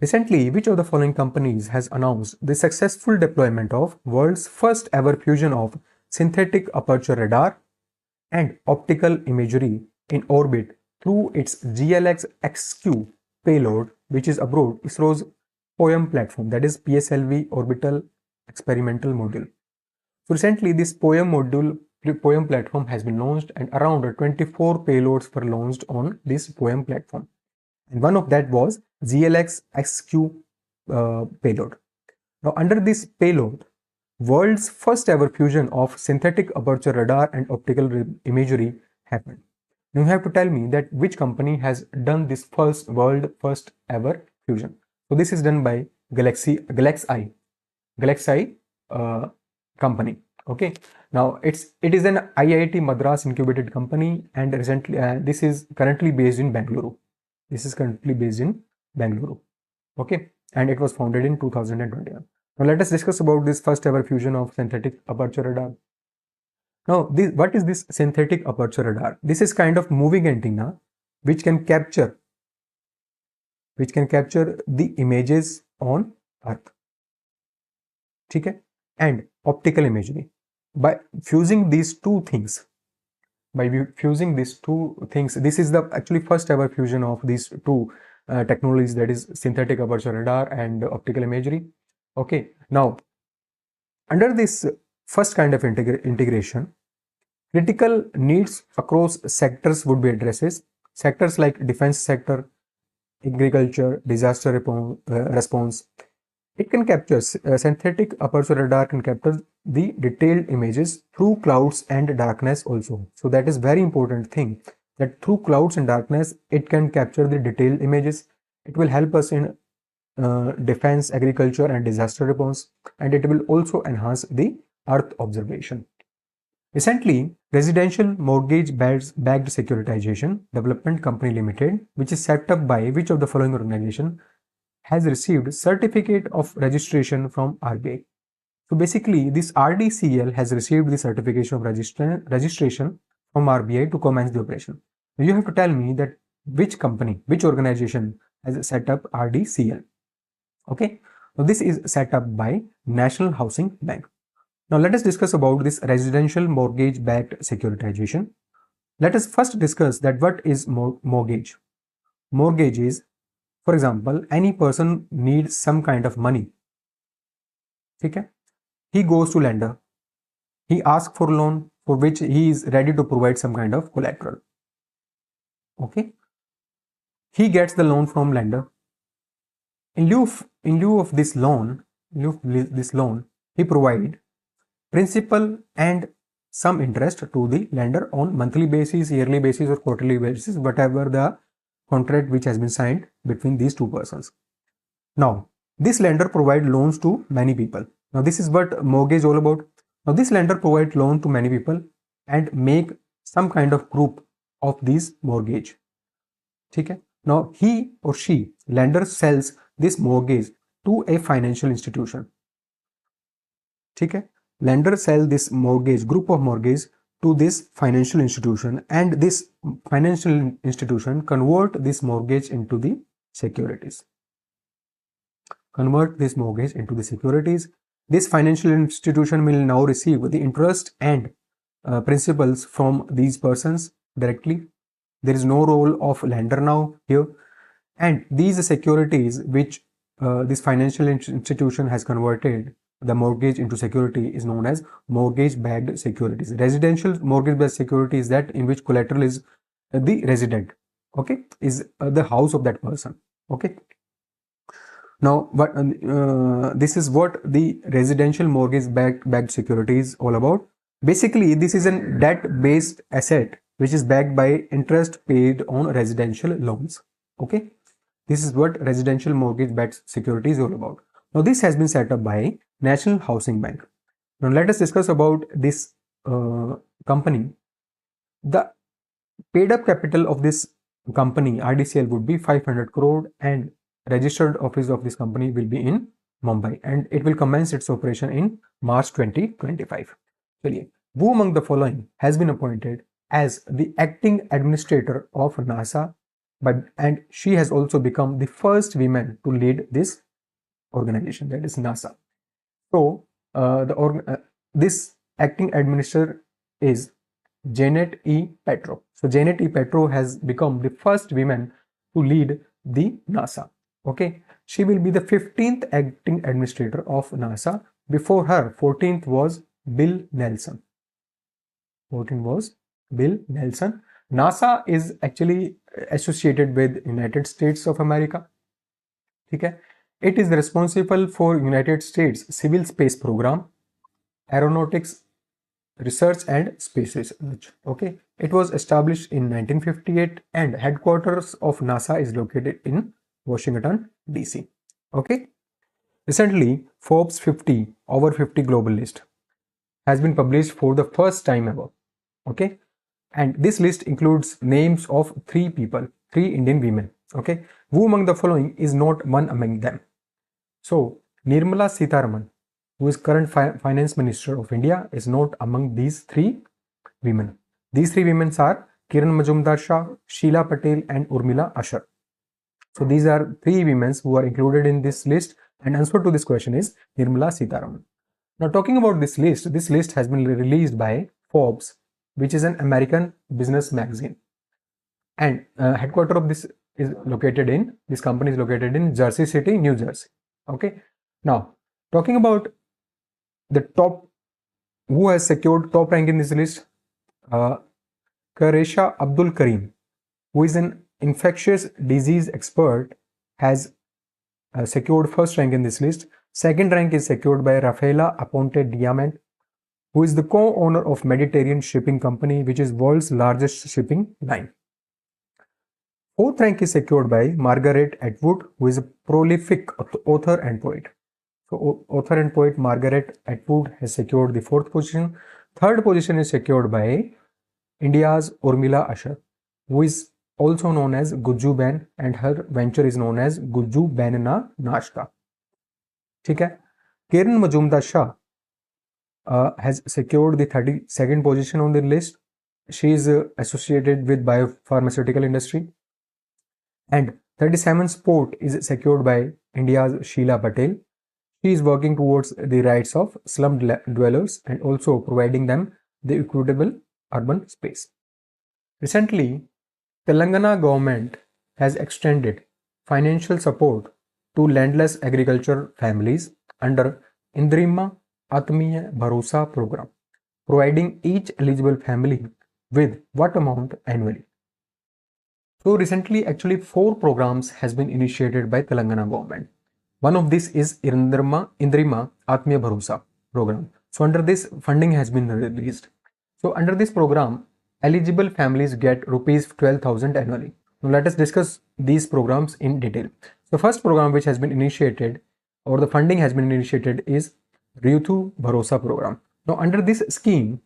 Recently, which of the following companies has announced the successful deployment of world's first ever fusion of synthetic aperture radar and optical imagery in orbit through its GLX-XQ payload, which is aboard ISRO's POEM platform, that is PSLV Orbital Experimental Module. So recently, this POEM platform has been launched, and around 24 payloads were launched on this POEM platform, and one of that was GLX-XQ payload. Now, under this payload, world's first ever fusion of synthetic aperture radar and optical imagery happened. Now you have to tell me that which company has done this world first ever fusion. So this is done by Galaxy company. Okay. Now it is an IIT Madras incubated company, and recently this is currently based in Bangalore. Okay, and it was founded in 2021. Now let us discuss about this first ever fusion of synthetic aperture radar. Now what is this synthetic aperture radar? This is kind of moving antenna which can capture the images on Earth. Okay? And optical imagery. By fusing these two things, this is the actually first ever fusion of these two technologies, that is synthetic aperture radar and optical imagery. Okay, now under this first kind of integration, critical needs across sectors would be addressed. Sectors like defense sector, agriculture, disaster response. It can capture synthetic aperture radar can capture the detailed images through clouds and darkness also. So that is very important thing, that through clouds and darkness it can capture the detailed images. It will help us in defense, agriculture and disaster response, and it will also enhance the Earth observation. Recently, Residential Mortgage Backed Securitization Development Company Limited, which is set up by which of the following organization, has received certificate of registration from RBI. So basically, this RDCL has received the certification of registration from RBI to commence the operation. Now you have to tell me that which company, which organization has set up RDCL. Okay, so this is set up by National Housing Bank. Now let us discuss about this residential mortgage backed securitization. Let us first discuss that what is mortgage. Mortgage is For example, any person needs some kind of money. Okay? He goes to lender. He asks for loan for which he is ready to provide some kind of collateral. Okay? He gets the loan from lender. In lieu of this loan, he provide principal and some interest to the lender on monthly basis, yearly basis, or quarterly basis, whatever the contract which has been signed between these two persons. Now, this lender provide loans to many people. Now, this is what mortgage is all about. Now, this lender provide loan to many people and make some kind of group of these mortgage. Okay? Now, he or she, lender, sells this mortgage to a financial institution. Okay? Lender sell this mortgage, group of mortgage, to this financial institution, and this financial institution convert this mortgage into the securities. Convert this mortgage into the securities. This financial institution will now receive the interest and principals from these persons directly. There is no role of lender now here, and these securities which this financial institution has converted the mortgage into security is known as mortgage-backed securities. Residential mortgage-backed security is that in which collateral is the resident, okay, is the house of that person. Okay. Now, this is what the residential mortgage-backed security is all about. Basically, this is a debt-based asset which is backed by interest paid on residential loans. Okay, this is what residential mortgage-backed security is all about. Now, this has been set up by National Housing Bank. Now, let us discuss about this company. The paid-up capital of this company, RDCL, would be 500 crore, and registered office of this company will be in Mumbai, and it will commence its operation in March 2025. Who among the following has been appointed as the acting administrator of NASA, and she has also become the first woman to lead this organization, that is NASA. So this acting administrator is Janet E. Petro. So Janet E. Petro has become the first woman to lead the NASA. Okay, she will be the 15th acting administrator of NASA. Before her, 14th was Bill Nelson. 14th was Bill Nelson. NASA is actually associated with United States of America. Okay, it is responsible for United States Civil Space Program, aeronautics research and space research. Okay, it was established in 1958 and headquarters of NASA is located in Washington DC. Okay, recently Forbes 50 over 50 global list has been published for the first time ever. Okay, and this list includes names of 3 people, 3 Indian women. Okay, who among the following is not one among them? So Nirmala Sitharaman, who is current finance minister of India, is not among these 3 women. These 3 women are Kiran Majumdar-Shah, Sheila Patel, and Urmila Ashar. So these are 3 women who are included in this list, and answer to this question is Nirmala Sitharaman. Now, talking about this list has been released by Forbes, which is an American business magazine, and headquarters of this company is located in Jersey City, New Jersey. Okay, now talking about the top, who has secured top rank in this list, Karesha Abdul Karim, who is an infectious disease expert, has secured first rank in this list. Second rank is secured by Rafaela Aponte Diamant, who is the co-owner of Mediterranean Shipping Company, which is world's largest shipping line. Fourth rank is secured by Margaret Atwood, who is a prolific author and poet. So author and poet Margaret Atwood has secured the 4th position. Third position is secured by India's Urmila Ashar, who is also known as Gujju Ben, and her venture is known as Gujju Banana Nashta. Okay. Kiran Majumdar-Shah has secured the 32nd position on the list. She is associated with biopharmaceutical industry. And 37th spot is secured by India's Sheila Patel. She is working towards the rights of slum dwellers and also providing them the equitable urban space. Recently, Telangana government has extended financial support to landless agriculture families under Indrima Atmiya Bharosa program, providing each eligible family with what amount annually. So recently, actually, 4 programs has been initiated by Telangana government. One of this is Indrima Atmiya Bharosa program. So under this, funding has been released. So under this program, eligible families get rupees 12,000 annually. Now let us discuss these programs in detail. The first program which has been initiated, or the funding has been initiated, is Ritu Bharosa program. Now under this scheme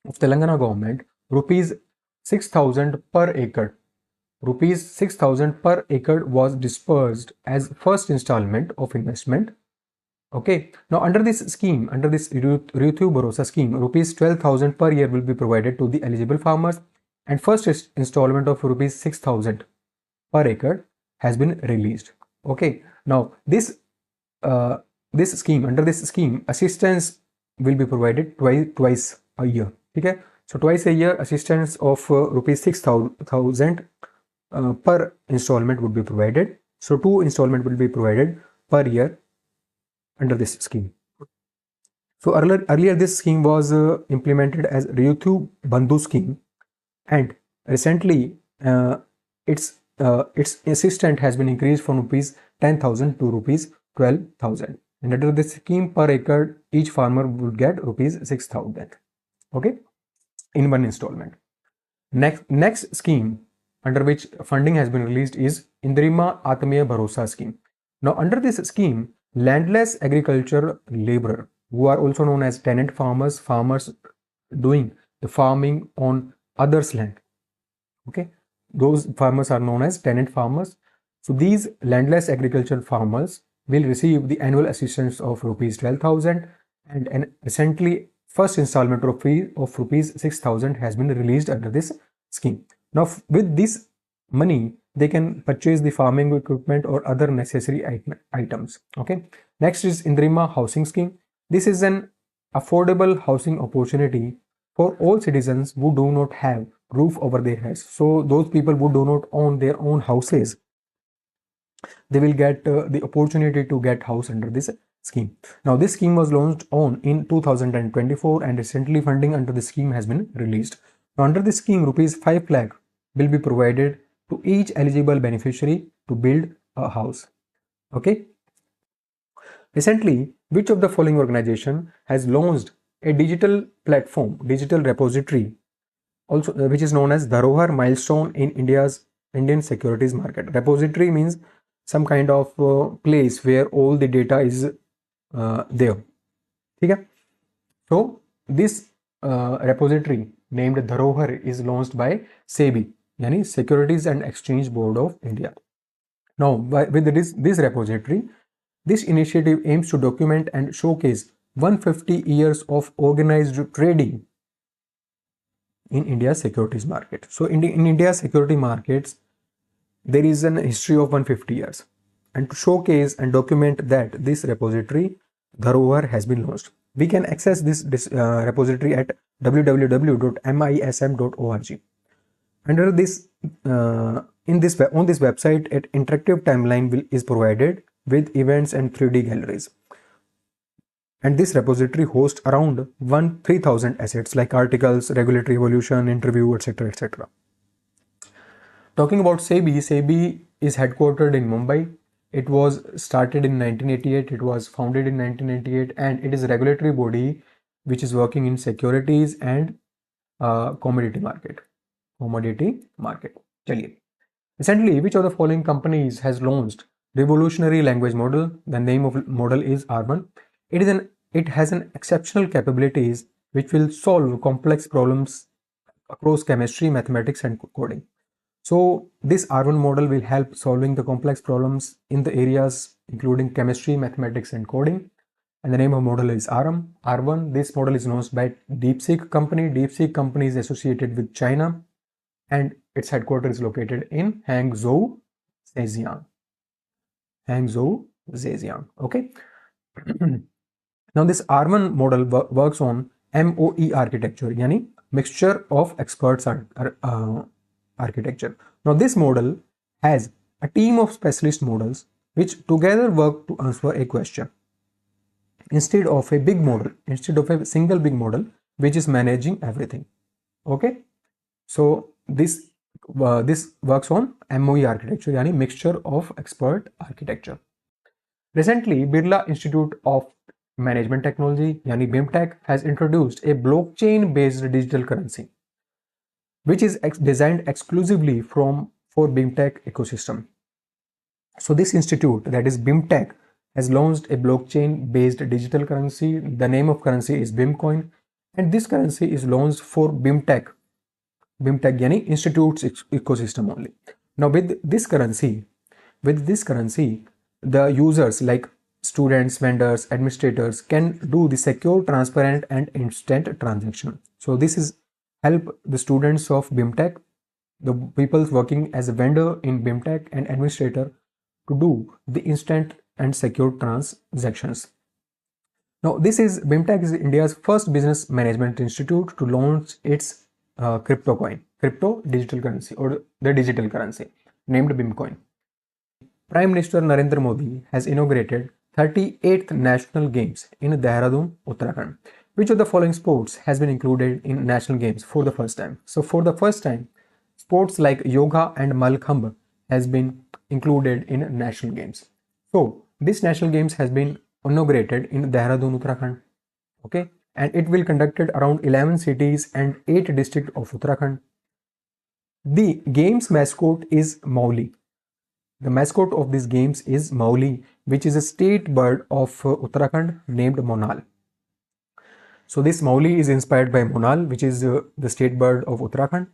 of Telangana government, rupees 6,000 per acre Rupees 6,000 per acre was disbursed as first installment of investment. Okay. Now, under this scheme, under this Ritu Bharosa scheme, rupees 12,000 per year will be provided to the eligible farmers, and first installment of rupees 6,000 per acre has been released. Okay. Now, under this scheme, assistance will be provided twice a year. Okay. So twice a year, assistance of rupees 6,000 per installment would be provided. So 2 installment will be provided per year under this scheme. So earlier this scheme was implemented as Ritu Bandhu scheme, and recently its assistance has been increased from rupees 10,000 to rupees 12,000. And under this scheme, per acre, each farmer would get rupees 6,000. Okay, in one installment. Next scheme under which funding has been released is Indrima Atmiya Bharosa scheme. Now, under this scheme, landless agriculture laborer, who are also known as tenant farmers, farmers doing the farming on others' land. Okay, those farmers are known as tenant farmers. So these landless agricultural farmers will receive the annual assistance of rupees 12,000, and recently first installment of rupees 6,000 has been released under this scheme. Now, with this money, they can purchase the farming equipment or other necessary items. Okay. Next is Indrima Housing Scheme. This is an affordable housing opportunity for all citizens who do not have roof over their heads. So those people who do not own their own houses, they will get the opportunity to get house under this scheme. Now, this scheme was launched in 2024, and recently funding under the scheme has been released. Now, under this scheme, rupees 5 lakh will be provided to each eligible beneficiary to build a house. Okay. Recently, which of the following organization has launched a digital platform, digital repository, also which is known as Dharohar Milestone in Indian securities market? Repository means some kind of place where all the data is there. Okay. So this repository named Dharohar is launched by SEBI, yani Securities and Exchange Board of India. Now, with this repository, this initiative aims to document and showcase 150 years of organized trading in India's securities market. So in India's security markets, there is an history of 150 years. And to showcase and document that, this repository, Dharohar, has been launched. We can access this repository at www.mism.org. Under this, on this website, an interactive timeline is provided with events and 3D galleries. And this repository hosts around 3,000 assets like articles, regulatory evolution, interview, etc., etc. Talking about SEBI, SEBI is headquartered in Mumbai. It was started in 1988. It was founded in 1998, and it is a regulatory body which is working in securities and commodity market. Chaliye. Recently, which of the following companies has launched revolutionary language model? The name of model is R1. It has an exceptional capabilities which will solve complex problems across chemistry, mathematics, and coding. So this R1 model will help solving the complex problems in the areas including chemistry, mathematics, and coding. And the name of model is R1. This model is known by DeepSeek company. DeepSeek company is associated with China, and its headquarters is located in Hangzhou, Zhejiang. Okay. Now this R1 model works on MOE architecture, yani mixture of experts architecture. Now this model has a team of specialist models which together work to answer a question instead of a single big model which is managing everything. Okay, so this works on MOE architecture, yani mixture of expert architecture. Recently, Birla Institute of Management Technology, yani BIMTech, has introduced a blockchain-based digital currency, which is designed exclusively for BIMTech ecosystem. So this institute, that is BIMTech, has launched a blockchain-based digital currency. The name of currency is BIMCoin, and this currency is launched for BIMTech yani institutes ecosystem only. Now with this currency, the users like students, vendors, administrators can do the secure, transparent, and instant transaction. So this is help the students of BIMTech, the people working as a vendor in BIMTech and administrator to do the instant and secure transactions. Now, BIMTech is India's first business management institute to launch its crypto digital currency, or the digital currency named BIMCoin. Prime Minister Narendra Modi has inaugurated 38th National Games in Dehradun, Uttarakhand. Which of the following sports has been included in National Games for the first time? So for the first time, sports like yoga and Malkhambh has been included in National Games. So this National Games has been inaugurated in Dehradun, Uttarakhand. Okay, and it will conducted around 11 cities and 8 districts of Uttarakhand. The game's mascot is Mauli. The mascot of these games is Mauli, which is a state bird of Uttarakhand named Monal. So this Mauli is inspired by Monal, which is the state bird of Uttarakhand.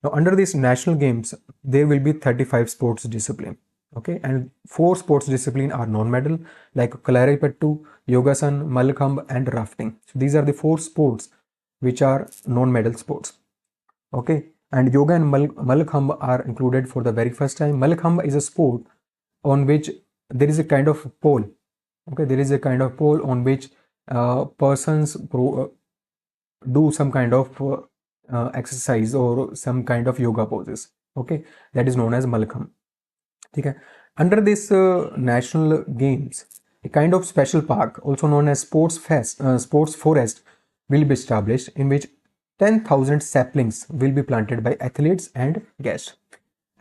Now under these national games, there will be 35 sports discipline. Okay, and 4 sports disciplines are non-medal like Kalaripattu, Yogasan, Malkhambh, and rafting. So these are the 4 sports which are non-medal sports. Okay, and yoga and Malkhambh are included for the very first time. Malkhambh is a sport on which there is a kind of pole. Okay, there is a kind of pole on which persons do some kind of exercise or some kind of yoga poses. Okay, that is known as Malkhambh. Okay. Under this national games, a kind of special park, also known as sports forest, will be established in which 10,000 saplings will be planted by athletes and guests.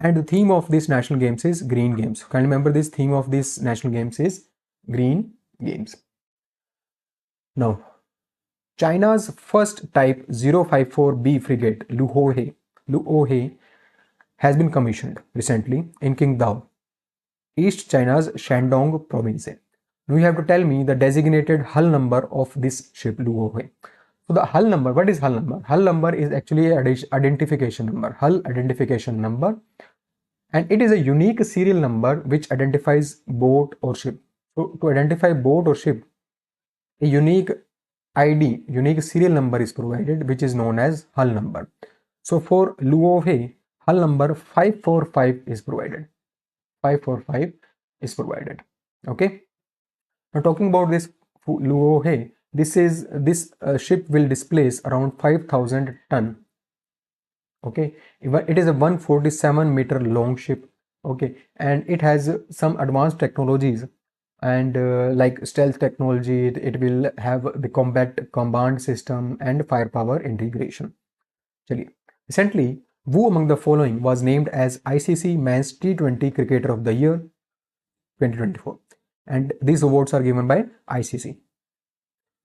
And the theme of this national games is Green Games. Can you remember this theme of this national games is Green Games. Now, China's first Type 054B frigate Luohe has been commissioned recently in Qingdao, East China's Shandong province. Now you have to tell me the designated hull number of this ship Luohe. So the hull number, what is hull number? Hull number is actually an identification number, hull identification number, and it is a unique serial number which identifies boat or ship. So to identify boat or ship, a unique ID, unique serial number is provided, which is known as hull number. So for Luohe, hull number 545 is provided. 545 is provided. Okay. Now talking about this Luohe, this ship will displace around 5,000 ton. Okay, it is a 147-meter long ship. Okay, and it has some advanced technologies and like stealth technology. It will have the combat command system and firepower integration. Chaliye. Recently, who among the following was named as ICC Men's T20 Cricketer of the Year 2024, and these awards are given by ICC.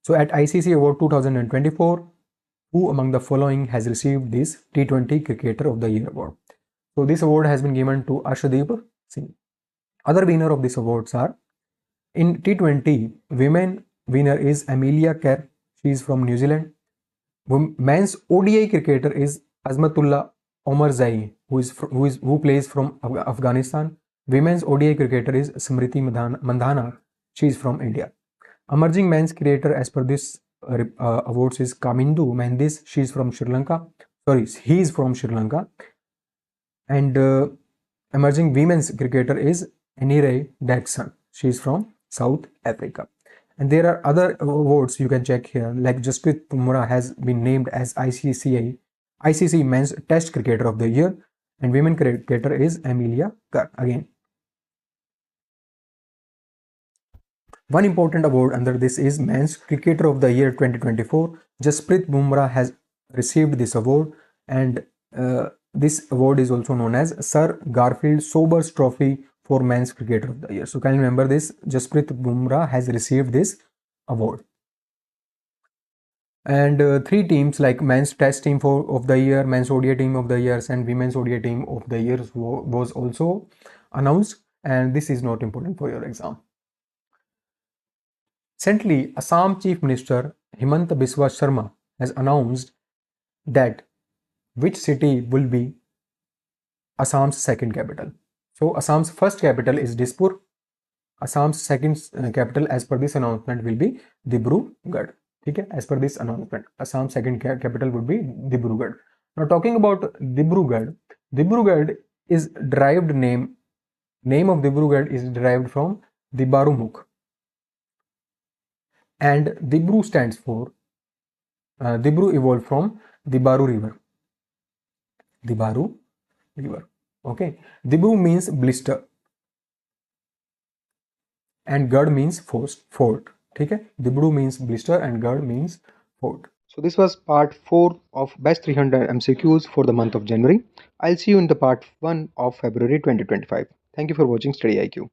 So at ICC Award 2024, who among the following has received this T20 Cricketer of the Year award? So this award has been given to Arshdeep Singh. Other winner of these awards are, in T20, women winner is Amelia Kerr. She is from New Zealand. Men's ODI cricketer is Azmatullah Omarzai, who plays from Afghanistan. Women's ODI cricketer is Smriti Mandhana. She is from India. Emerging men's cricketer as per this awards is Kamindu Mendis. She is from Sri Lanka. Sorry, he is from Sri Lanka. And emerging women's cricketer is Anire Daxon. She is from South Africa. And there are other awards you can check here, like Jasprit Bumrah has been named as ICC Men's Test Cricketer of the Year, and women cricketer is Amelia Kerr. Again, One important award under this is Men's Cricketer of the Year 2024. Jasprit Bumrah has received this award, and this award is also known as Sir Garfield Sobers Trophy for Men's Cricketer of the Year. So can you remember this? Jasprit Bumrah has received this award. And three teams like Men's Test Team of the Year, Men's ODI Team of the Year, and Women's ODI Team of the Year was also announced, and this is not important for your exam. Recently, Assam Chief Minister Himanta Biswa Sharma has announced that which city will be Assam's second capital. So Assam's first capital is Dispur. Assam's second capital as per this announcement will be Dibrugarh. Okay, as per this announcement, Assam's second capital would be Dibrugarh. Now talking about Dibrugarh, Dibrugarh is derived name of Dibrugarh is derived from Dibarumukh. And Dibru stands for Dibru evolved from Dibaru river. Dibaru river. Okay. Dibru means blister and Gad means fort. Okay. Dibru means blister and Gad means fort. So this was part 4 of best 300 MCQs for the month of January. I'll see you in the part 1 of February 2025. Thank you for watching Study IQ.